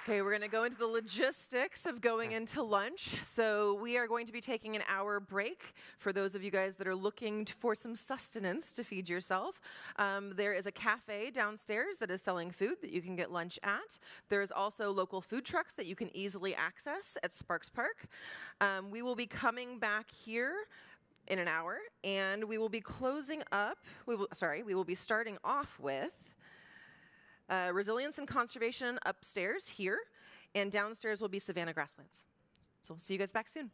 you. Okay, we're going to go into the logistics of going into lunch. So we are going to be taking an hour break for those of you guys that are looking for some sustenance to feed yourself. There is a cafe downstairs that is selling food that you can get lunch at. There's also local food trucks that you can easily access at Sparks Park. We will be coming back here in an hour, and we will be closing up. We will be starting off with resilience and conservation upstairs here, and downstairs will be savanna grasslands. So we'll see you guys back soon.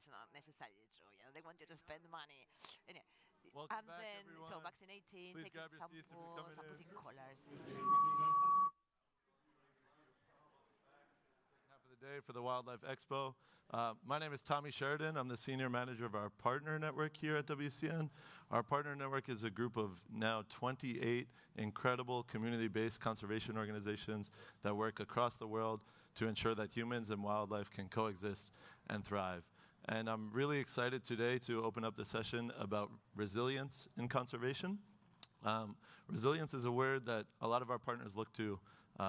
it's not necessarily true. You know, they want you to spend money. Anyway, Welcome and back, then, everyone. so vaccinating, Please taking grab your seats if you're samples, coming and in. putting collars. Half of the day for the Wildlife Expo. My name is Tommy Sheridan. I'm the senior manager of our partner network here at WCN. Our partner network is a group of now 28 incredible community-based conservation organizations that work across the world to ensure that humans and wildlife can coexist and thrive. And I'm really excited today to open up the session about resilience in conservation. Resilience is a word that a lot of our partners look to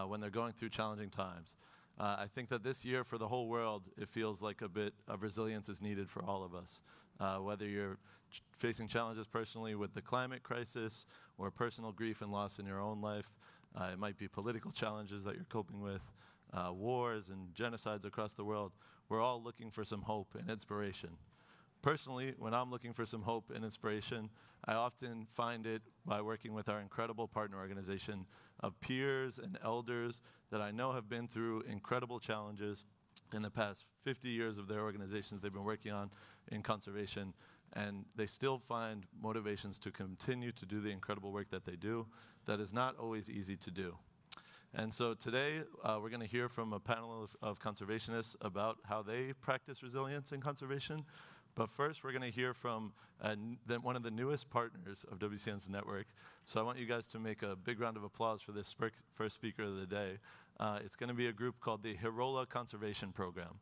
when they're going through challenging times. I think that this year for the whole world, it feels like a bit of resilience is needed for all of us. Whether you're facing challenges personally with the climate crisis or personal grief and loss in your own life, it might be political challenges that you're coping with, wars and genocides across the world. We're all looking for some hope and inspiration. Personally, when I'm looking for some hope and inspiration, I often find it by working with our incredible partner organization of peers and elders that I know have been through incredible challenges in the past 50 years of their organizations they've been working on in conservation, and they still find motivations to continue to do the incredible work that they do that is not always easy to do. And so today, we're going to hear from a panel of conservationists about how they practice resilience in conservation. But first, we're going to hear from one of the newest partners of WCN's network. So I want you guys to make a big round of applause for this first speaker of the day. It's going to be a group called the Hirola Conservation Program.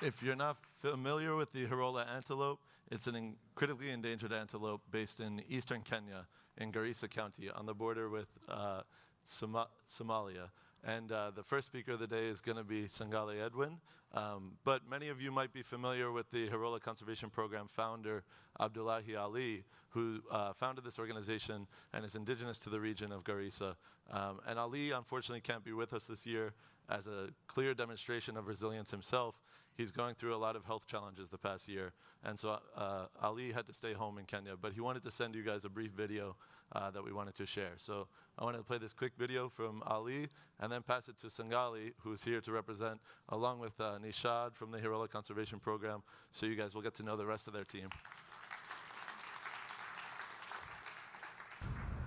If you're not familiar with the Hirola antelope, it's an critically endangered antelope based in eastern Kenya in Garissa County on the border with Somalia. And the first speaker of the day is going to be Sangale Edwin. But many of you might be familiar with the Hirola Conservation Program founder, Abdullahi Ali, who founded this organization and is indigenous to the region of Garissa. And Ali, unfortunately, can't be with us this year as a clear demonstration of resilience himself. He's going through a lot of health challenges the past year. And so Ali had to stay home in Kenya. But he wanted to send you guys a brief video that we wanted to share. So I wanted to play this quick video from Ali and then pass it to Sangali, who's here to represent, along with Nishad from the Hirola Conservation Program, so you guys will get to know the rest of their team.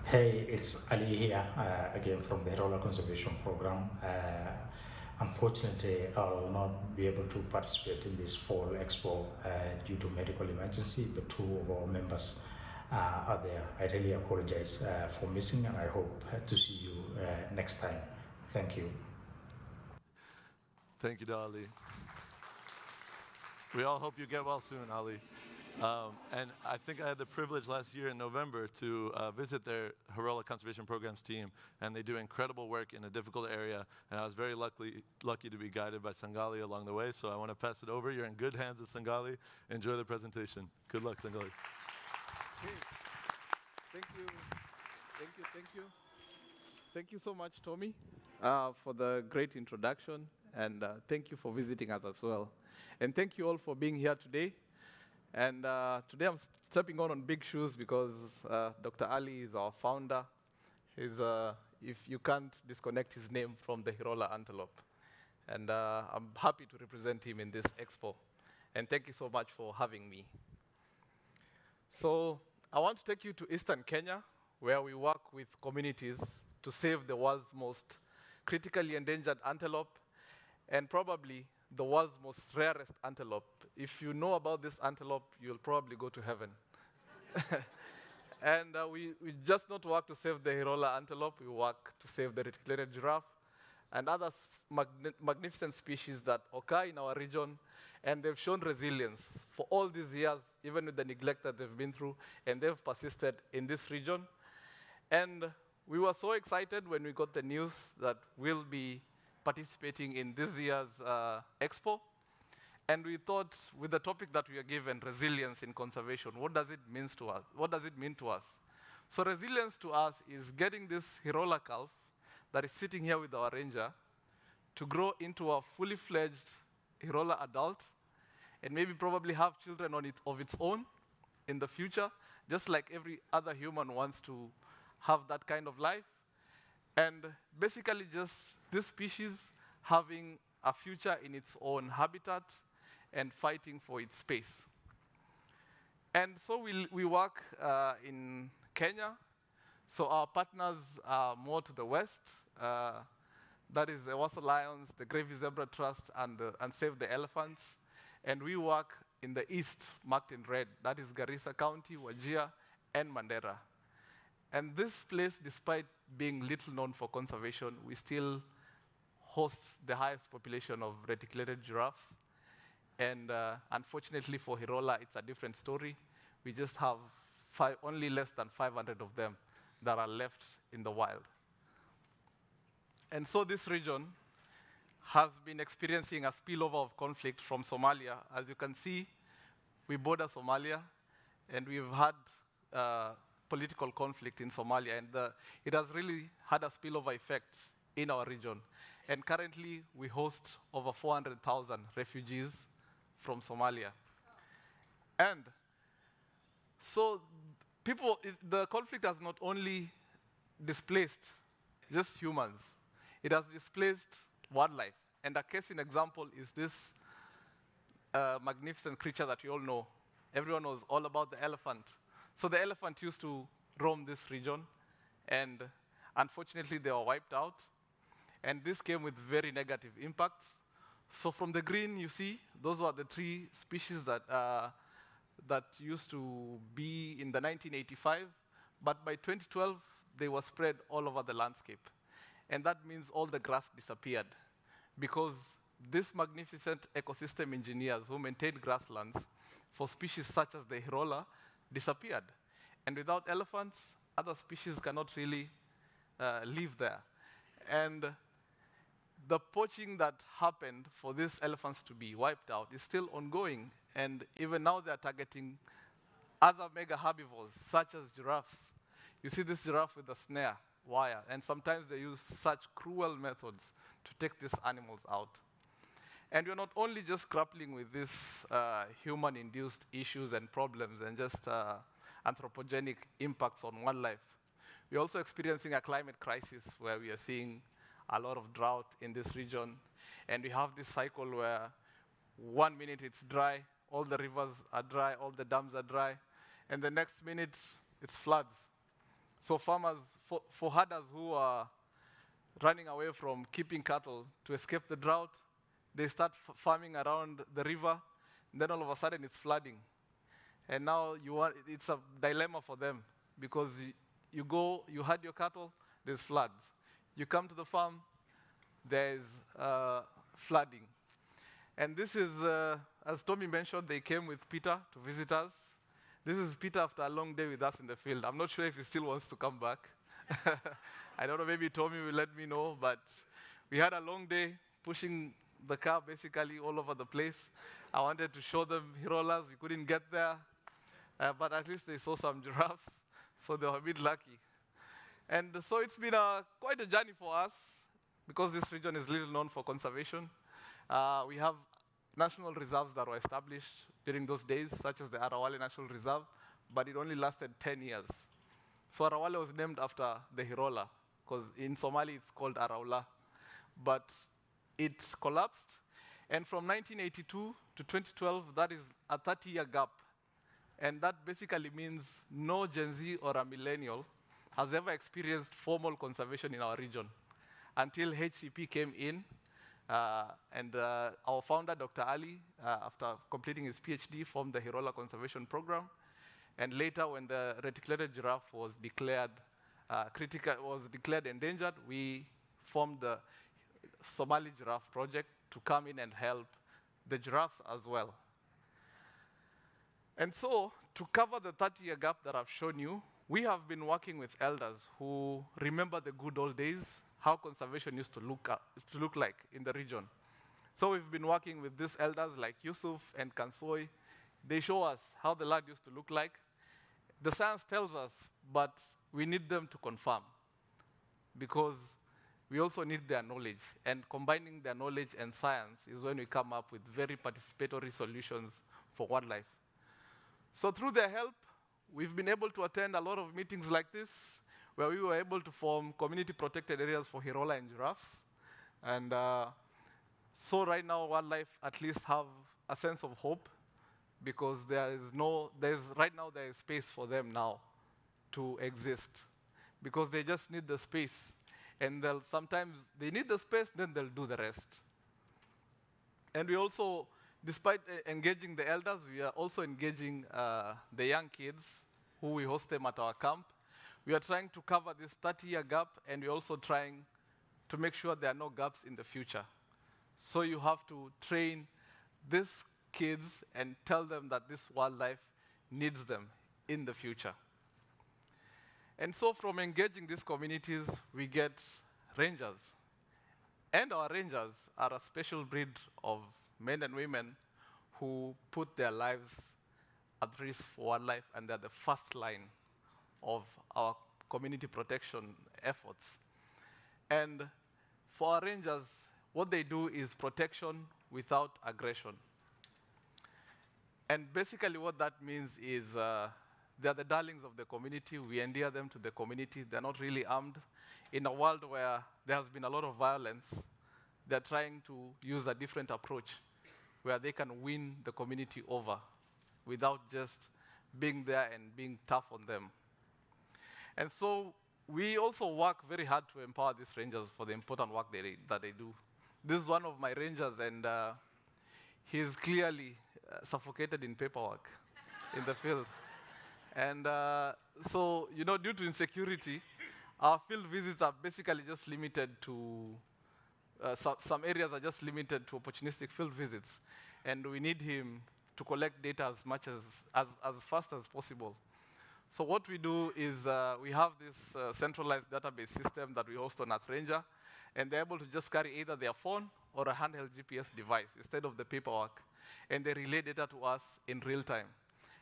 Hey, it's Ali here, again from the Hirola Conservation Program. Unfortunately, I will not be able to participate in this fall expo due to medical emergency, but two of our members are there. I really apologize for missing, and I hope to see you next time. Thank you. Thank you, Ali. We all hope you get well soon, Ali. And I think I had the privilege last year in November to visit their Hirola Conservation Programs team, and they do incredible work in a difficult area, and I was very lucky to be guided by Sangali along the way, so I want to pass it over. You're in good hands with Sangali. Enjoy the presentation. Good luck, Sangali. Okay. Thank you. Thank you. Thank you. Thank you so much, Tommy, for the great introduction, and thank you for visiting us as well. And thank you all for being here today. And today I'm stepping on big shoes because Dr. Ali is our founder. He's, if you can't disconnect his name from the Hirola antelope. And I'm happy to represent him in this expo. And thank you so much for having me. So I want to take you to eastern Kenya, where we work with communities to save the world's most critically endangered antelope, and probably the world's most rarest antelope. If you know about this antelope, you'll probably go to heaven. And we just not work to save the Hirola antelope, we work to save the reticulated giraffe and other magnificent species that occur in our region, and they've shown resilience for all these years, even with the neglect that they've been through, and they've persisted in this region. And we were so excited when we got the news that we'll be participating in this year's expo. And we thought, with the topic that we are given, resilience in conservation, what does it mean to us? What does it mean to us? So resilience to us is getting this Hirola calf that is sitting here with our ranger to grow into a fully fledged Hirola adult, and maybe probably have children of its own in the future, just like every other human wants to have that kind of life. And basically just this species having a future in its own habitat and fighting for its space. And so we work in Kenya. So our partners are more to the west. That is the MarAlliance, the Gravy Zebra Trust, and Save the Elephants. And we work in the east, marked in red. That is Garissa County, Wajir, and Mandera. And this place, despite being little known for conservation, we still host the highest population of reticulated giraffes. And unfortunately for Hirola, it's a different story. We just have only less than 500 of them that are left in the wild. And so this region has been experiencing a spillover of conflict from Somalia. As you can see, we border Somalia, and we've had political conflict in Somalia, and it has really had a spillover effect in our region. And currently, we host over 400,000 refugees from Somalia. And so the conflict has not only displaced just humans, it has displaced wildlife. And a case in example is this magnificent creature that you all know. Everyone knows all about the elephant. So the elephant used to roam this region, and unfortunately they were wiped out. And this came with very negative impacts. So from the green, you see, those were the 3 species that used to be in the 1985. But by 2012, they were spread all over the landscape. And that means all the grass disappeared, because these magnificent ecosystem engineers who maintained grasslands for species such as the Hirola disappeared. And without elephants, other species cannot really live there. And the poaching that happened for these elephants to be wiped out is still ongoing. And even now they're targeting other mega herbivores, such as giraffes. You see this giraffe with a snare wire, and sometimes they use such cruel methods to take these animals out. And we're not only just grappling with these human-induced issues and problems and just anthropogenic impacts on wildlife. We're also experiencing a climate crisis where we are seeing a lot of drought in this region. And we have this cycle where 1 minute it's dry, all the rivers are dry, all the dams are dry, and the next minute it's floods. So farmers, for herders who are running away from keeping cattle to escape the drought, they start farming around the river, and then all of a sudden it's flooding. And now it's a dilemma for them, because you herd your cattle, there's floods. You come to the farm, there's flooding. And this is, as Tommy mentioned, they came with Peter to visit us. This is Peter after a long day with us in the field. I'm not sure if he still wants to come back. I don't know, maybe Tommy will let me know, but we had a long day pushing the car basically all over the place. I wanted to show them Hirolas. We couldn't get there, but at least they saw some giraffes, so they were a bit lucky. And so it's been quite a journey for us, because this region is little known for conservation. We have national reserves that were established during those days, such as the Arawale National Reserve, but it only lasted 10 years. So Arawale was named after the Hirola, because in Somali it's called Araula. But it collapsed, and from 1982 to 2012, that is a 30-year gap. And that basically means no Gen Z or a millennial has ever experienced formal conservation in our region until HCP came in. And our founder, Dr. Ali, after completing his PhD, formed the Hirola Conservation Program. And later, when the reticulated giraffe was declared endangered, we formed the Somali Giraffe Project to come in and help the giraffes as well. And so, to cover the 30-year gap that I've shown you, we have been working with elders who remember the good old days, how conservation used to look like in the region. So we've been working with these elders like Yusuf and Kansoi. They show us how the land used to look like. The science tells us, but we need them to confirm, because we also need their knowledge. And combining their knowledge and science is when we come up with very participatory solutions for wildlife. So through their help, we've been able to attend a lot of meetings like this. where we were able to form community protected areas for Hirola and giraffes. And so right now, wildlife at least have a sense of hope, because right now there is space for them now to exist, because they just need the space. And sometimes they need the space, then they'll do the rest. And we also, despite engaging the elders, we are also engaging the young kids who we host them at our camp. We are trying to cover this 30-year gap, and we're also trying to make sure there are no gaps in the future. So you have to train these kids and tell them that this wildlife needs them in the future. And so from engaging these communities, we get rangers. And our rangers are a special breed of men and women who put their lives at risk for wildlife, and they're the first line of our community protection efforts. And for our rangers, what they do is protection without aggression. And basically what that means is they're the darlings of the community. We endear them to the community. They're not really armed. In a world where there has been a lot of violence, they're trying to use a different approach where they can win the community over without just being there and being tough on them. And so we also work very hard to empower these rangers for the important work that they do. This is one of my rangers, and he's clearly suffocated in paperwork in the field. And so, due to insecurity, our field visits are basically just limited to, some areas are just limited to opportunistic field visits. And we need him to collect data as fast as possible. So what we do is we have this centralized database system that we host on AtRanger, and they're able to just carry either their phone or a handheld GPS device instead of the paperwork. And they relay data to us in real time.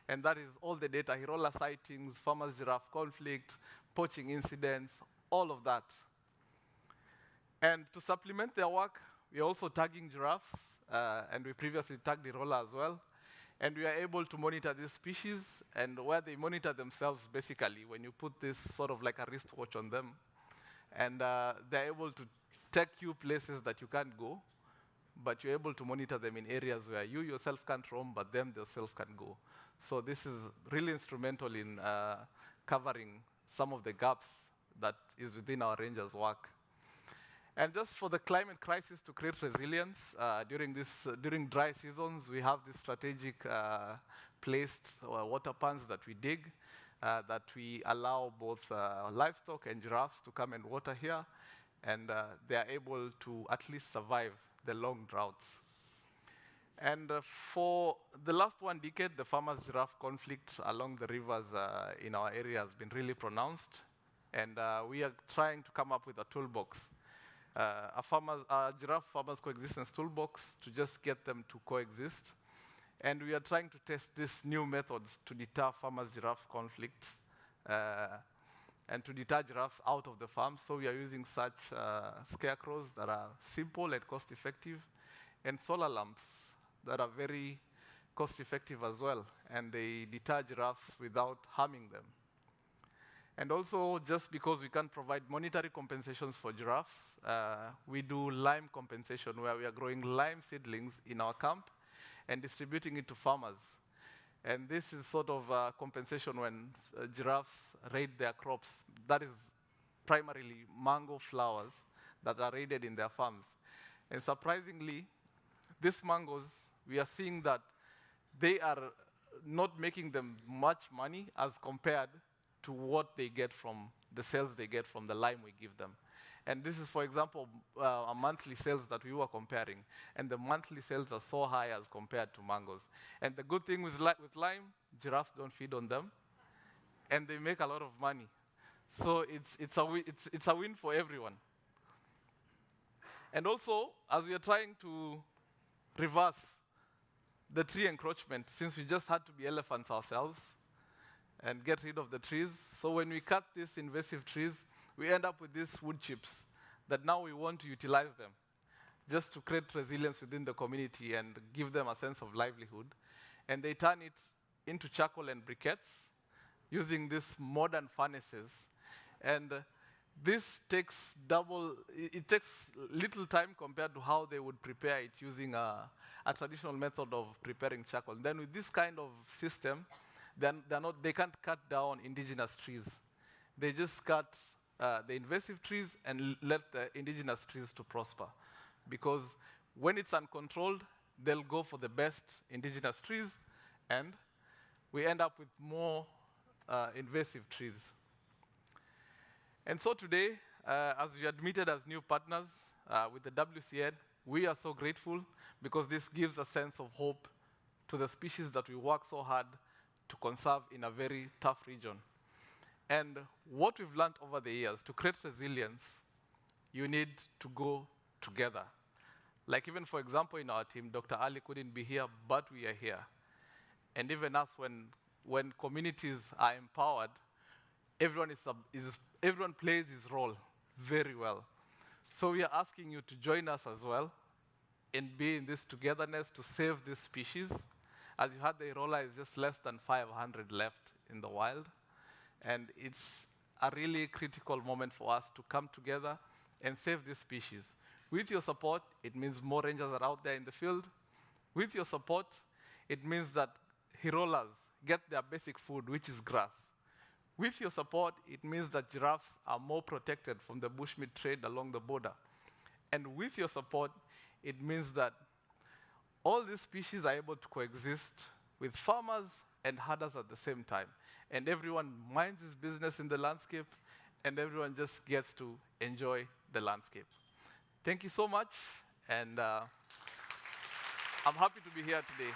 And that is all the data: Hirola sightings, farmers-giraffe conflict, poaching incidents, all of that. And to supplement their work, we're also tagging giraffes, and we previously tagged Hirola as well. And we are able to monitor these species, and where they monitor themselves, basically, when you put this sort of like a wristwatch on them, and they're able to take you places that you can't go, but you're able to monitor them in areas where you yourself can't roam, but them themselves can go. So this is really instrumental in covering some of the gaps that is within our rangers' work. And just for the climate crisis to create resilience, during dry seasons, we have this strategic placed water ponds that we dig, that we allow both livestock and giraffes to come and water here, and they are able to at least survive the long droughts. And for the last 1 decade, the farmers-giraffe conflict along the rivers in our area has been really pronounced, and we are trying to come up with a toolbox, a giraffe farmers coexistence toolbox, to just get them to coexist. And we are trying to test these new methods to deter farmers-giraffe conflict and to deter giraffes out of the farm. So we are using such scarecrows that are simple and cost-effective, and solar lamps that are very cost-effective as well, and they deter giraffes without harming them. And also, just because we can't provide monetary compensations for giraffes, we do lime compensation, where we are growing lime seedlings in our camp and distributing it to farmers. And this is sort of compensation when giraffes raid their crops. That is primarily mango flowers that are raided in their farms. And surprisingly, these mangoes, we are seeing that they are not making them much money as compared to what they get from the sales they get from the lime we give them. And this is, for example, a monthly sales that we were comparing. And the monthly sales are so high as compared to mangoes. And the good thing with lime, giraffes don't feed on them, and they make a lot of money. So it's a win for everyone. And also, as we are trying to reverse the tree encroachment, since we just had to be elephants ourselves and get rid of the trees. So when we cut these invasive trees, we end up with these wood chips that now we want to utilize them just to create resilience within the community and give them a sense of livelihood. And they turn it into charcoal and briquettes using these modern furnaces. And this takes it takes little time compared to how they would prepare it using a traditional method of preparing charcoal. Then with this kind of system, they can't cut down indigenous trees. They just cut the invasive trees and let the indigenous trees to prosper. Because when it's uncontrolled, they'll go for the best indigenous trees, and we end up with more invasive trees. And so today, as we admitted as new partners with the WCN, we are so grateful because this gives a sense of hope to the species that we work so hard to conserve in a very tough region. And what we've learned over the years, to create resilience, you need to go together. Like even, for example, in our team, Dr. Ali couldn't be here, but we are here. And even us, when communities are empowered, everyone plays his role very well. So we are asking you to join us as well and be in this togetherness to save this species. As you heard, the Hirola is just less than 500 left in the wild. And it's a really critical moment for us to come together and save this species. With your support, it means more rangers are out there in the field. With your support, it means that Hirolas get their basic food, which is grass. With your support, it means that giraffes are more protected from the bushmeat trade along the border. And with your support, it means that all these species are able to coexist with farmers and herders at the same time. And everyone minds his business in the landscape, and everyone just gets to enjoy the landscape. Thank you so much, and I'm happy to be here today.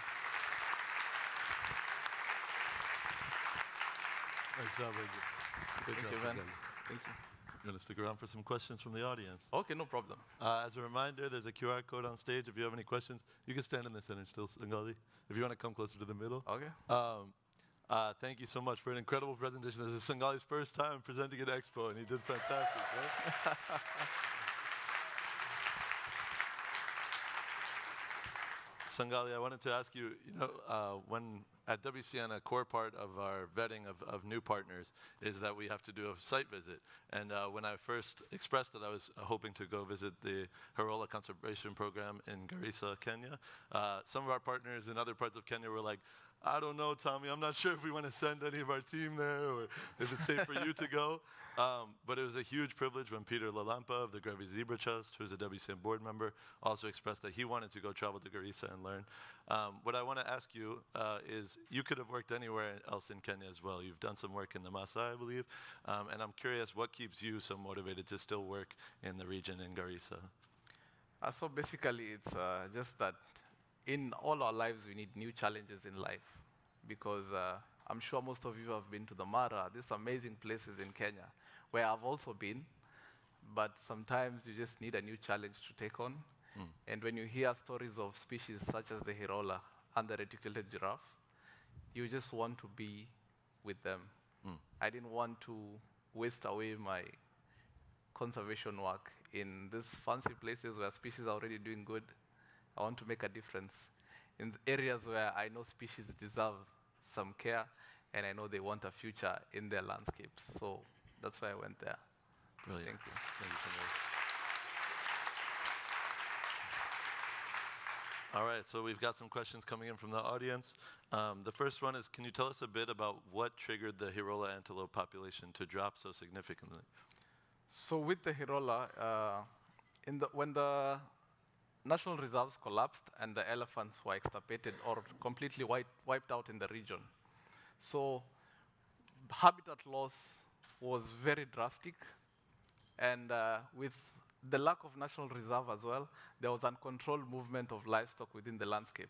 Nice job, Reggie. Good Thank job, you, man. Reggie. Thank you. You want to stick around for some questions from the audience? Okay, no problem. As a reminder, there's a QR code on stage. If you have any questions, you can stand in the center still, Sangali. If you want to come closer to the middle. Okay. Thank you so much for an incredible presentation. This is Sangali's first time presenting at Expo, and he did fantastic, right? Sangali, I wanted to ask you, when at WCN, a core part of our vetting of new partners is that we have to do a site visit. And when I first expressed that I was hoping to go visit the Hirola Conservation Program in Garissa, Kenya, some of our partners in other parts of Kenya were like, I don't know, Tommy, I'm not sure if we want to send any of our team there, or is it safe for you to go? But it was a huge privilege when Peter Lalampa of the Grevi Zebra Trust, who's a WCN board member, also expressed that he wanted to go travel to Garissa and learn. What I want to ask you is, you could have worked anywhere else in Kenya as well. You've done some work in the Maasai, I believe, and I'm curious, what keeps you so motivated to still work in the region in Garissa? So basically, it's just that in all our lives, we need new challenges in life, because I'm sure most of you have been to the Mara, these amazing places in Kenya, where I've also been, but sometimes you just need a new challenge to take on. And when you hear stories of species such as the Hirola and the reticulated giraffe, you just want to be with them. I didn't want to waste away my conservation work in these fancy places where species are already doing good. I want to make a difference in the areas where I know species deserve some care, and I know they want a future in their landscapes. So that's why I went there. Brilliant. Thank you. Thank you so much. All right, so we've got some questions coming in from the audience. The first one is, can you tell us a bit about what triggered the Hirola antelope population to drop so significantly? So with the Hirola, when the national reserves collapsed and the elephants were extirpated or completely wiped out in the region, so habitat loss was very drastic, and with the lack of national reserve as well, there was uncontrolled movement of livestock within the landscape.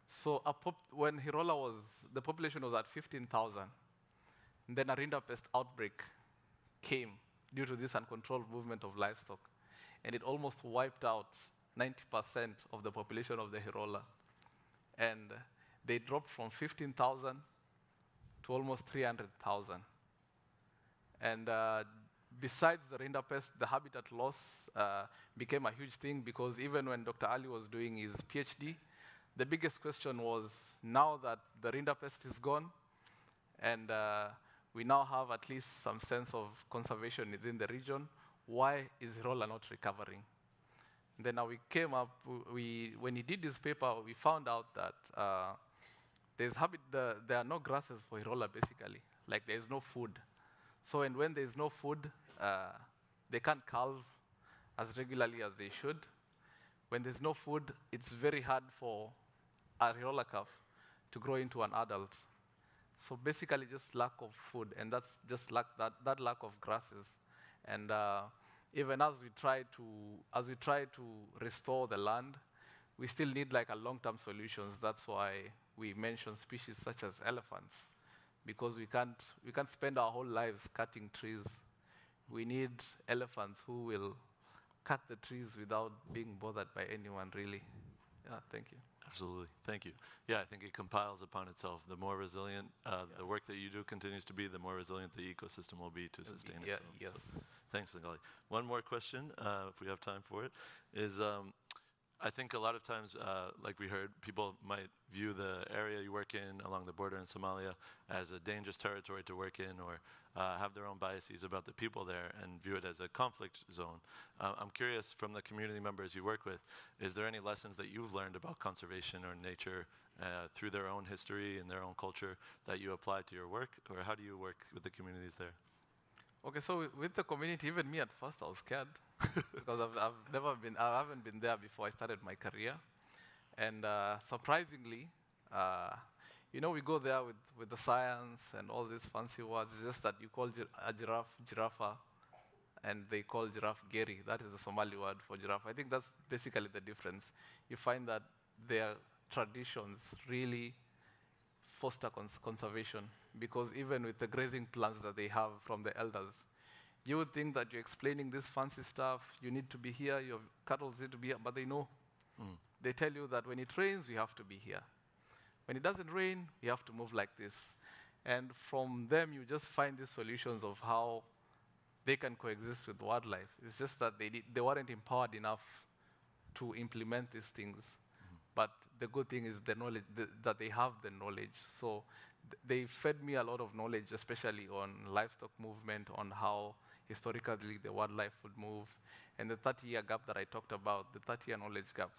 So when Hirola the population was at 15,000, then a rinderpest outbreak came due to this uncontrolled movement of livestock, and it almost wiped out 90% of the population of the Hirola. And they dropped from 15,000 to almost 300,000. And besides the rinderpest, the habitat loss became a huge thing, because even when Dr. Ali was doing his PhD, the biggest question was, now that the rinderpest is gone, and we now have at least some sense of conservation within the region. Why is Hirola not recovering? Then now we came up, when he did this paper, we found out that there are no grasses for Hirola, basically. Like, there's no food. So, and when there's no food, they can't calve as regularly as they should. When there's no food, it's very hard for a Hirola calf to grow into an adult. So basically just lack of food, and that's just that lack of grasses. And even as we try to restore the land, we still need like a long-term solutions. That's why we mention species such as elephants, because we can't spend our whole lives cutting trees. We need elephants who will cut the trees without being bothered by anyone, really. Yeah, thank you. Absolutely, thank you. Yeah, I think it compiles upon itself. The more resilient the work that you do continues to be, the more resilient the ecosystem will be to sustain itself. Yes. So, thanks, Ngali. One more question, if we have time for it, is I think a lot of times, like we heard, people might view the area you work in along the border in Somalia as a dangerous territory to work in, or have their own biases about the people there and view it as a conflict zone. I'm curious, from the community members you work with, is there any lessons that you've learned about conservation or nature through their own history and their own culture that you apply to your work, or how do you work with the communities there? Okay, so with the community, even me at first, I was scared because I haven't been there before I started my career. And surprisingly, we go there with the science and all these fancy words. It's just that you call a giraffe giraffa, and they call giraffe geri. That is the Somali word for giraffe. I think that's basically the difference. You find that their traditions really foster conservation, because even with the grazing plans that they have from the elders, you would think that you're explaining this fancy stuff, you need to be here, your cattle need to be here, but they know. They tell you that when it rains, we have to be here. When it doesn't rain, we have to move like this. And from them, you just find these solutions of how they can coexist with wildlife. It's just that they weren't empowered enough to implement these things. But the good thing is the knowledge, that they have the knowledge. So they fed me a lot of knowledge, especially on livestock movement, on how historically the wildlife would move. And the 30-year gap that I talked about, the 30-year knowledge gap,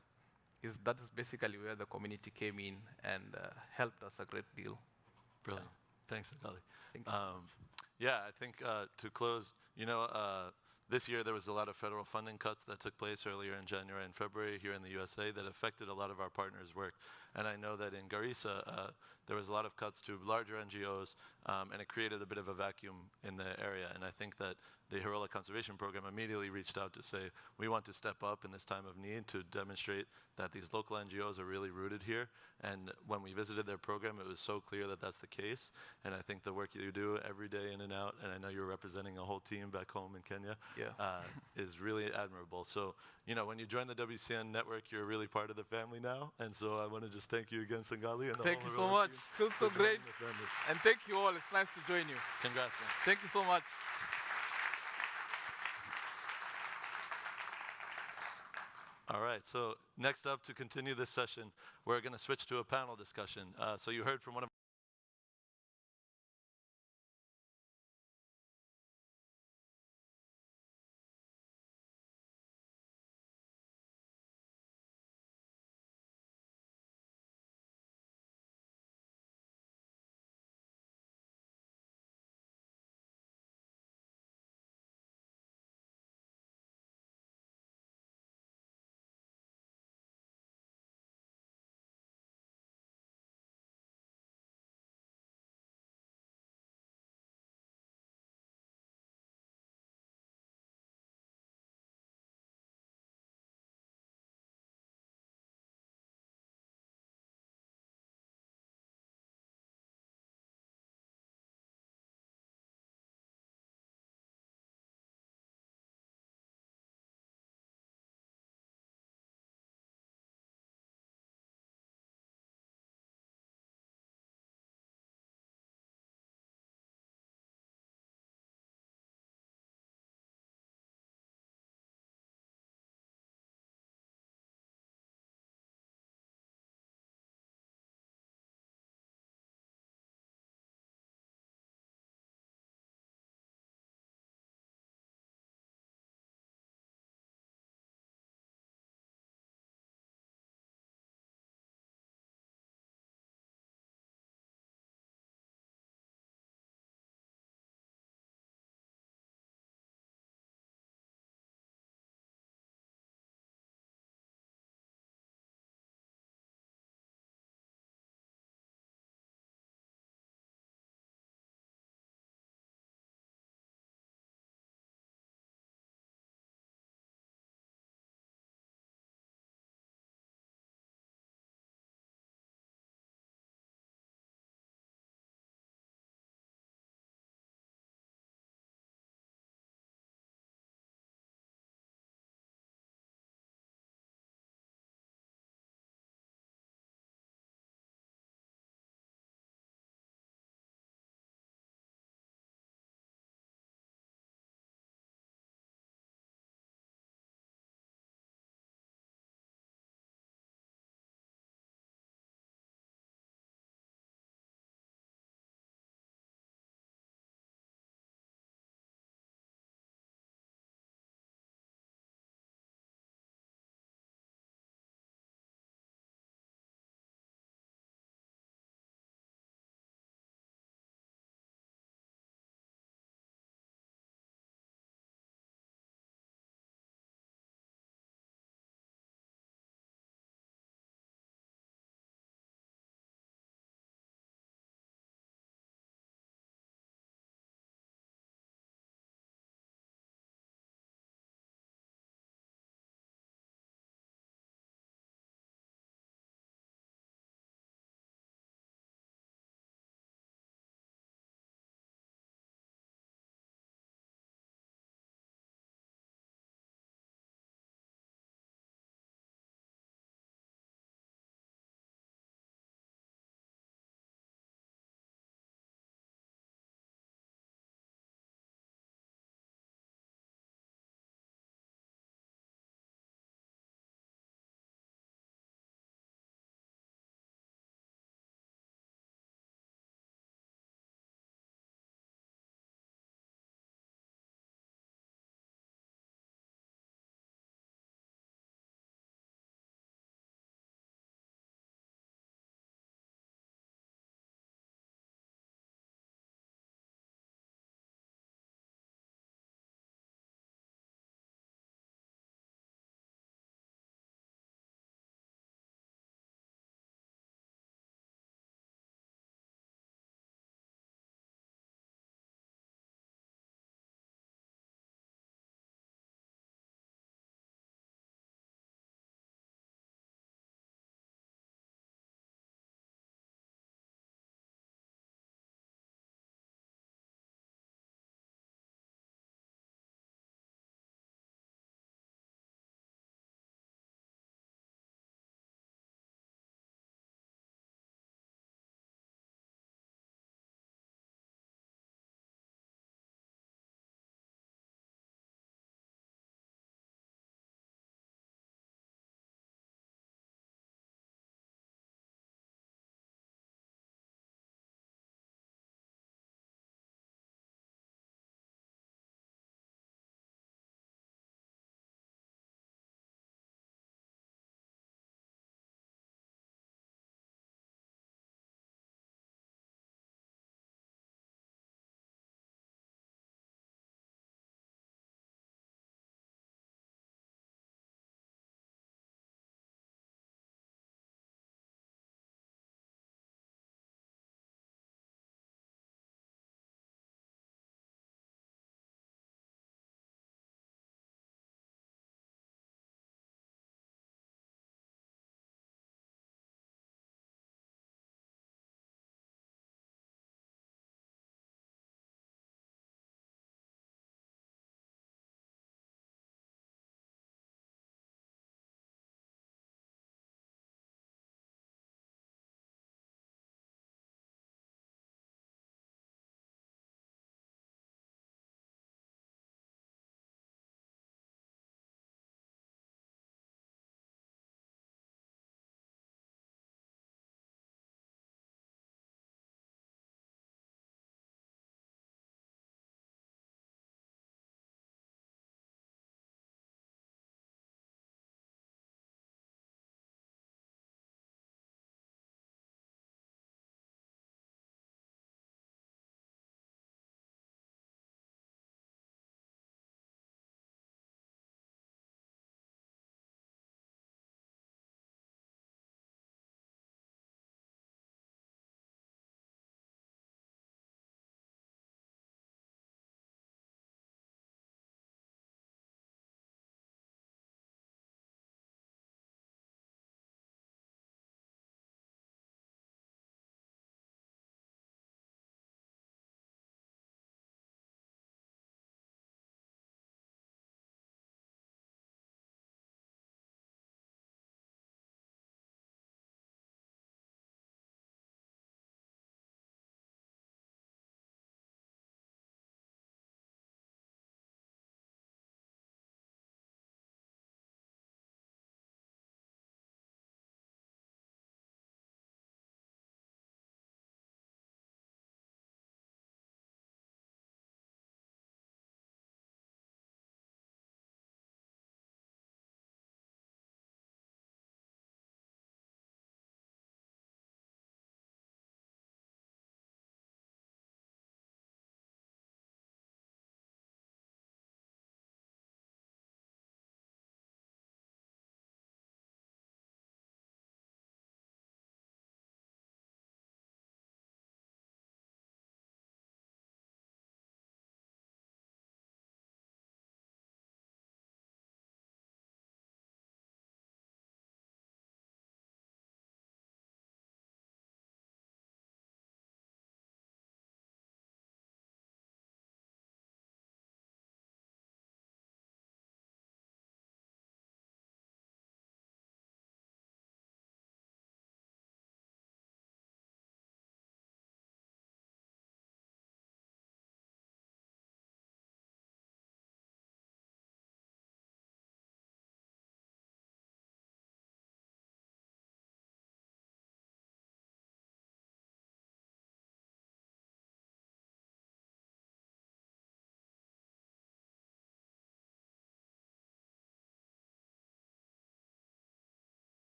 that is basically where the community came in and helped us a great deal. Brilliant. Thanks, Ngali. Thank you. Yeah, I think to close, this year there was a lot of federal funding cuts that took place earlier in January and February here in the USA that affected a lot of our partners' work. And I know that in Garissa, there was a lot of cuts to larger NGOs, and it created a bit of a vacuum in the area. And I think that the Hirola Conservation Program immediately reached out to say, we want to step up in this time of need to demonstrate that these local NGOs are really rooted here. And when we visited their program, it was so clear that that's the case. And I think the work you do every day in and out, and I know you're representing a whole team back home in Kenya, is really admirable. So, when you join the WCN network, you're really part of the family now. And so I want to just thank you again, Sangali. And thank you so much. Feels so great. And thank you all. It's nice to join you. Congrats, man. Thank you so much. All right, so next up to continue this session, we're going to switch to a panel discussion. So you heard from one of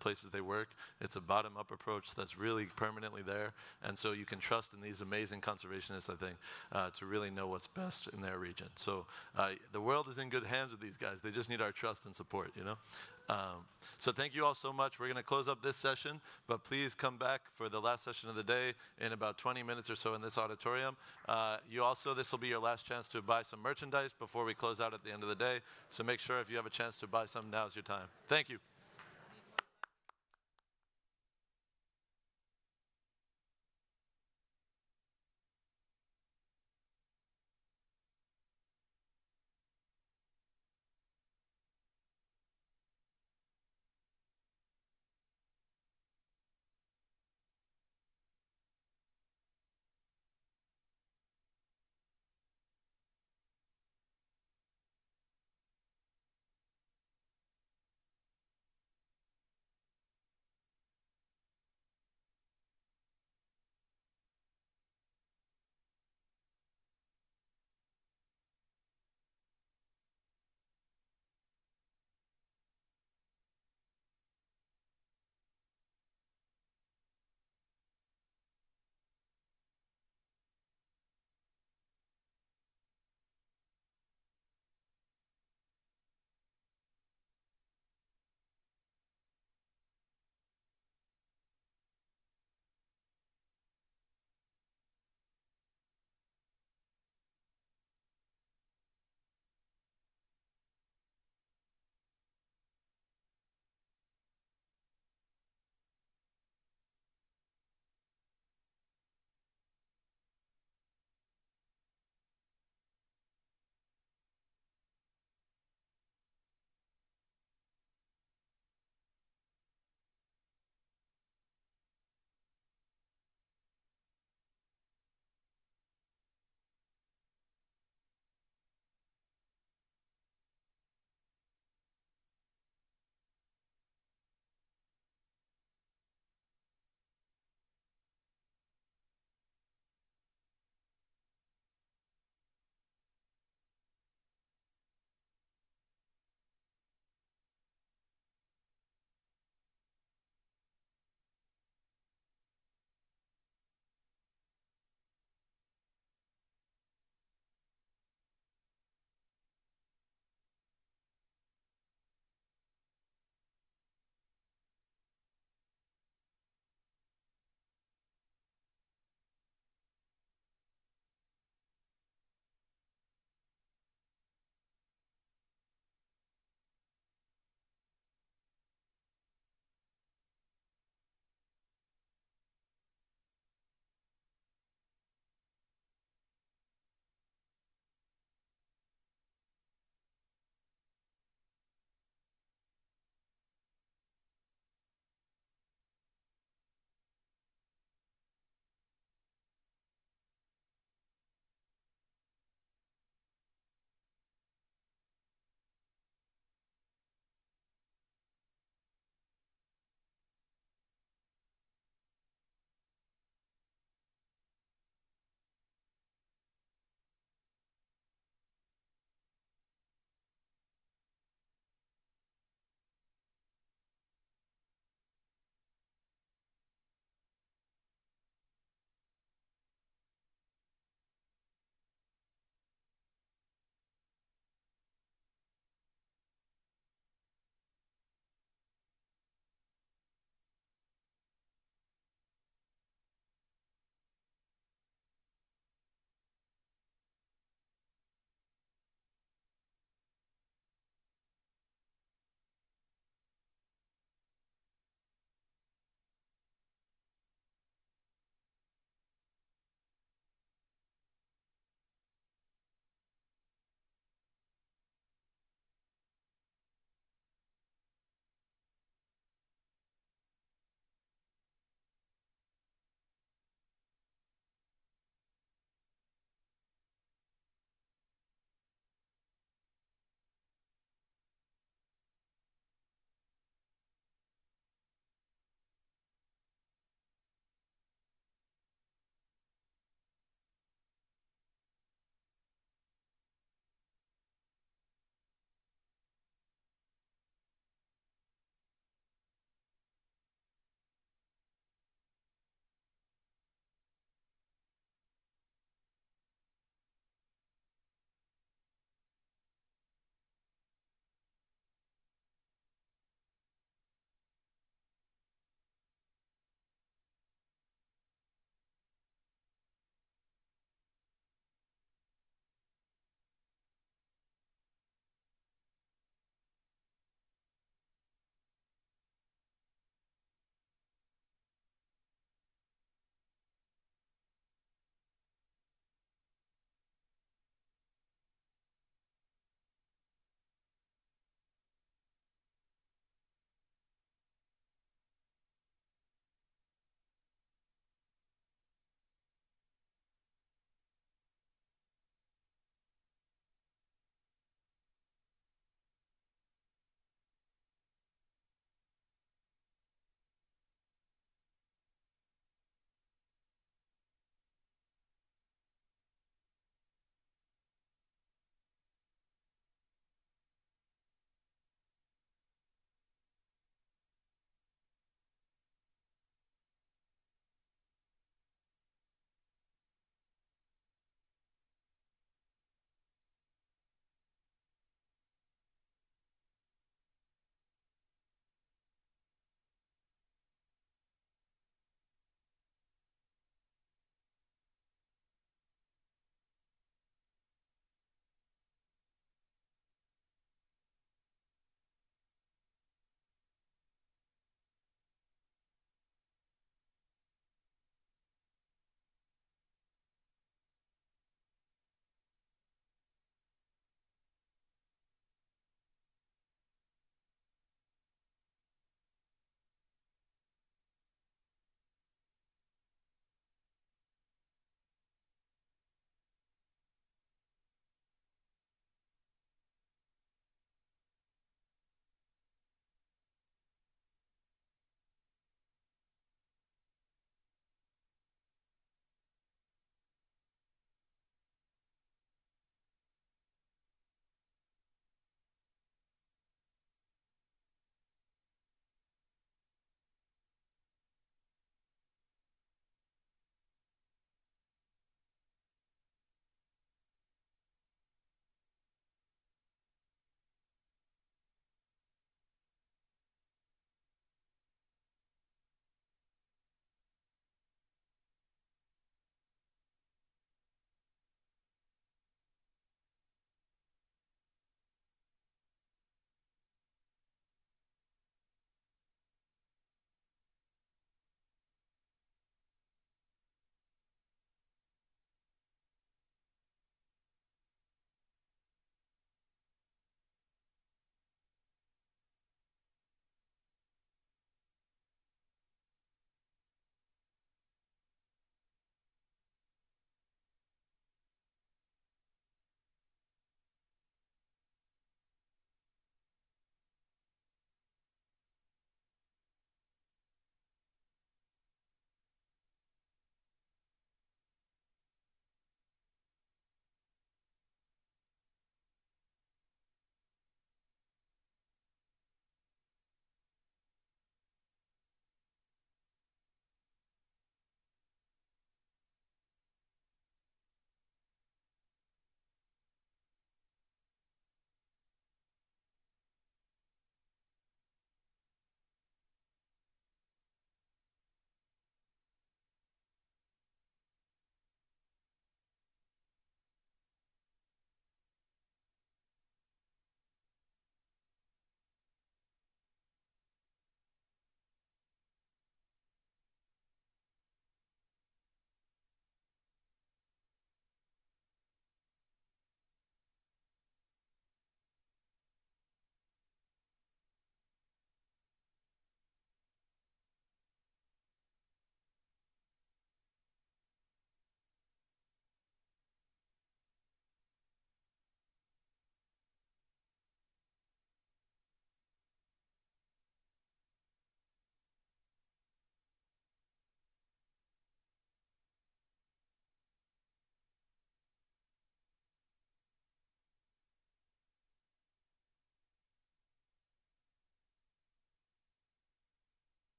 places they work. It's a bottom-up approach that's really permanently there, and so you can trust in these amazing conservationists, I think, to really know what's best in their region. So the world is in good hands with these guys. They just need our trust and support, you know? So thank you all so much. We're going to close up this session, but please come back for the last session of the day in about 20 minutes or so in this auditorium. This will be your last chance to buy some merchandise before we close out at the end of the day. So make sure if you have a chance to buy some, now's your time. Thank you.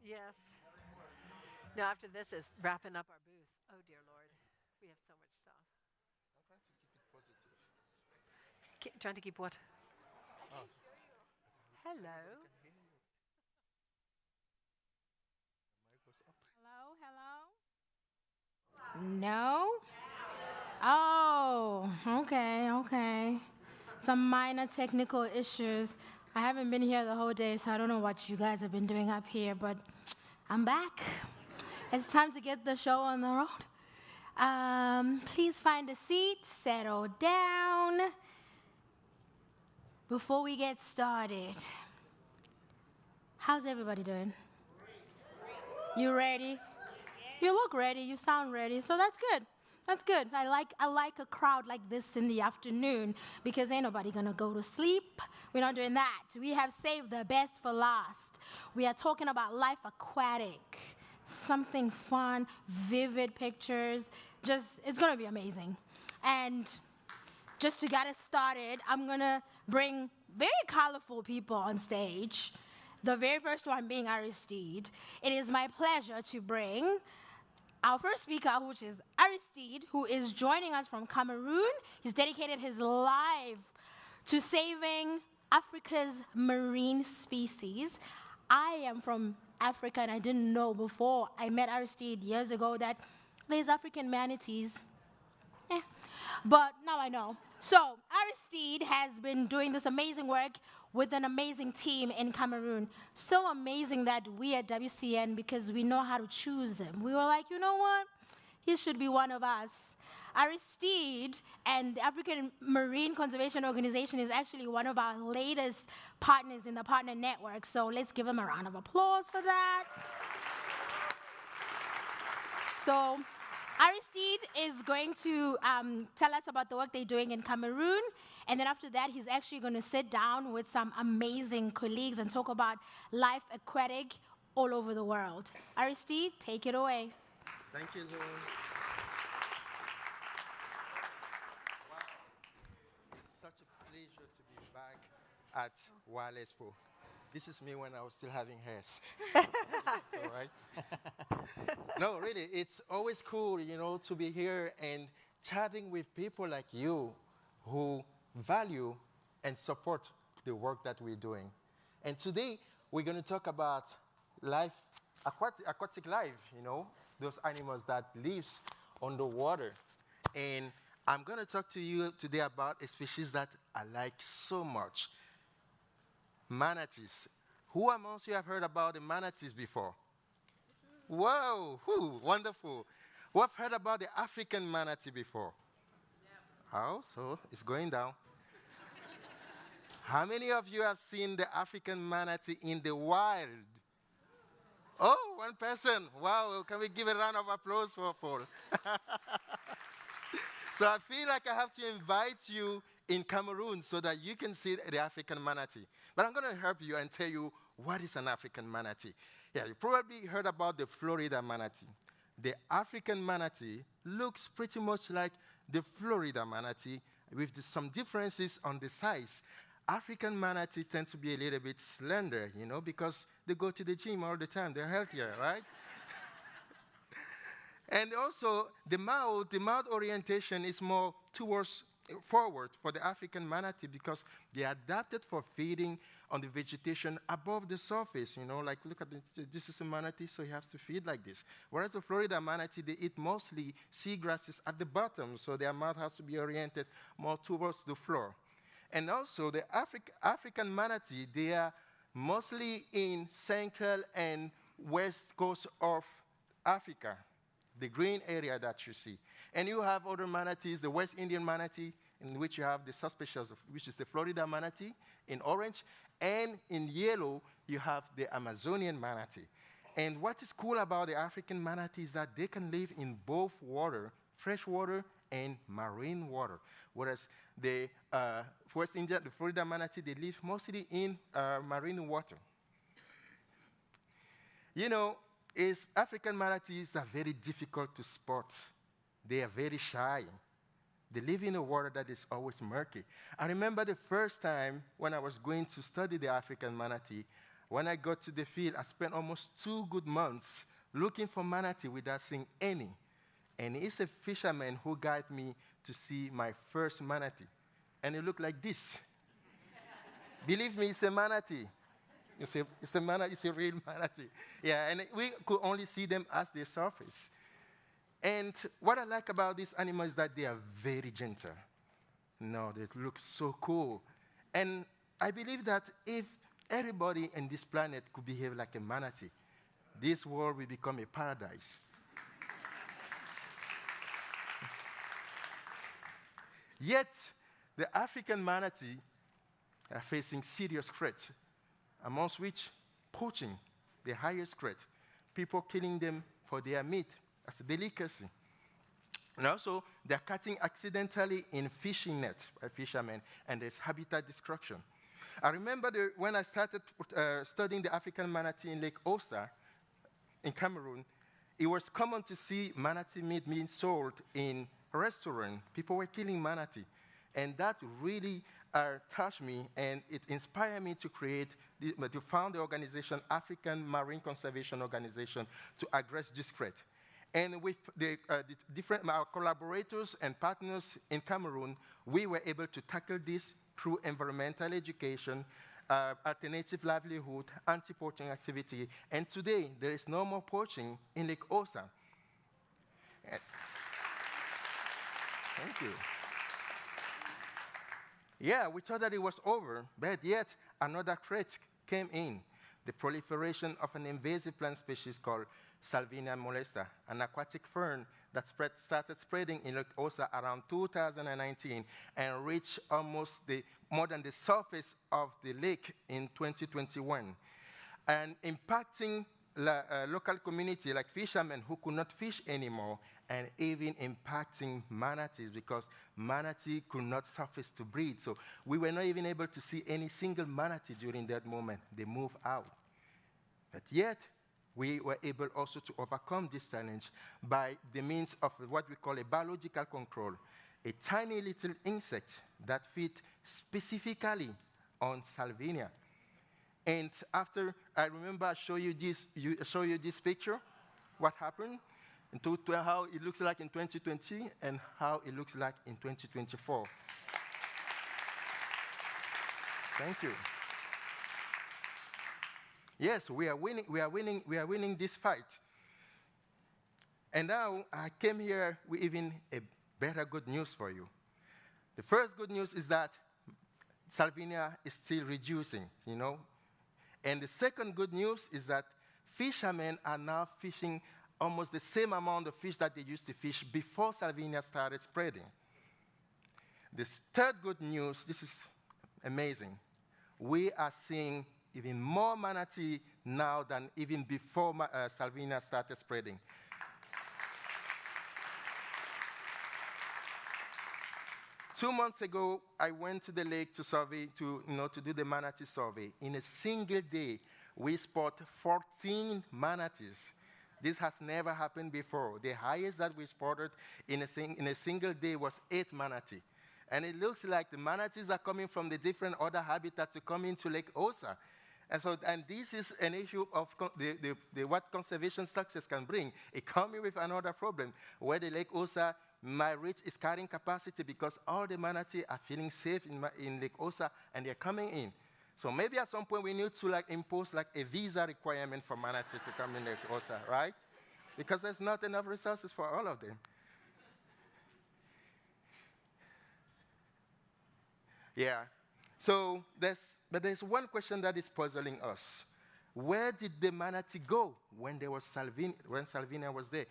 Yes. Now, after this is wrapping up our booth. Oh, dear Lord. We have so much stuff. I'm trying to keep it positive. Trying to keep what? Oh. Hello. Hello, hello. No? Oh, okay. Some minor technical issues. I haven't been here the whole day, so I don't know what you guys have been doing up here, but I'm back. It's time to get the show on the road. Please find a seat, settle down. Before we get started, how's everybody doing? You ready? You look ready, you sound ready, so that's good. That's good. I like a crowd like this in the afternoon because ain't nobody gonna go to sleep. We're not doing that. We have saved the best for last. We are talking about life aquatic. Something fun, vivid pictures. It's gonna be amazing. And just to get us started, I'm gonna bring very colorful people on stage. The very first one being Aristide. It is my pleasure to bring our first speaker, which is Aristide, who is joining us from Cameroon. He's dedicated his life to saving Africa's marine species. I am from Africa, and I didn't know before I met Aristide years ago that there's African manatees. But now I know. So Aristide has been doing this amazing work with an amazing team in Cameroon. So amazing that we at WCN, because we know how to choose him, we were like, you know what? He should be one of us. Aristide and the African Marine Conservation Organization is actually one of our latest partners in the partner network. So let's give him a round of applause for that. So Aristide is going to tell us about the work they're doing in Cameroon. And then after that, he's actually going to sit down with some amazing colleagues and talk about life aquatic all over the world. Aristide, take it away. Thank you, Zoe. Wow. It's such a pleasure to be back at Wild Expo. This is me when I was still having hairs. All right? No, really, it's always cool, to be here and chatting with people like you who value and support the work that we're doing. And today, we're going to talk about life, aquatic life, those animals that lives on the water. And I'm going to talk to you today about a species that I like so much. Manatees. Who amongst you have heard about the manatees before? Whoa, wonderful. Who have heard about the African manatee before? Oh, so it's going down. How many of you have seen the African manatee in the wild? Oh, one person. Wow, can we give a round of applause for Paul? So I feel like I have to invite you in Cameroon so that you can see the African manatee. But I'm going to help you and tell you what is an African manatee. Yeah, you probably heard about the Florida manatee. The African manatee looks pretty much like the Florida manatee with some differences on the size. African manatee tend to be a little bit slender, because they go to the gym all the time. They're healthier, right? And also, the mouth orientation is more forward for the African manatee because they are adapted for feeding on the vegetation above the surface. Like look at this is a manatee, so he has to feed like this. Whereas the Florida manatee, they eat mostly seagrasses at the bottom, so their mouth has to be oriented more towards the floor. And also, the African manatee, they are mostly in central and west coast of Africa, the green area that you see. And you have other manatees, the West Indian manatee, in which you have the subspecies of, which is the Florida manatee in orange. And in yellow, you have the Amazonian manatee. And what is cool about the African manatee is that they can live in both water, fresh water, and marine water. Whereas the West Indian, the Florida manatee, they live mostly in marine water. African manatees are very difficult to spot. They are very shy. They live in a water that is always murky. I remember the first time when I was going to study the African manatee, When I got to the field, I spent almost 2 good months looking for manatee without seeing any. And it's a fisherman who guided me to see my first manatee. And it looked like this. Believe me, it's a manatee. It's a real manatee. Yeah, and we could only see them as they surface. And what I like about these animals is that they are very gentle. No, they look so cool. And I believe that if everybody on this planet could behave like a manatee, this world will become a paradise. Yet, the African manatee are facing serious threats, amongst which poaching, the highest threat, people killing them for their meat as a delicacy. And also, they're catching accidentally in fishing nets by fishermen, and there's habitat destruction. I remember when I started studying the African manatee in Lake Osa in Cameroon, it was common to see manatee meat being sold in a restaurant. People were killing manatee. And that really touched me, and it inspired me to to found the organization, African Marine Conservation Organization, to address this threat. And with our collaborators and partners in Cameroon, we were able to tackle this through environmental education, alternative livelihood, anti-poaching activity. And today, there is no more poaching in Lake Osa. Thank you. Yeah, we thought that it was over, but yet another threat came in, the proliferation of an invasive plant species called Salvinia molesta, an aquatic fern that started spreading in Lake Osa around 2019 and reached almost more than the surface of the lake in 2021, and impacting local community like fishermen who could not fish anymore, and even impacting manatees because manatee could not surface to breed. So we were not even able to see any single manatee during that moment. They moved out. But yet, we were able also to overcome this challenge by the means of what we call a biological control, a tiny little insect that feeds specifically on Salvinia. And after, I remember I show you this picture, what happened, and to how it looks like in 2020 and how it looks like in 2024. Thank you. Yes, we are winning this fight. And now I came here with even a better good news for you. The first good news is that Salvinia is still reducing, And the second good news is that fishermen are now fishing almost the same amount of fish that they used to fish before Salvinia started spreading. This third good news, this is amazing. We are seeing even more manatee now than even before Salvinia started spreading. Two months ago, I went to the lake to survey, to do the manatee survey. In a single day, we spotted 14 manatees. This has never happened before. The highest that we spotted in a single day was 8 manatee. And it looks like the manatees are coming from the different other habitats to come into Lake Osa. And this is an issue of what conservation success can bring. It comes with another problem, where the Lake Osa might reach its carrying capacity because all the manatee are feeling safe in Lake Osa and they're coming in. So maybe at some point we need to impose a visa requirement for manatee to come in Lake Osa, right? Because there's not enough resources for all of them. Yeah. So there's one question that is puzzling us. Where did the manatee go when Salvinia was there?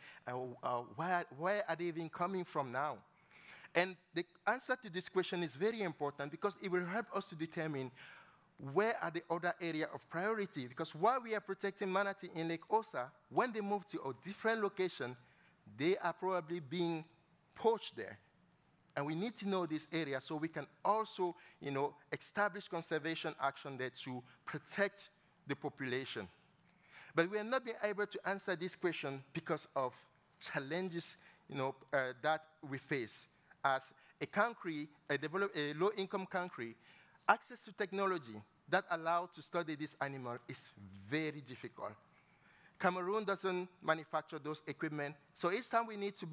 Where are they even coming from now? And the answer to this question is very important because it will help us to determine where are the other areas of priority. Because while we are protecting manatee in Lake Osa, when they move to a different location, they are probably being poached there. And we need to know this area so we can also, establish conservation action there to protect the population. But we are not being able to answer this question because of challenges, that we face. As a country, a low-income country, Access to technology that allows to study this animal is very difficult. Cameroon doesn't manufacture those equipment, so each time we need to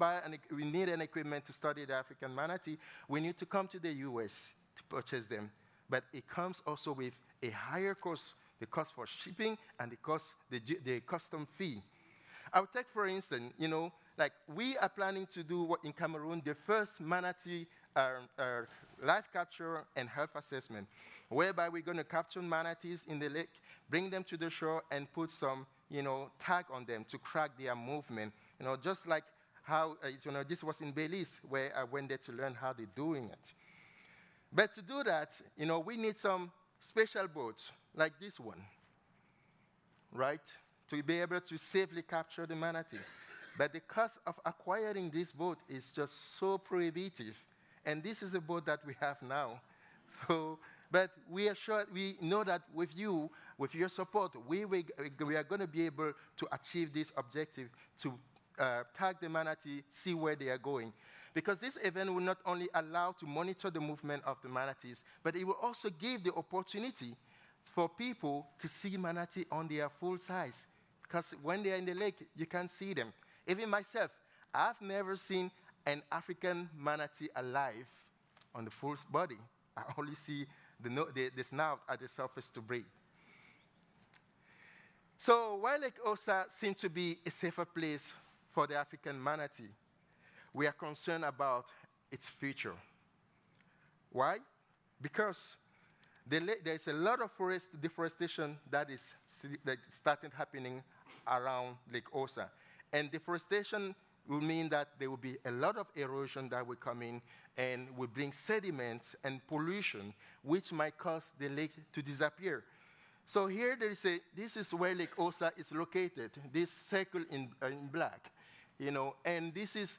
we need an equipment to study the African manatee, we need to come to the US to purchase them. But it comes also with a higher cost, the cost for shipping and the custom fee. I'll take, for instance, like we are planning to do in Cameroon the first manatee live capture and health assessment, whereby we're going to capture manatees in the lake, bring them to the shore, and put some, tag on them to track their movement. Just like how, this was in Belize, where I went there to learn how they're doing it. But to do that, we need some special boats, like this one, right? To be able to safely capture the manatee. But the cost of acquiring this boat is just so prohibitive. And this is the boat that we have now. But we know that with you, with your support, we are going to be able to achieve this objective, to tag the manatee, see where they are going. Because this event will not only allow to monitor the movement of the manatees, but it will also give the opportunity for people to see manatee on their full size. Because when they are in the lake, you can't see them. Even myself, I've never seen an African manatee alive on the full body. I only see the snout at the surface to breathe. So while Lake Osa seems to be a safer place for the African manatee, we are concerned about its future. Why? Because there's a lot of deforestation that is starting happening around Lake Osa. And deforestation will mean that there will be a lot of erosion that will come in and will bring sediments and pollution, which might cause the lake to disappear. So here this is where Lake Osa is located, this circle in black, and this is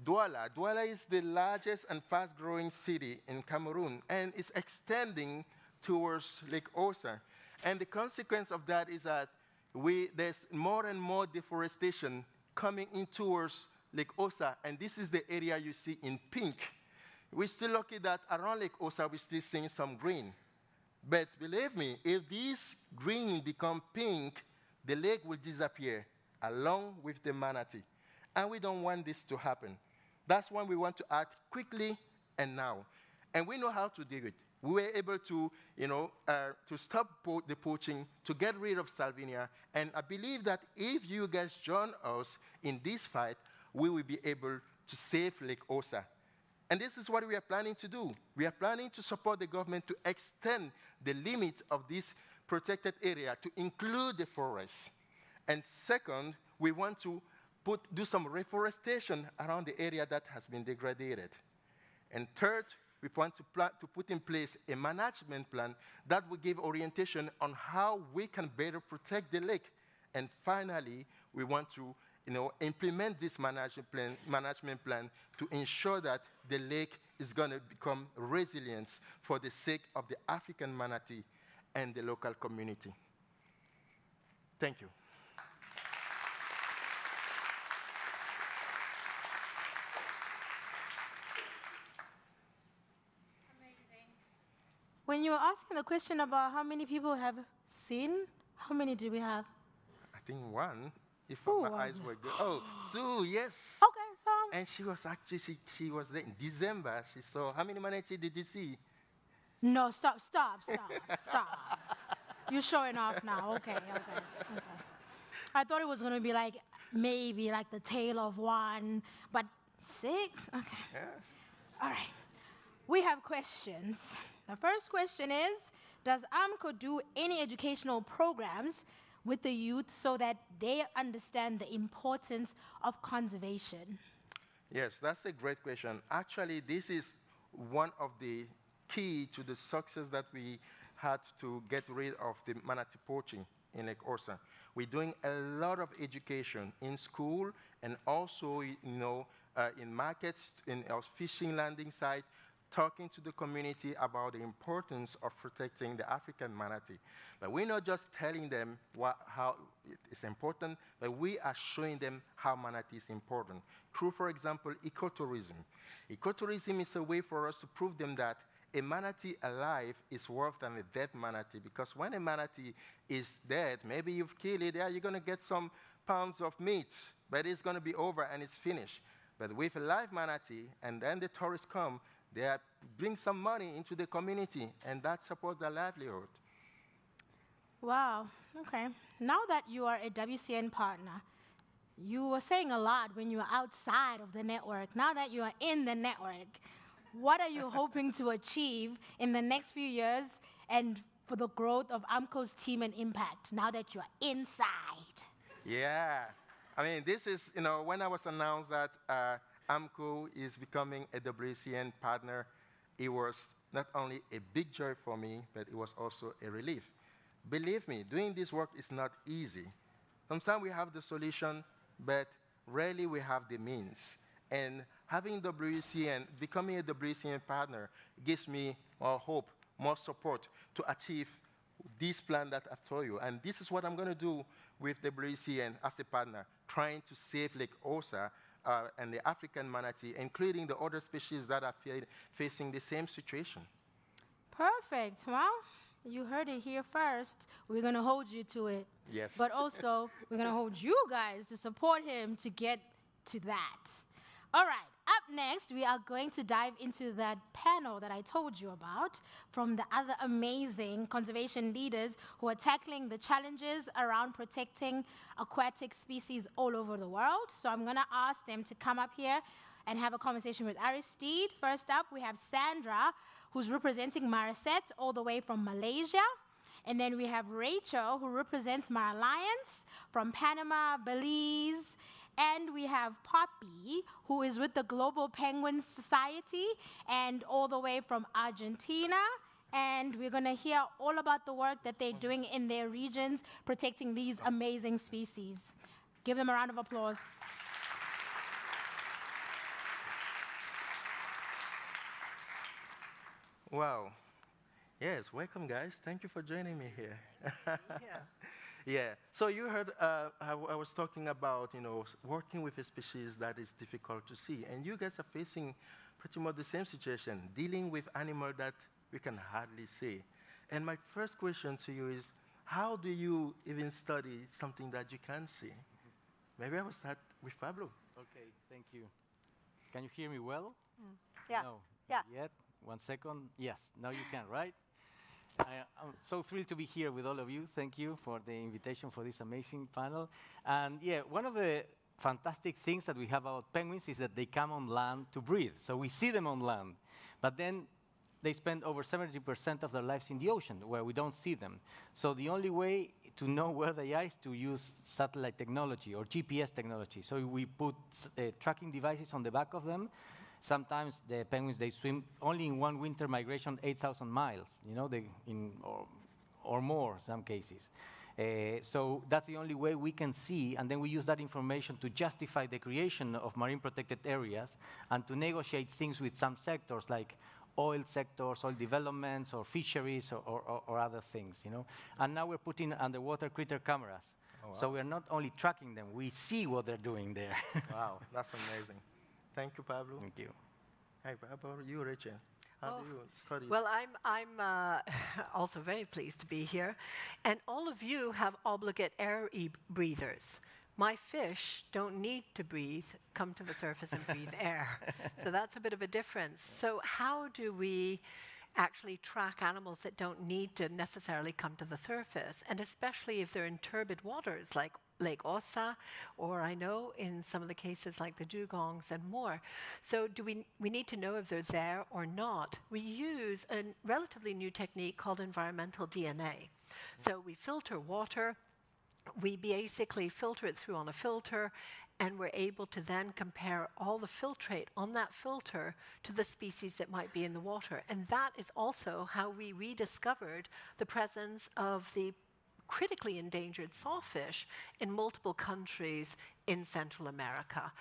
Douala. Douala is the largest and fast-growing city in Cameroon, and it's extending towards Lake Osa. And the consequence of that is that there's more and more deforestation coming in towards Lake Osa, and this is the area you see in pink. We're still lucky that around Lake Osa we're still seeing some green. But believe me, if this green become pink, the lake will disappear along with the manatee. And we don't want this to happen. That's why we want to act quickly and now. And we know how to do it. We were able to, to stop the poaching, to get rid of Salvinia. And I believe that if you guys join us in this fight, we will be able to save Lake Osa. And this is what we are planning to do. We are planning to support the government to extend the limit of this protected area to include the forest. And second, we want to do some reforestation around the area that has been degraded. And third, we want to put in place a management plan that will give orientation on how we can better protect the lake. And finally, we want to implement this management plan to ensure that the lake is going to become resilient for the sake of the African manatee and the local community. Thank you. When you were asking the question about how many people have seen, how many do we have? I think one. If Who my was eyes it? were good. Oh, Sue, yes. Okay, so. And she was actually, she was there in December. She saw, how many manatee did you see? No, stop. You're showing off now. Okay. I thought it was going to be like, maybe like the tail of one, but 6? Okay. Yeah. All right. We have questions. The first question is, does AMCO do any educational programs with the youth so that they understand the importance of conservation? Yes, that's a great question. Actually, this is one of the key to the success that we had to get rid of the manatee poaching in Lake Osa. We're doing a lot of education in school and also, in markets, in our fishing landing site, talking to the community about the importance of protecting the African manatee. But we're not just telling them how it's important, but we are showing them how manatee is important. Through, for example, ecotourism. Ecotourism is a way for us to prove them that a manatee alive is worse than a dead manatee, because when a manatee is dead, maybe you've killed it, yeah, you're going to get some pounds of meat, but it's going to be over and it's finished. But with a live manatee, and then the tourists come, they bring some money into the community, and that supports their livelihood. Wow, okay. Now that you are a WCN partner, you were saying a lot when you were outside of the network. Now that you are in the network, what are you hoping to achieve in the next few years and for the growth of AMCO's team and impact now that you are inside? Yeah. I mean, this is, when I was announced that AMCO is becoming a WCN partner, it was not only a big joy for me, but it was also a relief. Believe me, doing this work is not easy. Sometimes we have the solution, but rarely we have the means. And having WCN, becoming a WCN partner, gives me more hope, more support to achieve this plan that I've told you. And this is what I'm going to do with WCN as a partner, trying to save Lake Osa and the African manatee, including the other species that are facing the same situation. Perfect. Well, you heard it here first. We're going to hold you to it. Yes. But also, we're going to hold you guys to support him to get to that. All right. Up next, we are going to dive into that panel that I told you about from the other amazing conservation leaders who are tackling the challenges around protecting aquatic species all over the world. So I'm going to ask them to come up here and have a conversation with Aristide. First up, we have Sandra, who's representing MareCet all the way from Malaysia. And then we have Rachel, who represents MarAlliance from Panama, Belize. And we have Poppy, who is with the Global Penguin Society and all the way from Argentina. And we're going to hear all about the work that they're doing in their regions, protecting these amazing species. Give them a round of applause. Wow. Yes, welcome, guys. Thank you for joining me here. Yeah. Yeah. So you heard I was talking about, working with a species that is difficult to see. And you guys are facing pretty much the same situation, dealing with animals that we can hardly see. And my first question to you is, how do you even study something that you can't see? Maybe I will start with Pablo. Okay, thank you. Can you hear me well? Yeah. No, yeah. Not yet. 1 second. Yes, now you can, right? I'm so thrilled to be here with all of you. Thank you for the invitation for this amazing panel. And yeah, one of the fantastic things that we have about penguins is that they come on land to breed. So we see them on land, but then they spend over 70% of their lives in the ocean where we don't see them. So the only way to know where they are is to use satellite technology or GPS technology. So we put tracking devices on the back of them. Sometimes the penguins, they swim only in one winter migration 8,000 miles, or more in some cases. So that's the only way we can see, and then we use that information to justify the creation of marine protected areas and to negotiate things with some sectors like oil sectors, oil developments, or fisheries, or other things, And now we're putting underwater critter cameras. Oh, wow. So we're not only tracking them, we see what they're doing there. Wow, that's amazing. Thank you, Pablo. Thank you. Hey, how about you, Rachel? How do you study? Well, I'm also very pleased to be here. And all of you have obligate air breathers. My fish don't need to breathe, come to the surface and breathe air. So that's a bit of a difference. So how do we actually track animals that don't need to necessarily come to the surface? And especially if they're in turbid waters like Lake Osa, or I know in some of the cases like the dugongs and more. So we need to know if they're there or not. We use a relatively new technique called environmental DNA. So we filter water, we basically filter it through on a filter, and we're able to then compare all the filtrate on that filter to the species that might be in the water. And that is also how we rediscovered the presence of the critically endangered sawfish in multiple countries in Central America.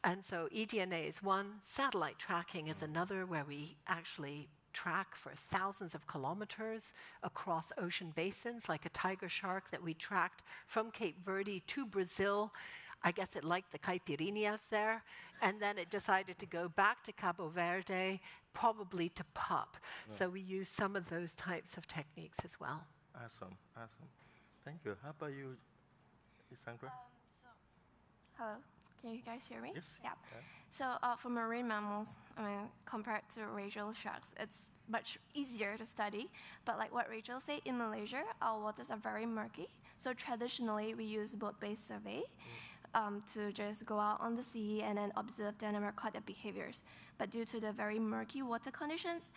And so eDNA is one, satellite tracking is another, where we actually track for thousands of kilometers across ocean basins, like a tiger shark that we tracked from Cape Verde to Brazil. I guess it liked the caipirinhas there, and then it decided to go back to Cabo Verde probably to pup. So we use some of those types of techniques as well. Awesome, awesome. Thank you. How about you, Sandra? Hello, can you guys hear me? Yes. Yeah. So for marine mammals, I mean, compared to Rachel sharks, it's much easier to study. But like what Rachel said, in Malaysia, our waters are very murky. So traditionally, we use boat-based survey to just go out on the sea and then observe them and record their behaviors. But due to the very murky water conditions,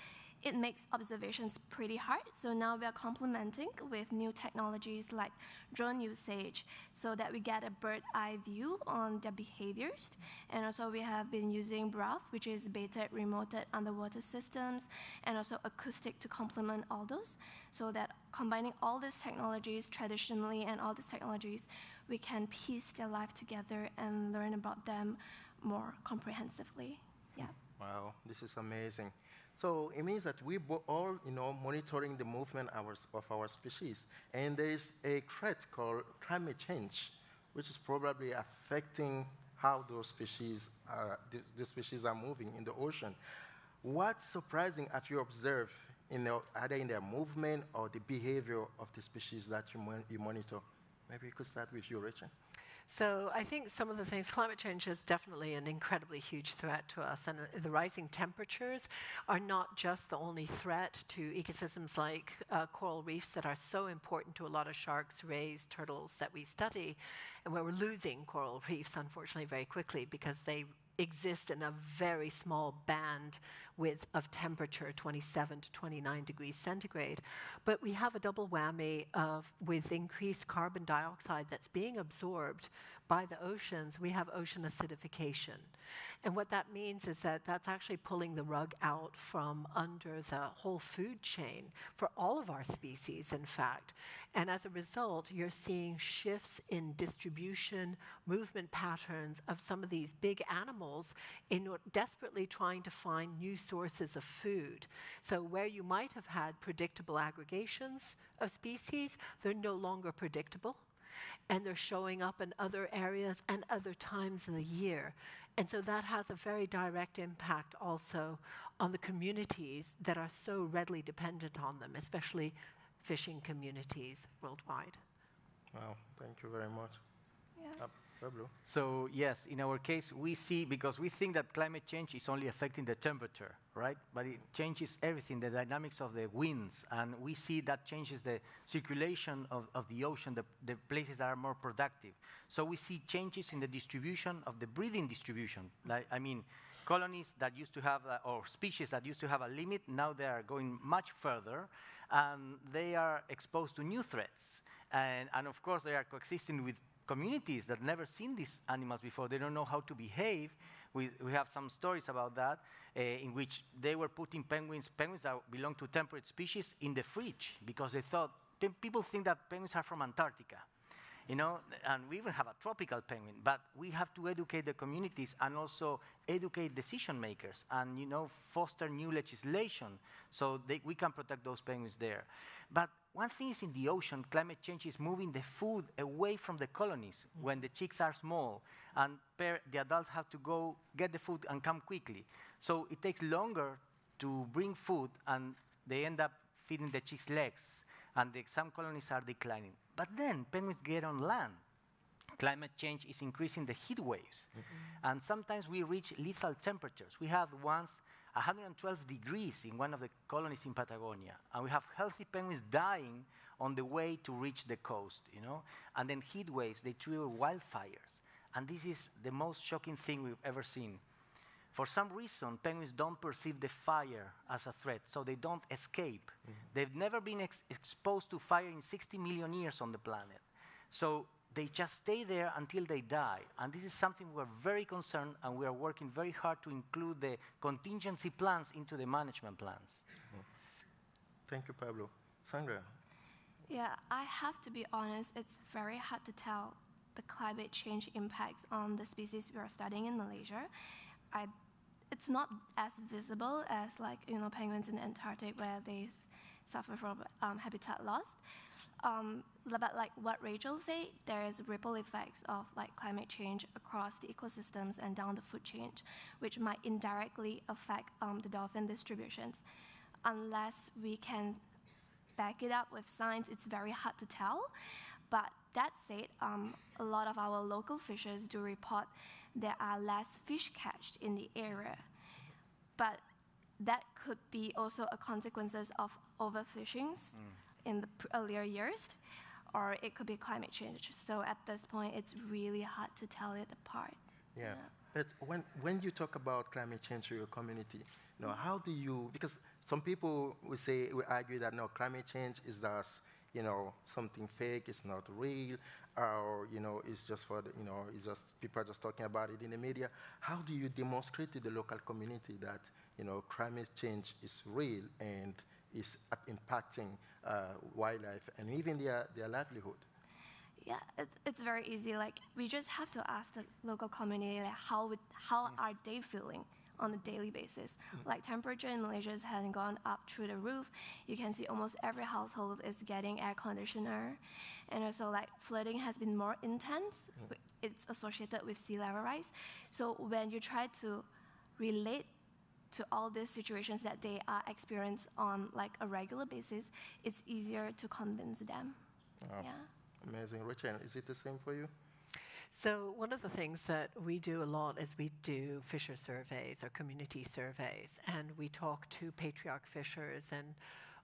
it makes observations pretty hard. So now we are complementing with new technologies like drone usage so that we get a bird's eye view on their behaviors. And also we have been using BRAF, which is baited remoted underwater systems, and also acoustic to complement all those. So that combining all these technologies traditionally and all these technologies, we can piece their life together and learn about them more comprehensively. Yeah. Wow, this is amazing. So it means that we all, monitoring the movement of our species, and there is a threat called climate change, which is probably affecting how those species the species are moving in the ocean. What's surprising have you observed either in their movement or the behavior of the species that you monitor? Maybe you could start with you, Rachel. So I think some of the things, climate change is definitely an incredibly huge threat to us, and the rising temperatures are not just the only threat to ecosystems like coral reefs that are so important to a lot of sharks, rays, turtles that we study, and where we're losing coral reefs, unfortunately, very quickly because they exist in a very small band of temperature, 27 to 29 degrees centigrade. But we have a double whammy with increased carbon dioxide that's being absorbed by the oceans. We have ocean acidification. And what that means is that that's actually pulling the rug out from under the whole food chain for all of our species, in fact. And as a result, you're seeing shifts in distribution, movement patterns of some of these big animals desperately trying to find new sources of food. So where you might have had predictable aggregations of species, they're no longer predictable. And they're showing up in other areas and other times of the year. And so that has a very direct impact also on the communities that are so readily dependent on them, especially fishing communities worldwide. Wow, thank you very much. Yeah. Pablo. So yes, in our case, we see, because we think that climate change is only affecting the temperature, right? But it changes everything, the dynamics of the winds, and we see that changes the circulation of the ocean, the places that are more productive. So we see changes in the distribution of the breeding distribution. Like, I mean, colonies that used to have, or species that used to have a limit, now they are going much further, and they are exposed to new threats. And of course, they are coexisting with communities that never seen these animals before. They don't know how to behave. We have some stories about that, in which they were putting penguins that belong to temperate species in the fridge because they thought, people think that penguins are from Antarctica, and we even have a tropical penguin, but we have to educate the communities and also educate decision makers and, foster new legislation so we can protect those penguins there. But one thing is, in the ocean, climate change is moving the food away from the colonies when the chicks are small, and the adults have to go get the food and come quickly. So it takes longer to bring food, and they end up feeding the chicks' legs, and some colonies are declining. But then penguins get on land. Climate change is increasing the heat waves, and sometimes we reach lethal temperatures. We had once 112 degrees in one of the colonies in Patagonia, and we have healthy penguins dying on the way to reach the coast, And then heat waves, they trigger wildfires, and this is the most shocking thing we've ever seen. For some reason, penguins don't perceive the fire as a threat, so they don't escape. They've never been exposed to fire in 60 million years on the planet. So they just stay there until they die. And this is something we're very concerned, and we are working very hard to include the contingency plans into the management plans. Thank you, Pablo. Sandra? Yeah, I have to be honest, it's very hard to tell the climate change impacts on the species we are studying in Malaysia. It's not as visible as penguins in the Antarctic, where they suffer from habitat loss. But like what Rachel said, there is ripple effects of like climate change across the ecosystems and down the food chain, which might indirectly affect the dolphin distributions. Unless we can back it up with science, it's very hard to tell. But that said, a lot of our local fishers do report there are less fish catched in the area. But that could be also a consequences of overfishing in the earlier years, or it could be climate change. So at this point, it's really hard to tell it apart. Yeah. But when you talk about climate change to your community, you know, how do you, because some people will argue that no, climate change is just, you know, something fake, it's not real, or, you know, it's just for the, you know, it's just people are just talking about it in the media. How do you demonstrate to the local community that, you know, climate change is real and is impacting wildlife and even their livelihood? Yeah, it's very easy. Like, we just have to ask the local community, like, how are they feeling on a daily basis? Like, temperature in Malaysia has gone up through the roof. You can see almost every household is getting air conditioner. And also, like, flooding has been more intense. It's associated with sea level rise. So when you try to relate to all these situations that they are experiencing on like a regular basis, it's easier to convince them. Yeah. Amazing. Rachel, is it the same for you? So one of the things that we do a lot is we do fisher surveys or community surveys, and we talk to patriarch fishers and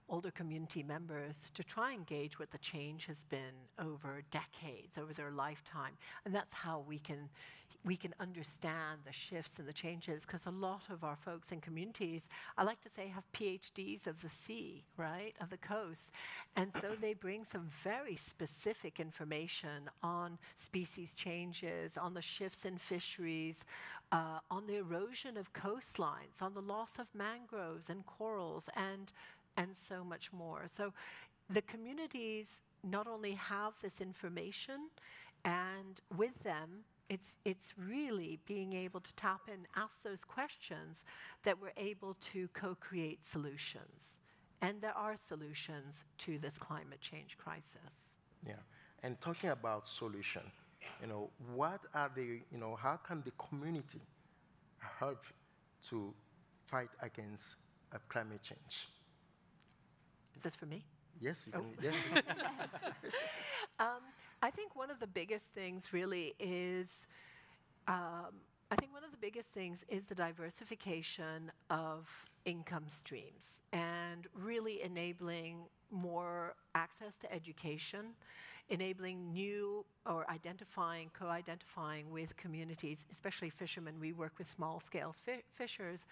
older community members to try and gauge what the change has been over decades, over their lifetime. And that's how we can understand the shifts and the changes, because a lot of our folks in communities, I like to say, have PhDs of the sea, right, of the coast. And so they bring some very specific information on species changes, on the shifts in fisheries, on the erosion of coastlines, on the loss of mangroves and corals, and so much more. So the communities not only have this information, and with them, it's really being able to tap in, ask those questions, that we're able to co-create solutions. And there are solutions to this climate change crisis. Yeah. And talking about solution, you know, what are the, you know, how can the community help to fight against climate change? Is this for me? Yes, you can. Yes. Yes. I think one of the biggest things really is, the diversification of income streams and really enabling more access to education, enabling new or co-identifying with communities, especially fishermen. We work with small-scale fishers,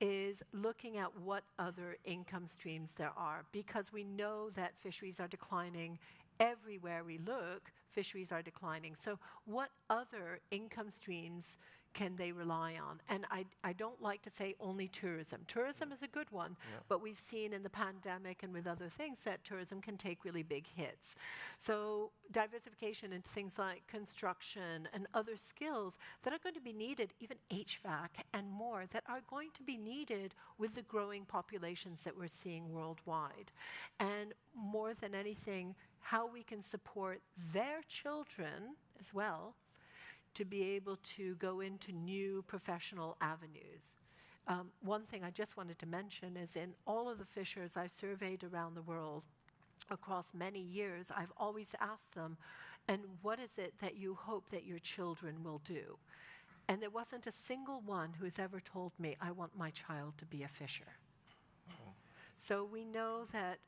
is looking at what other income streams there are, because we know that fisheries are declining. Everywhere we look, fisheries are declining. So what other income streams can they rely on? And I don't like to say only tourism. Tourism is a good one, but we've seen in the pandemic and with other things that tourism can take really big hits. So diversification into things like construction and other skills that are going to be needed, even HVAC and more, that are going to be needed with the growing populations that we're seeing worldwide. And more than anything, how we can support their children as well to be able to go into new professional avenues. One thing I just wanted to mention is in all of the fishers I've surveyed around the world across many years, I've always asked them, and what is it that you hope that your children will do? And there wasn't a single one who has ever told me, I want my child to be a fisher. So we know that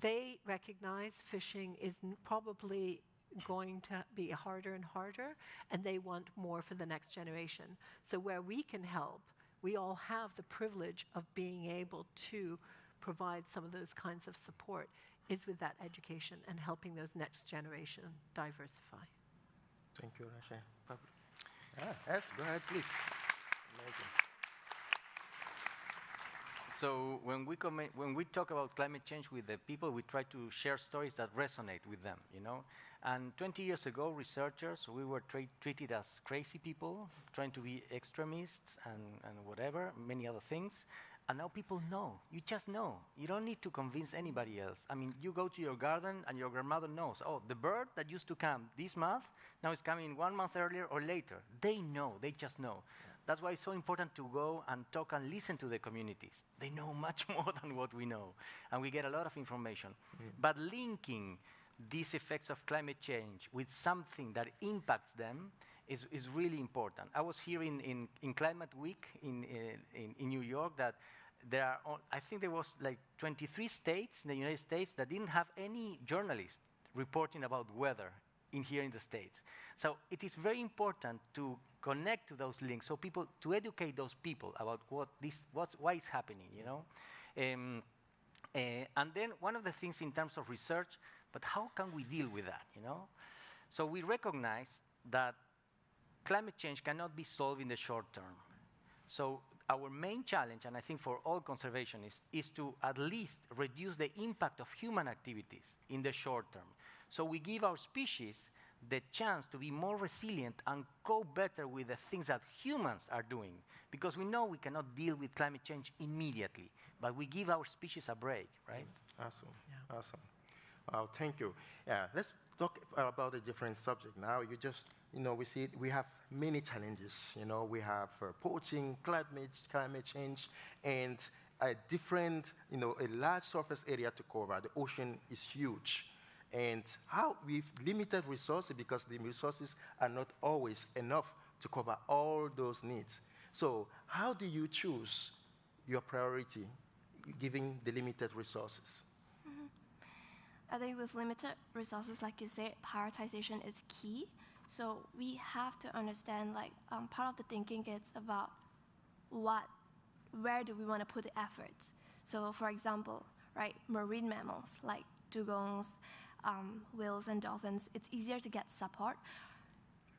they recognize fishing is probably going to be harder and harder, and they want more for the next generation. So where we can help, we all have the privilege of being able to provide some of those kinds of support, is with that education and helping those next generation diversify. Thank you, Rasha. Yes, go ahead, please. Amazing. So when we talk about climate change with the people, we try to share stories that resonate with them, you know. And 20 years ago, researchers, we were treated as crazy people, trying to be extremists and whatever, many other things. And now people know. You just know. You don't need to convince anybody else. I mean, you go to your garden and your grandmother knows, oh, the bird that used to come this month, now is coming 1 month earlier or later. They know. They just know. That's why it's so important to go and talk and listen to the communities. They know much more than what we know. And we get a lot of information. But linking these effects of climate change with something that impacts them is really important. I was here in Climate Week in New York that there are, I think there was like 23 states in the United States that didn't have any journalist reporting about weather here in the States. So it is very important to connect to those links, so people, to educate those people about why it's happening, you know? And then one of the things in terms of research, but how can we deal with that, you know? So we recognize that climate change cannot be solved in the short term. So our main challenge, and I think for all conservationists, is to at least reduce the impact of human activities in the short term. So we give our species the chance to be more resilient and cope better with the things that humans are doing. Because we know we cannot deal with climate change immediately, but we give our species a break, right? Awesome, awesome. Thank you. Yeah, let's talk about a different subject now. We have many challenges. You know, we have poaching, climate change, and a large surface area to cover. The ocean is huge. And with limited resources, because the resources are not always enough to cover all those needs. So how do you choose your priority, given the limited resources? I think with limited resources, like you said, prioritization is key. So we have to understand, like, part of the thinking is about where do we want to put the efforts. So for example, right, marine mammals like dugongs, whales and dolphins, it's easier to get support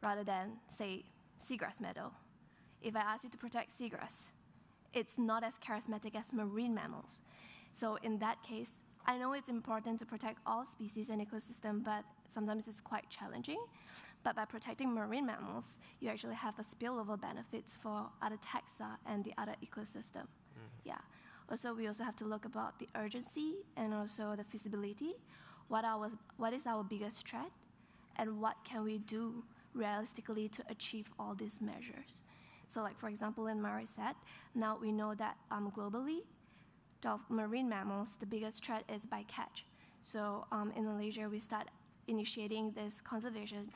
rather than, say, seagrass meadow. If I ask you to protect seagrass, it's not as charismatic as marine mammals. So in that case, I know it's important to protect all species and ecosystem, but sometimes it's quite challenging. But by protecting marine mammals, you actually have a spillover benefits for other taxa and the other ecosystem. Yeah. Also, we also have to look about the urgency and also the feasibility. What is our biggest threat, and what can we do realistically to achieve all these measures? So like, for example, in MareCet, now we know that globally, marine mammals, the biggest threat is bycatch. So in Malaysia, we start initiating this conservation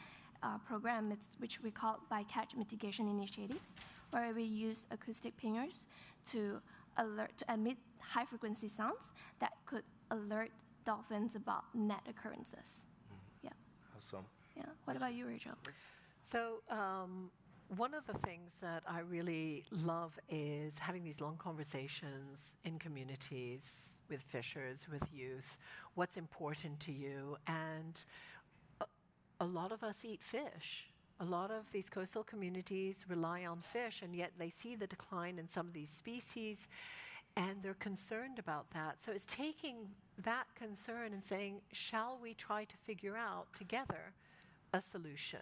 program, which we call bycatch mitigation initiatives, where we use acoustic pingers to emit high-frequency sounds that could alert dolphins about net occurrences. Yeah. Awesome. Yeah. What about you, Rachel? So one of the things that I really love is having these long conversations in communities with fishers, with youth, what's important to you. And a lot of us eat fish. A lot of these coastal communities rely on fish, and yet they see the decline in some of these species, and they're concerned about that. So it's taking that concern and saying, shall we try to figure out together a solution?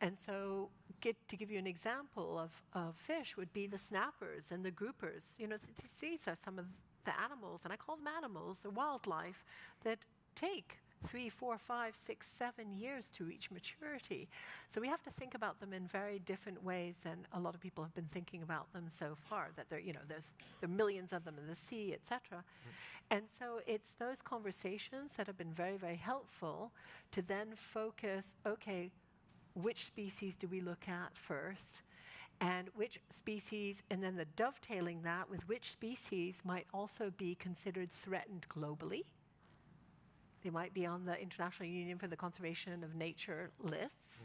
And so to give you an example of fish would be the snappers and the groupers. You know, these are some of the animals, and I call them animals, the wildlife, that take 3, 4, 5, 6, 7 years to reach maturity. So we have to think about them in very different ways than a lot of people have been thinking about them so far, that there are millions of them in the sea, etc. And so it's those conversations that have been very, very helpful to then focus, okay, which species do we look at first? And which species, and then the dovetailing that with which species might also be considered threatened globally. They might be on the International Union for the Conservation of Nature lists.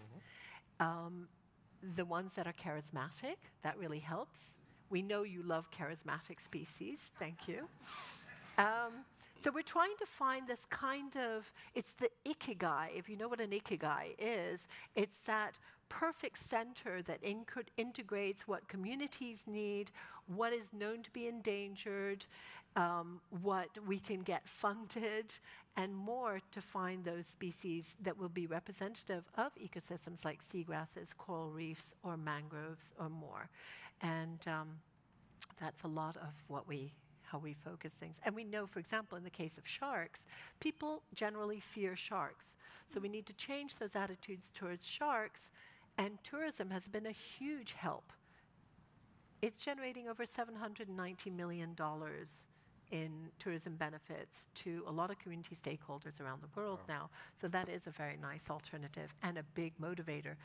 The ones that are charismatic, that really helps. We know you love charismatic species, thank you. So we're trying to find this kind of, it's the ikigai, if you know what an ikigai is, it's that perfect center that integrates what communities need, what is known to be endangered, what we can get funded, and more to find those species that will be representative of ecosystems like seagrasses, coral reefs, or mangroves, or more. And that's a lot of what we how we focus things. And we know, for example, in the case of sharks, people generally fear sharks. So we need to change those attitudes towards sharks, and tourism has been a huge help. It's generating over $790 million in tourism benefits to a lot of community stakeholders around the world now. So that is a very nice alternative and a big motivator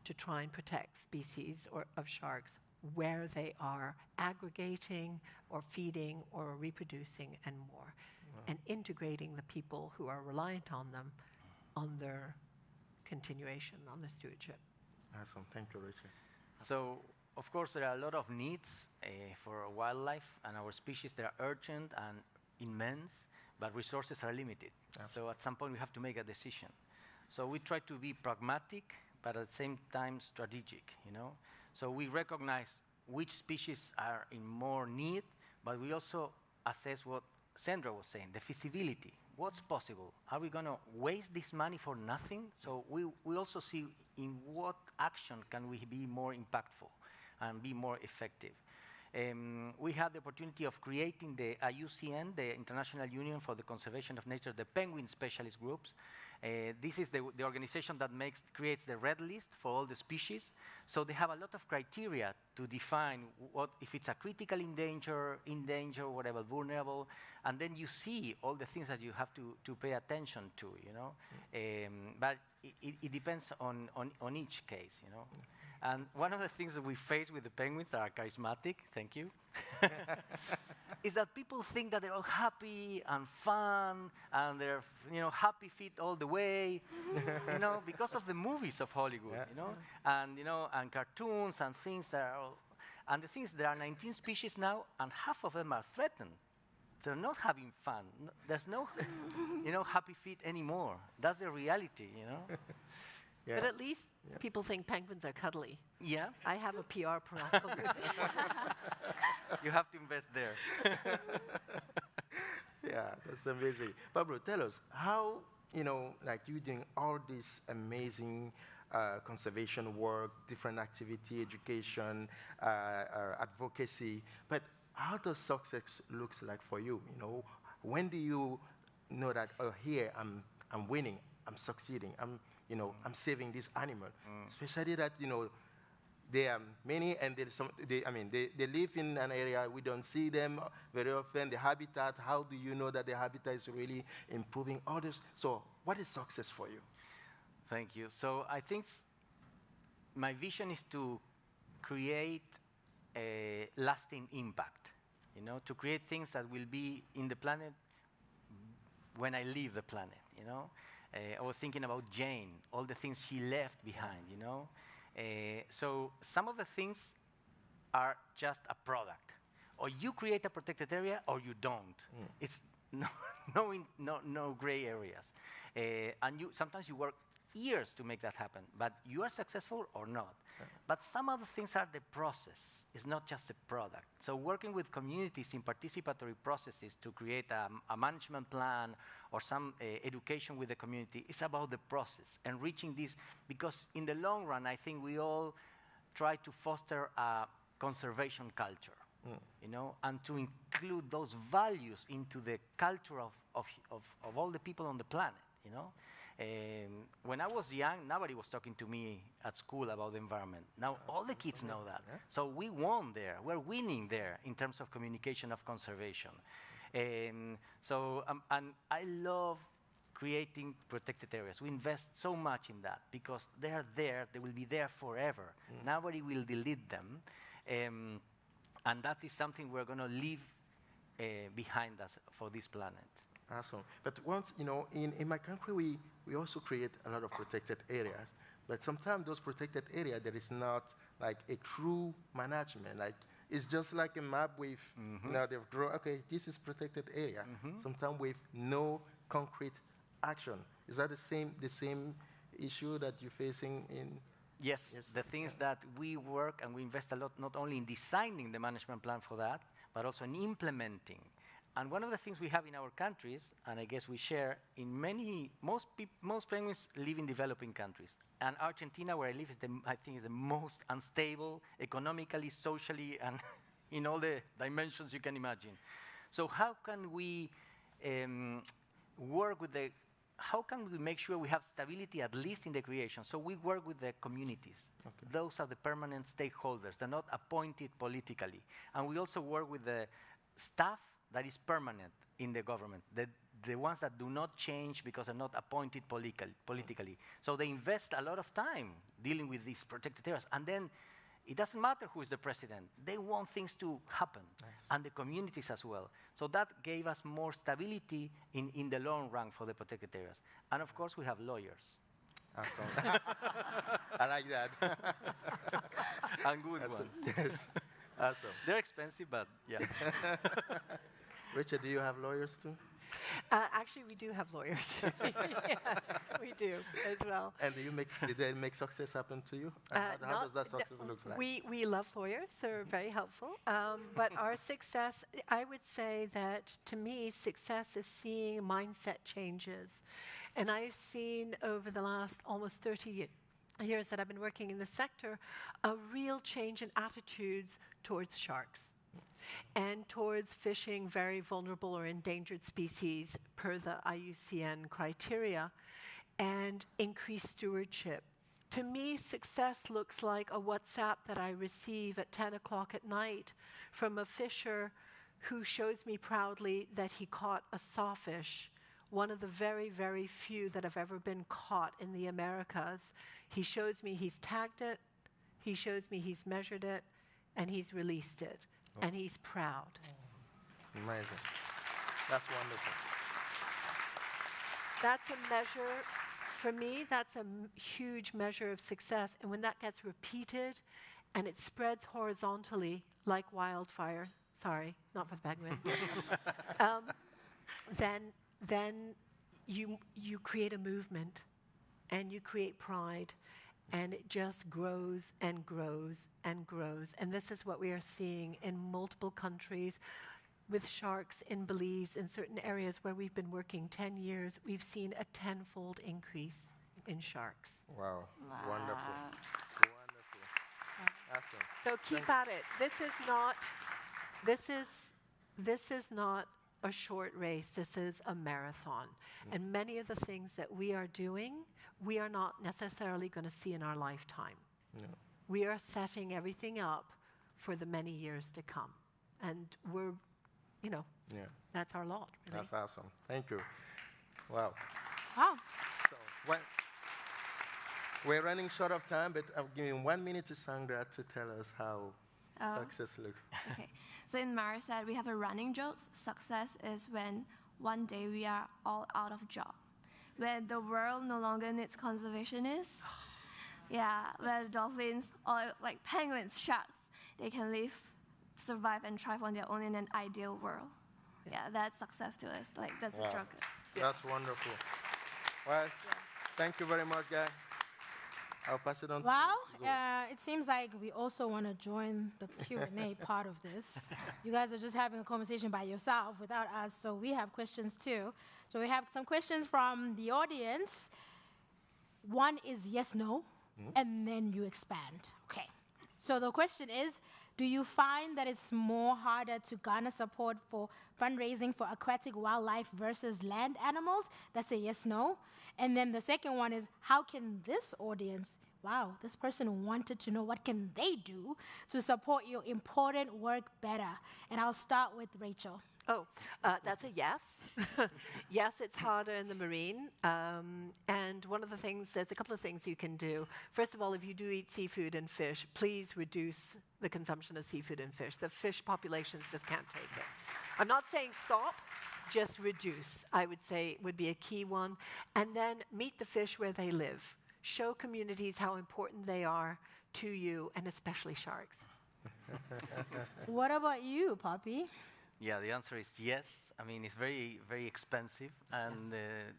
to try and protect species of sharks where they are aggregating or feeding or reproducing and more, and integrating the people who are reliant on them on their continuation, on their stewardship. Awesome. Thank you, Richard. So, of course, there are a lot of needs for wildlife and our species. They are urgent and immense, but resources are limited. So at some point, we have to make a decision. So we try to be pragmatic, but at the same time strategic, you know? So we recognize which species are in more need, but we also assess what Sandra was saying, the feasibility. What's possible? Are we going to waste this money for nothing? So we also see in what action can we be more impactful and be more effective. We had the opportunity of creating the IUCN, the International Union for the Conservation of Nature, the penguin specialist groups. This is the organization that creates the red list for all the species. So they have a lot of criteria to define what, if it's a critical endanger, whatever, vulnerable, and then you see all the things that you have to pay attention to, you know. But it depends on each case, you know. And one of the things that we face with the penguins that are charismatic, thank you, is that people think that they're all happy and fun and they're, you know, happy feet all the way, you know, because of the movies of Hollywood, you know, and you know, and cartoons and things that are. And the thing is, there are 19 species now, and half of them are threatened. They're not having fun. There's no, you know, happy feet anymore. That's the reality, you know. Yeah. But at least people think penguins are cuddly. Yeah. I have a PR problem. You have to invest there. Yeah, that's amazing. Pablo, tell us how, you know, like you doing all this amazing conservation work, different activity, education, advocacy, but how does success looks like for you? You know, when do you know that, oh, here I'm winning, I'm succeeding, you know, I'm saving this animal, especially that, you know, there are many, and they live in an area, we don't see them very often, the habitat, how do you know that the habitat is really improving all this? So what is success for you? Thank you. So I think my vision is to create a lasting impact, you know, to create things that will be in the planet when I leave the planet, you know. I was thinking about Jane, all the things she left behind, you know. So some of the things are just a product. Or you create a protected area or you don't. It's no gray areas. And sometimes you work years to make that happen, but you are successful or not. But some of the things are the process. It's not just a product. So working with communities in participatory processes to create a management plan or some education with the community is about the process and reaching this, because in the long run, I think we all try to foster a conservation culture, you know, and to include those values into the culture of all the people on the planet, you know. When I was young, nobody was talking to me at school about the environment. Now all the kids know that. So we won there. We're winning there in terms of communication of conservation. And I love creating protected areas. We invest so much in that because they are there. They will be there forever. Nobody will delete them. And that is something we're going to leave behind us for this planet. Awesome. But once, you know, in my country, we also create a lot of protected areas. But sometimes those protected areas, there is not like a true management. Like it's just like a map with, you know, they've drawn, okay, this is protected area. Sometimes with no concrete action. Is that the same issue that you're facing in? Yes. The thing is that we work and we invest a lot, not only in designing the management plan for that, but also in implementing. And one of the things we have in our countries, and I guess we share, most penguins live in developing countries. And Argentina, where I live, I think is the most unstable, economically, socially, and in all the dimensions you can imagine. So how can we work with how can we make sure we have stability at least in the creation? So we work with the communities. Okay. Those are the permanent stakeholders. They're not appointed politically. And we also work with the staff that is permanent in the government, the ones that do not change because they're not appointed politically. So they invest a lot of time dealing with these protected areas. And then it doesn't matter who is the president. They want things to happen, and the communities as well. So that gave us more stability in the long run for the protected areas. And of course, we have lawyers. Awesome. I like that. And good ones. Yes. Awesome. They're expensive, but yeah. Richard, do you have lawyers too? Actually, we do have lawyers. Yes, we do as well. And did they make success happen to you? How does that success look like? We love lawyers. They're very helpful. But our success, I would say that to me, success is seeing mindset changes. And I've seen over the last almost 30 years that I've been working in the sector, a real change in attitudes towards sharks and towards fishing very vulnerable or endangered species per the IUCN criteria, and increased stewardship. To me, success looks like a WhatsApp that I receive at 10 o'clock at night from a fisher who shows me proudly that he caught a sawfish, one of the very, very few that have ever been caught in the Americas. He shows me he's tagged it, he shows me he's measured it, and he's released it. And he's proud. Amazing. That's wonderful. That's a measure, for me, that's a huge measure of success. And when that gets repeated and it spreads horizontally like wildfire, sorry, not for the penguins, then you create a movement and you create pride. And it just grows and grows and grows. And this is what we are seeing in multiple countries with sharks in Belize, in certain areas where we've been working 10 years, we've seen a 10-fold increase in sharks. Wow. Wonderful. Wonderful. Awesome. So keep at it. This is not a short race. This is a marathon. And many of the things that we are doing, we are not necessarily going to see in our lifetime. No. We are setting everything up for the many years to come. And we're, that's our lot. Really. That's awesome. Thank you. Wow. Wow. So we're running short of time, but I'm giving 1 minute to Sandra to tell us how success looks. Okay. So in MareCet, we have a running joke. Success is when one day we are all out of job, where the world no longer needs conservationists. Yeah, where dolphins or like penguins, sharks, they can live, survive, and thrive on their own in an ideal world. Yeah, that's success to us. Like that's a joke. That's wonderful. Well, thank you very much, guys. I'll pass it on to you. It seems like we also want to join the Q&A part of this. You guys are just having a conversation by yourself without us, so we have questions too. So we have some questions from the audience. One is yes, no, and then you expand. Okay. So the question is, do you find that it's more harder to garner support for fundraising for aquatic wildlife versus land animals? That's a yes, no. And then the second one is, how can this audience, this person wanted to know what can they do to support your important work better? And I'll start with Rachel. That's a yes. Yes, it's harder in the marine. And one of the things, there's a couple of things you can do. First of all, if you do eat seafood and fish, please reduce the consumption of seafood and fish. The fish populations just can't take it. I'm not saying stop, just reduce, I would say would be a key one. And then meet the fish where they live. Show communities how important they are to you, and especially sharks. What about you, Poppy? Yeah, the answer is yes. I mean, it's very, very expensive and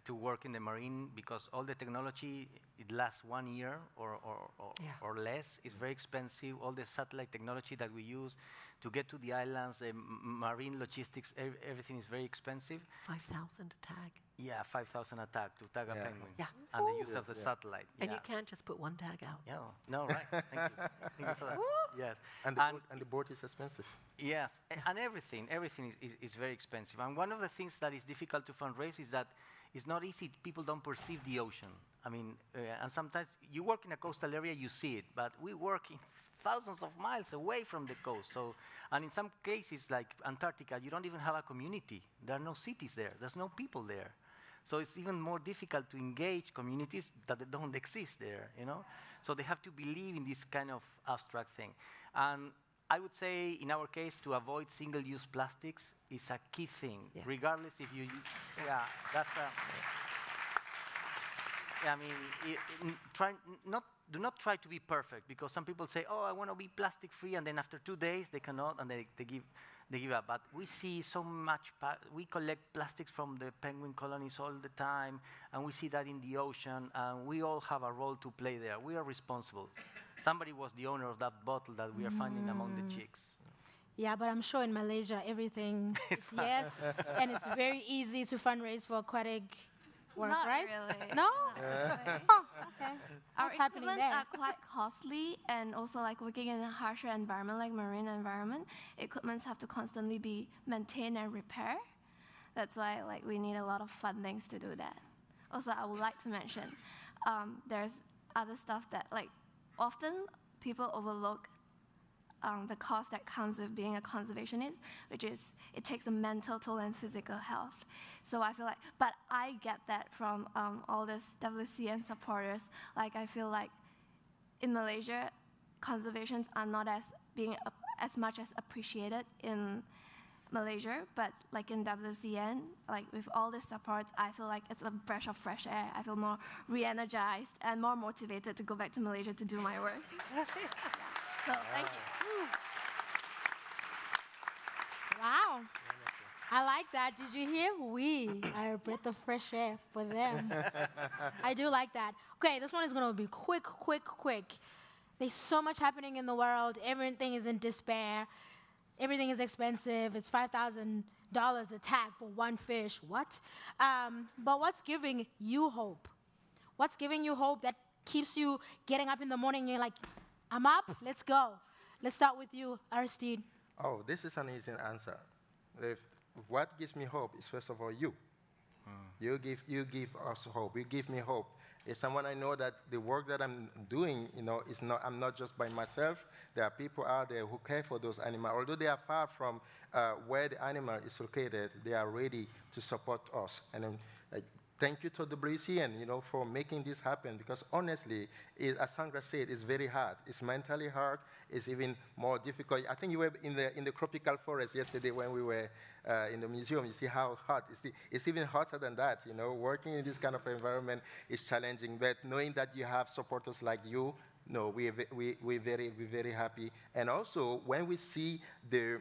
to work in the marine because all the technology, it lasts 1 year or less. It's very expensive. All the satellite technology that we use to get to the islands, marine logistics, everything is very expensive. 5,000 a tag. Yeah, 5,000 attack to tag a penguin. Yeah. And the use of the satellite. And yeah. you can't just put one tag out. Yeah. No, right. Thank you. Thank you for that. Yes. And the boat is expensive. Yes, and everything is very expensive. And one of the things that is difficult to fundraise is that it's not easy. People don't perceive the ocean. I mean, and sometimes you work in a coastal area, you see it, but we work in thousands of miles away from the coast. So, and in some cases, like Antarctica, you don't even have a community. There are no cities there. There's no people there. So it's even more difficult to engage communities that don't exist there, you know? So they have to believe in this kind of abstract thing. And I would say, in our case, to avoid single-use plastics is a key thing, regardless if you use, that's a, I mean, do not try to be perfect, because some people say, oh, I want to be plastic-free, and then after 2 days, they cannot, and they give up. But we see so much, we collect plastics from the penguin colonies all the time, and we see that in the ocean, and we all have a role to play there. We are responsible. Somebody was the owner of that bottle that we are finding among the chicks. Yeah, but I'm sure in Malaysia, everything is yes, and it's very easy to fundraise for aquatic work, Not right? really. No? Not really. Oh, okay. Our What's happening equipments there? are quite costly, and also like working in a harsher environment like marine environment, equipments have to constantly be maintained and repaired. That's why like we need a lot of fundings to do that. Also, I would like to mention there's other stuff that like often people overlook the cost that comes with being a conservationist, which is it takes a mental toll and physical health. So I feel like, but I get that from all these WCN supporters. Like I feel like in Malaysia, conservations are not as much as appreciated in Malaysia, but like in WCN, like with all the supports, I feel like it's a breath of fresh air. I feel more re-energized and more motivated to go back to Malaysia to do my work. So thank you. Wow. I like that. Did you hear? We are a breath of fresh air for them. I do like that. Okay, this one is going to be quick. There's so much happening in the world. Everything is in despair. Everything is expensive. It's $5,000 a tag for one fish. What? But what's giving you hope? What's giving you hope that keeps you getting up in the morning and you're like, I'm up, let's go. Let's start with you, Aristide. Oh, this is an easy answer. What gives me hope is, first of all, you. You give us hope. You give me hope. It's someone I know that the work that I'm doing, I'm not just by myself. There are people out there who care for those animals. Although they are far from where the animal is located, they are ready to support us. And thank you to the WCN, for making this happen. Because honestly, as Sandra said, it's very hard. It's mentally hard. It's even more difficult. I think you were in the tropical forest yesterday when we were in the museum. You see how hot. It's even hotter than that. Working in this kind of environment is challenging. But knowing that you have supporters like you, we're very happy. And also, when we see the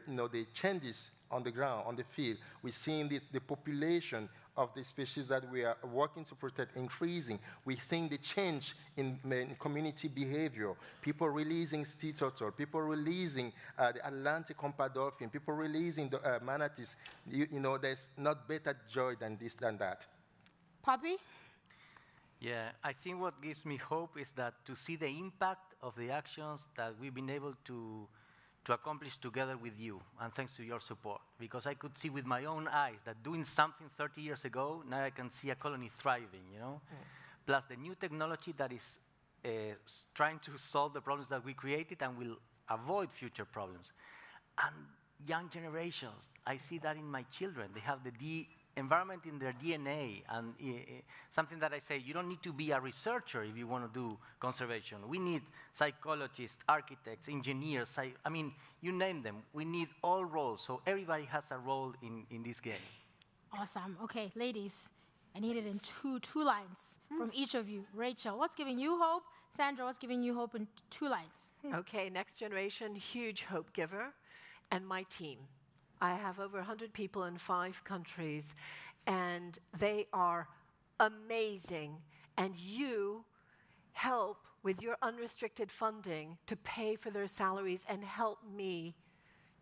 changes on the ground, on the field, we're seeing the population of the species that we are working to protect increasing. We're seeing the change in community behavior. People releasing sea turtle, people releasing the Atlantic humpback dolphin, people releasing the manatees. There's not better joy than that. Poppy? Yeah, I think what gives me hope is that to see the impact of the actions that we've been able to accomplish together with you, and thanks to your support. Because I could see with my own eyes that doing something 30 years ago, now I can see a colony thriving, Plus the new technology that is trying to solve the problems that we created and will avoid future problems. And young generations, I see that in my children. They have the environment in their DNA, and something that I say, you don't need to be a researcher if you want to do conservation. We need psychologists, architects, engineers, I mean, you name them. We need all roles, so everybody has a role in this game. Awesome. Okay, ladies, I need it in two lines from each of you. Rachel, what's giving you hope? Sandra, what's giving you hope in 2 lines? Okay, next generation, huge hope giver, and my team. I have over 100 people in 5 countries, and they are amazing. And you help with your unrestricted funding to pay for their salaries and help me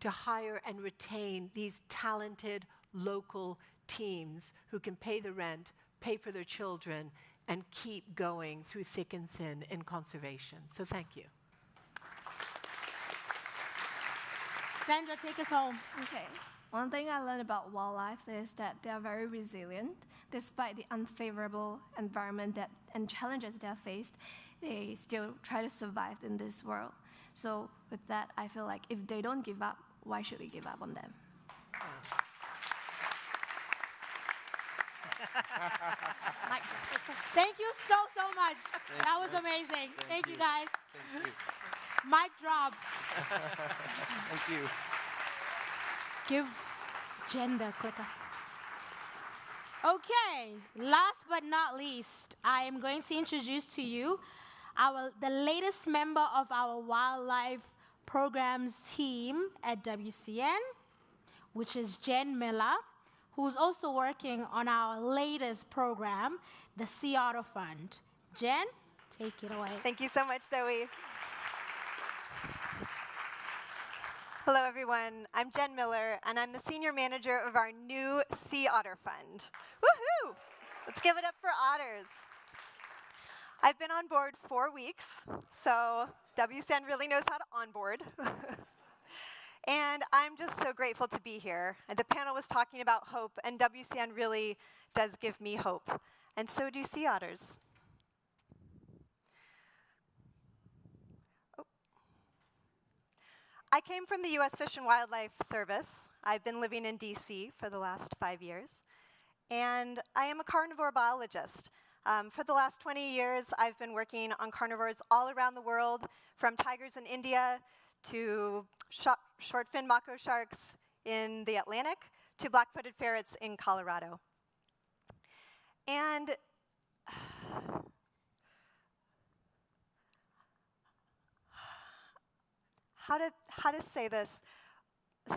to hire and retain these talented local teams who can pay the rent, pay for their children, and keep going through thick and thin in conservation. So thank you. Sandra, take us home. Okay. One thing I learned about wildlife is that they are very resilient. Despite the unfavorable environment and challenges they are faced, they still try to survive in this world. So with that, I feel like if they don't give up, why should we give up on them? Thank you so much. That was amazing. Thank you, guys. Thank you. Mic drop. Thank you. Give Jen the clicker. Okay, last but not least, I am going to introduce to you the latest member of our wildlife programs team at WCN, which is Jen Miller, who's also working on our latest program, the Otter Fund. Jen, take it away. Thank you so much, Zoe. Hello, everyone. I'm Jen Miller, and I'm the senior manager of our new Sea Otter Fund. Woohoo! Let's give it up for otters. I've been on board 4 weeks, so WCN really knows how to onboard. And I'm just so grateful to be here. And the panel was talking about hope, and WCN really does give me hope. And so do sea otters. I came from the U.S. Fish and Wildlife Service. I've been living in D.C. for the last 5 years. And I am a carnivore biologist. For the last 20 years, I've been working on carnivores all around the world, from tigers in India to short-fin Macaw sharks in the Atlantic to black-footed ferrets in Colorado. And how to say this?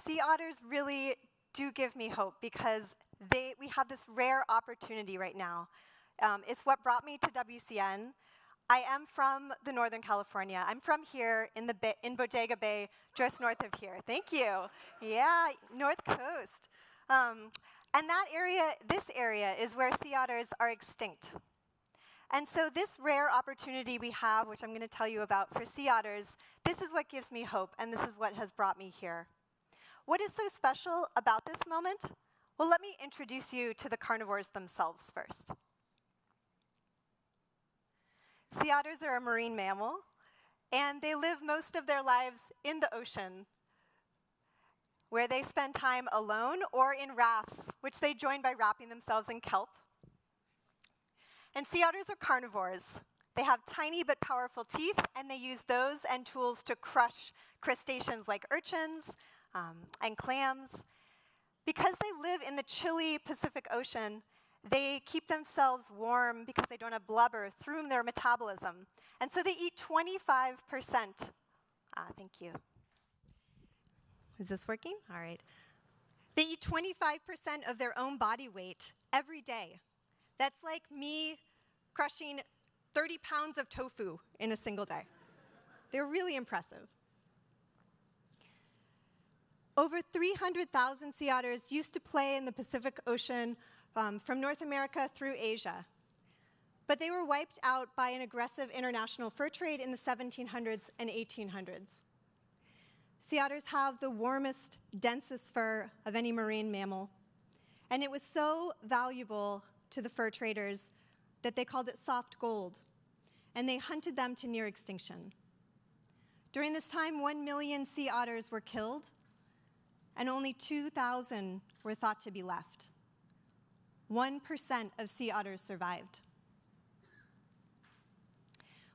Sea otters really do give me hope because we have this rare opportunity right now. It's what brought me to WCN. I am from the Northern California. I'm from here in Bodega Bay, just north of here. Thank you. Yeah, North Coast. And this area is where sea otters are extinct. And so this rare opportunity we have, which I'm going to tell you about for sea otters, this is what gives me hope, and this is what has brought me here. What is so special about this moment? Well, let me introduce you to the carnivores themselves first. Sea otters are a marine mammal, and they live most of their lives in the ocean, where they spend time alone or in rafts, which they join by wrapping themselves in kelp. And sea otters are carnivores. They have tiny but powerful teeth, and they use those and tools to crush crustaceans like urchins and clams. Because they live in the chilly Pacific Ocean, they keep themselves warm because they don't have blubber through their metabolism. And so they eat 25%. Thank you. Is this working? All right. They eat 25% of their own body weight every day. That's like me crushing 30 pounds of tofu in a single day. They're really impressive. Over 300,000 sea otters used to play in the Pacific Ocean from North America through Asia. But they were wiped out by an aggressive international fur trade in the 1700s and 1800s. Sea otters have the warmest, densest fur of any marine mammal. And it was so valuable to the fur traders that they called it soft gold. And they hunted them to near extinction. During this time, 1 million sea otters were killed, and only 2,000 were thought to be left. 1% of sea otters survived.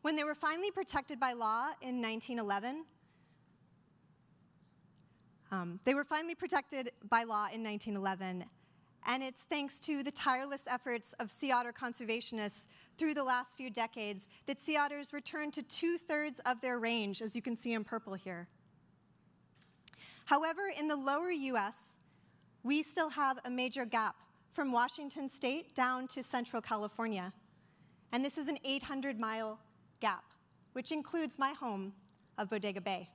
When they were finally protected by law in 1911, and it's thanks to the tireless efforts of sea otter conservationists through the last few decades that sea otters returned to 2/3 of their range, as you can see in purple here. However, in the lower US, we still have a major gap from Washington State down to Central California. And this is an 800-mile gap, which includes my home of Bodega Bay.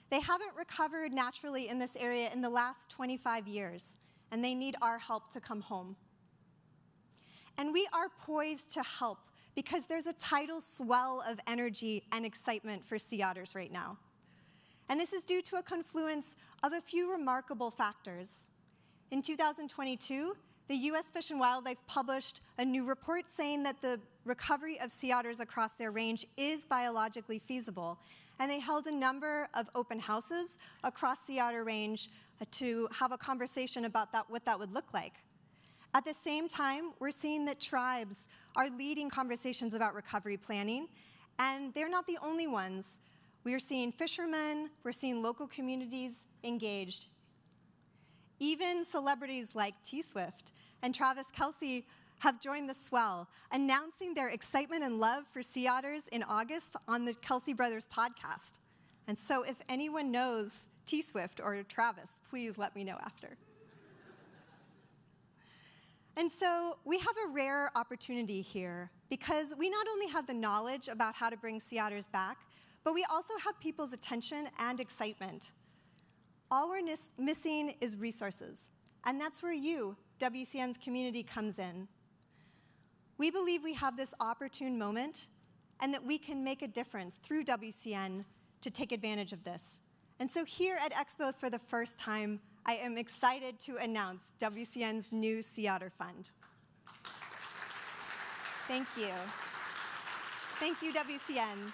They haven't recovered naturally in this area in the last 25 years. and they need our help to come home. And we are poised to help because there's a tidal swell of energy and excitement for sea otters right now. And this is due to a confluence of a few remarkable factors. In 2022, the US Fish and Wildlife published a new report saying that the recovery of sea otters across their range is biologically feasible. And they held a number of open houses across the Otter Range to have a conversation about what that would look like. At the same time, we're seeing that tribes are leading conversations about recovery planning, and they're not the only ones. We are seeing fishermen, we're seeing local communities engaged. Even celebrities like T-Swift and Travis Kelce have joined the swell, announcing their excitement and love for sea otters in August on the Kelce Brothers podcast. And so if anyone knows T-Swift or Travis, please let me know after. And so we have a rare opportunity here because we not only have the knowledge about how to bring sea otters back, but we also have people's attention and excitement. All we're missing is resources, and that's where you, WCN's community, comes in. We believe we have this opportune moment and that we can make a difference through WCN to take advantage of this. And so here at Expo for the first time, I am excited to announce WCN's new Sea Otter Fund. Thank you. Thank you, WCN.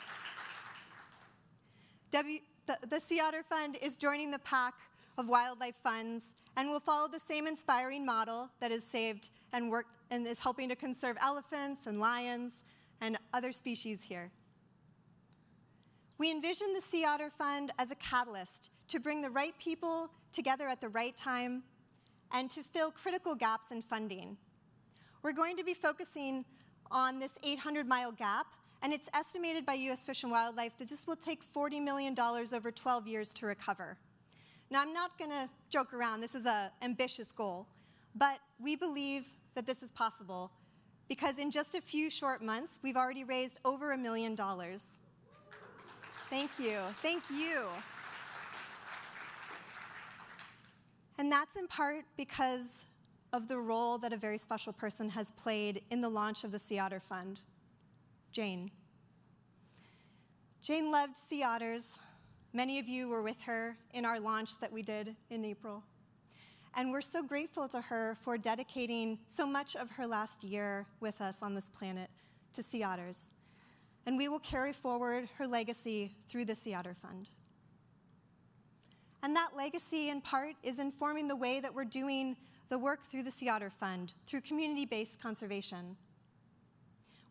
The Sea Otter Fund is joining the pack of wildlife funds and will follow the same inspiring model that has saved and worked and is helping to conserve elephants and lions and other species here. We envision the Sea Otter Fund as a catalyst to bring the right people together at the right time and to fill critical gaps in funding. We're going to be focusing on this 800-mile gap, and it's estimated by US Fish and Wildlife that this will take $40 million over 12 years to recover. Now, I'm not going to joke around. This is an ambitious goal, but we believe that this is possible because in just a few short months, we've already raised over $1 million. Thank you. Thank you. And that's in part because of the role that a very special person has played in the launch of the Sea Otter Fund, Jane. Jane loved sea otters. Many of you were with her in our launch that we did in April. And we're so grateful to her for dedicating so much of her last year with us on this planet to sea otters. And we will carry forward her legacy through the Sea Otter Fund. And that legacy, in part, is informing the way that we're doing the work through the Sea Otter Fund, through community-based conservation.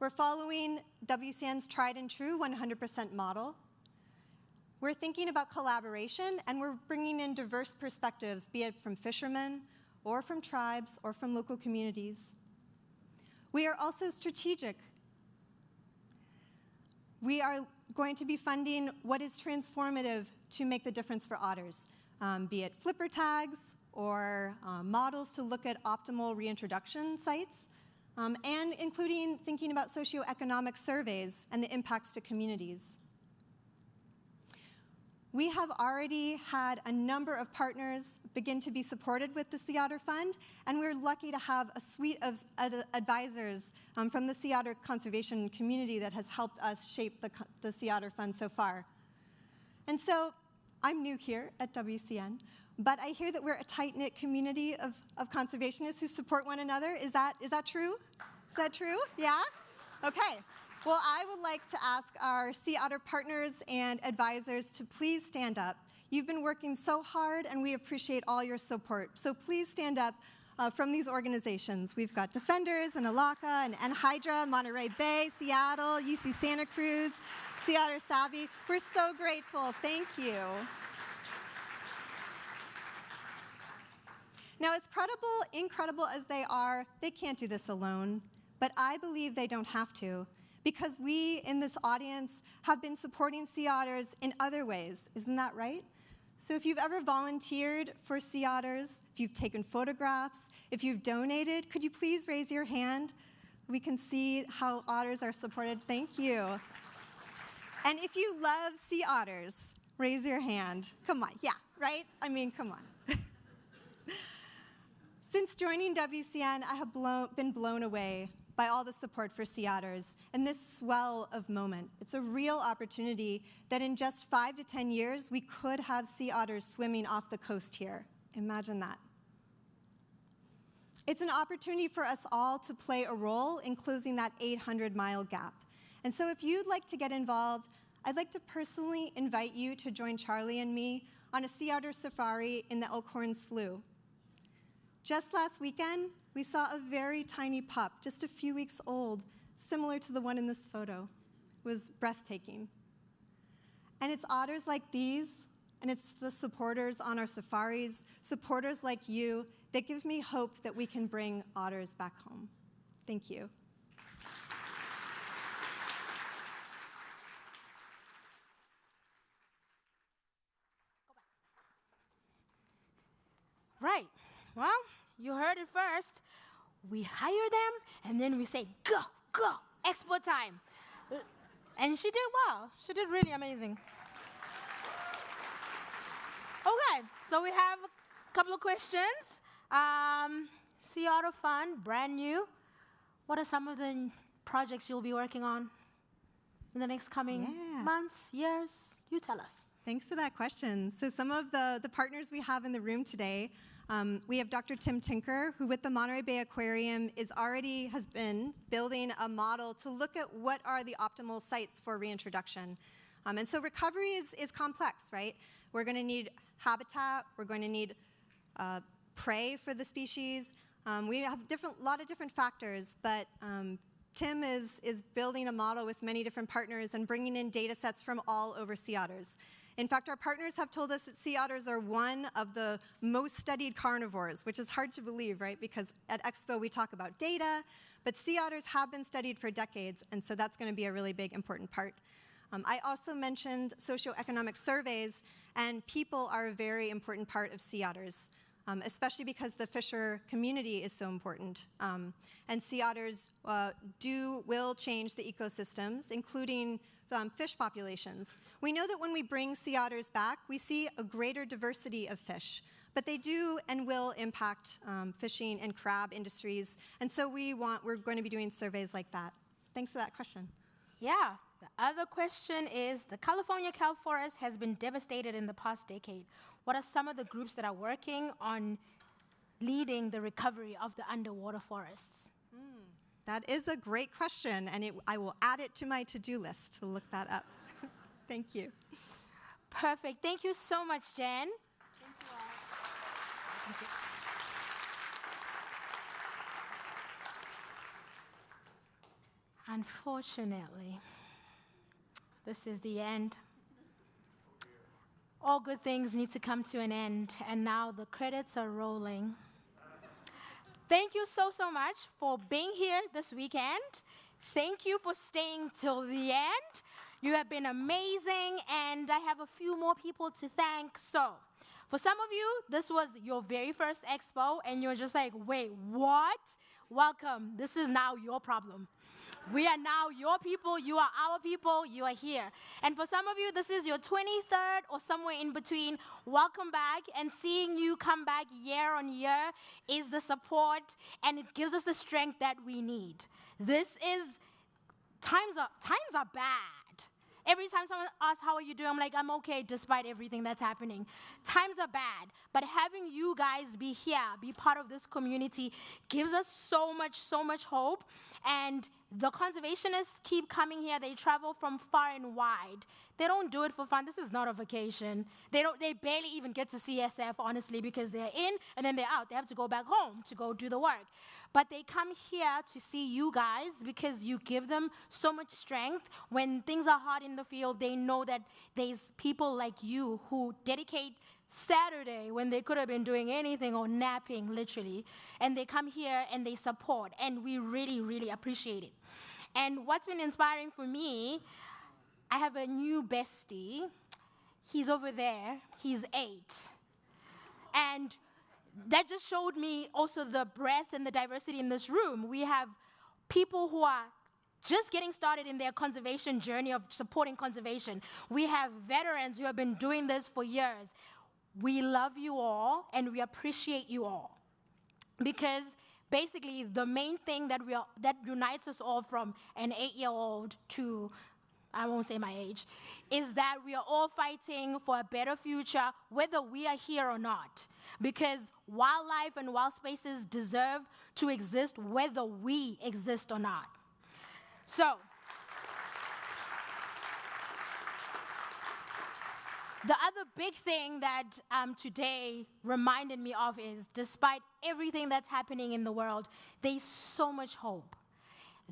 We're following WCN's tried and true 100% model. We're thinking about collaboration, and we're bringing in diverse perspectives, be it from fishermen, or from tribes, or from local communities. We are also strategic. We are going to be funding what is transformative to make the difference for otters, be it flipper tags or models to look at optimal reintroduction sites, and including thinking about socioeconomic surveys and the impacts to communities. We have already had a number of partners begin to be supported with the Sea Otter Fund, and we're lucky to have a suite of advisors from the Sea Otter conservation community that has helped us shape the Sea Otter Fund so far. And so I'm new here at WCN, but I hear that we're a tight-knit community of conservationists who support one another. Is that true? Is that true? Yeah? Okay. Well, I would like to ask our Sea Otter partners and advisors to please stand up. You've been working so hard, and we appreciate all your support. So please stand up from these organizations. We've got Defenders and Alaka and Hydra, Monterey Bay, Seattle, UC Santa Cruz, Sea Otter Savvy. We're so grateful. Thank you. Now, as incredible as they are, they can't do this alone. But I believe they don't have to, because we in this audience have been supporting sea otters in other ways. Isn't that right? So if you've ever volunteered for sea otters, if you've taken photographs, if you've donated, could you please raise your hand? We can see how otters are supported. Thank you. And if you love sea otters, raise your hand. Come on. Yeah, right? I mean, come on. Since joining WCN, I have been blown away by all the support for sea otters and this swell of moment. It's a real opportunity that in just 5 to 10 years, we could have sea otters swimming off the coast here. Imagine that. It's an opportunity for us all to play a role in closing that 800-mile gap. And so if you'd like to get involved, I'd like to personally invite you to join Charlie and me on a sea otter safari in the Elkhorn Slough. Just last weekend, we saw a very tiny pup, just a few weeks old, similar to the one in this photo. It was breathtaking. And it's otters like these, and it's the supporters on our safaris, supporters like you, that give me hope that we can bring otters back home. Thank you. Right. Well, you heard it first. We hire them, and then we say, go, go, Expo time. And she did well. She did really amazing. Okay, so we have a couple of questions. Sea Otter Fund, brand new. What are some of the projects you'll be working on in the next coming months, years? You tell us. Thanks for that question. So some of the partners we have in the room today, we have Dr. Tim Tinker, who with the Monterey Bay Aquarium has been building a model to look at what are the optimal sites for reintroduction. And so recovery is complex, right? We're going to need habitat. We're going to need prey for the species. We have a lot of different factors, but Tim is building a model with many different partners and bringing in data sets from all over sea otters. In fact, our partners have told us that sea otters are one of the most studied carnivores, which is hard to believe, right? Because at Expo we talk about data, but sea otters have been studied for decades, and so that's going to be a really big, important part. I also mentioned socioeconomic surveys, and people are a very important part of sea otters, especially because the fisher community is so important. And sea otters will change the ecosystems, including fish populations. We know that when we bring sea otters back, we see a greater diversity of fish, but they do and will impact fishing and crab industries, and so we're going to be doing surveys like that. Thanks for that question. Yeah. The other question is, the California kelp forest has been devastated in the past decade. What are some of the groups that are working on leading the recovery of the underwater forests? That is a great question, and I will add it to my to-do list to look that up. Thank you. Perfect. Thank you so much, Jen. Thank you all. Thank you. Unfortunately, this is the end. All good things need to come to an end, and now the credits are rolling. Thank you so much for being here this weekend. Thank you for staying till the end. You have been amazing, and I have a few more people to thank. So, for some of you, this was your very first Expo, and you're just like, wait, what? Welcome. This is now your problem. We are now your people, you are our people, you are here. And for some of you, this is your 23rd or somewhere in between. Welcome back, and seeing you come back year on year is the support, and it gives us the strength that we need. Times are bad. Every time someone asks, how are you doing? I'm like, I'm okay despite everything that's happening. Times are bad, but having you guys be here, be part of this community, gives us so much hope. And the conservationists keep coming here. They travel from far and wide. They don't do it for fun. This is not a vacation. They barely even get to see SF, honestly, because they're in and then they're out. They have to go back home to go do the work. But they come here to see you guys because you give them so much strength. When things are hard in the field, they know that there's people like you who dedicate Saturday when they could have been doing anything or napping, literally. And they come here and they support, and we really appreciate it. And what's been inspiring for me, I have a new bestie. He's over there. He's 8. And that just showed me also the breadth and the diversity in this room. We have people who are just getting started in their conservation journey of supporting conservation. We have veterans who have been doing this for years. We love you all, and we appreciate you all. because basically the main thing that unites us all, from an 8-year-old to, I won't say my age, is that we are all fighting for a better future, whether we are here or not. Because wildlife and wild spaces deserve to exist whether we exist or not. So, the other big thing that today reminded me of is, despite everything that's happening in the world, there's so much hope.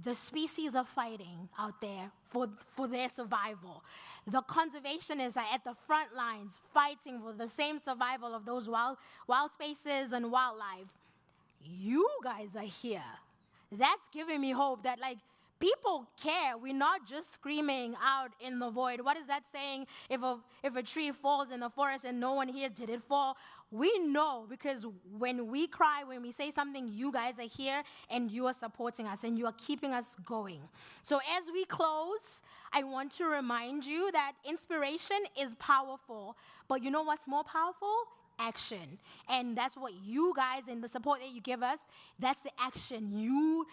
The species are fighting out there for their survival. The conservationists are at the front lines fighting for the same survival of those wild spaces and wildlife. You guys are here. That's giving me hope that, like, people care. We're not just screaming out in the void. What is that saying? If a tree falls in the forest and no one hears, did it fall? We know, because when we cry, when we say something, you guys are here and you are supporting us and you are keeping us going. So as we close, I want to remind you that inspiration is powerful, but you know what's more powerful? Action. And that's what you guys, and the support that you give us, that's the action. You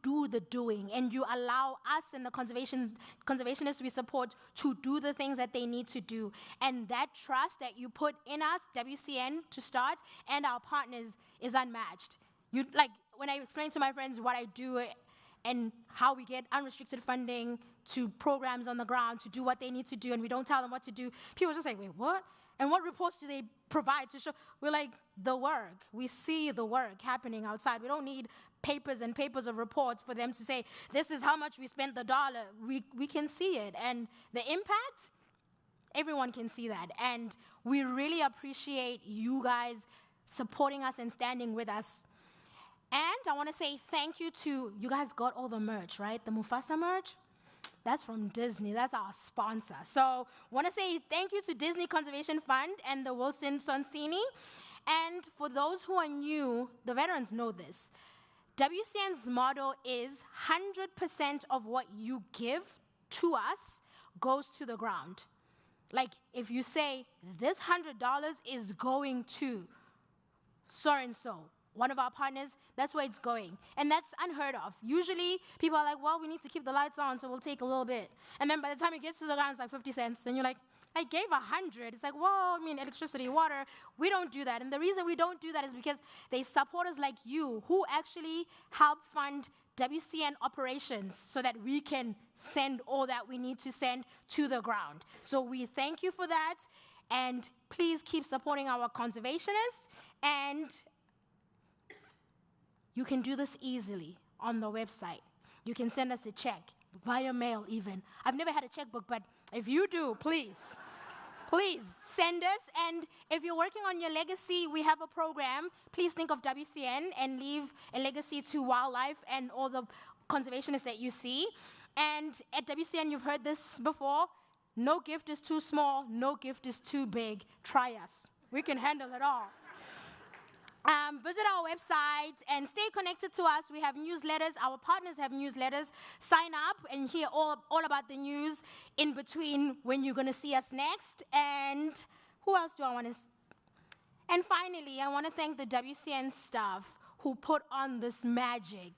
do the doing, and you allow us and the conservationists we support to do the things that they need to do. And that trust that you put in us, WCN to start, and our partners, is unmatched. Like, when I explain to my friends what I do and how we get unrestricted funding to programs on the ground to do what they need to do, and we don't tell them what to do, people just say, wait, what? And what reports do they provide to show? We're like, the work. We see the work happening outside. We don't need papers and papers of reports for them to say, this is how much we spent the dollar. We can see it. And the impact, everyone can see that. And we really appreciate you guys supporting us and standing with us. And I want to say thank you to, you guys got all the merch, right? The Mufasa merch? That's from Disney. That's our sponsor. So want to say thank you to Disney Conservation Fund and the Wilson Sonsini. And for those who are new, the veterans know this. WCN's motto is 100% of what you give to us goes to the ground. Like, if you say, this $100 is going to so-and-so, one of our partners, that's where it's going. And that's unheard of. Usually, people are like, well, we need to keep the lights on, so we'll take a little bit. And then by the time it gets to the ground, it's like 50 cents. And you're like, I gave 100. It's like, well, I mean, electricity, water. We don't do that. And the reason we don't do that is because they supporters like you who actually help fund WCN operations so that we can send all that we need to send to the ground. So we thank you for that. And please keep supporting our conservationists. And you can do this easily on the website. You can send us a check, via mail even. I've never had a checkbook, but if you do, please send us. And if you're working on your legacy, we have a program. Please think of WCN and leave a legacy to wildlife and all the conservationists that you see. And at WCN, you've heard this before. No gift is too small. No gift is too big. Try us. We can handle it all. Visit our website and stay connected to us. We have newsletters. Our partners have newsletters. Sign up and hear all about the news in between when you're going to see us next. And who else do I want to? And finally, I want to thank the WCN staff who put on this magic.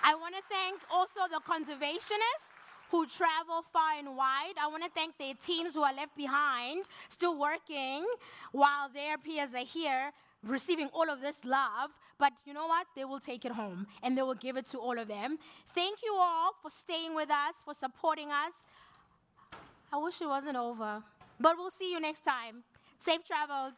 I want to thank also the conservationists who travel far and wide. I want to thank their teams who are left behind, still working, while their peers are here receiving all of this love. But you know what? They will take it home, and they will give it to all of them. Thank you all for staying with us, for supporting us. I wish it wasn't over, but we'll see you next time. Safe travels.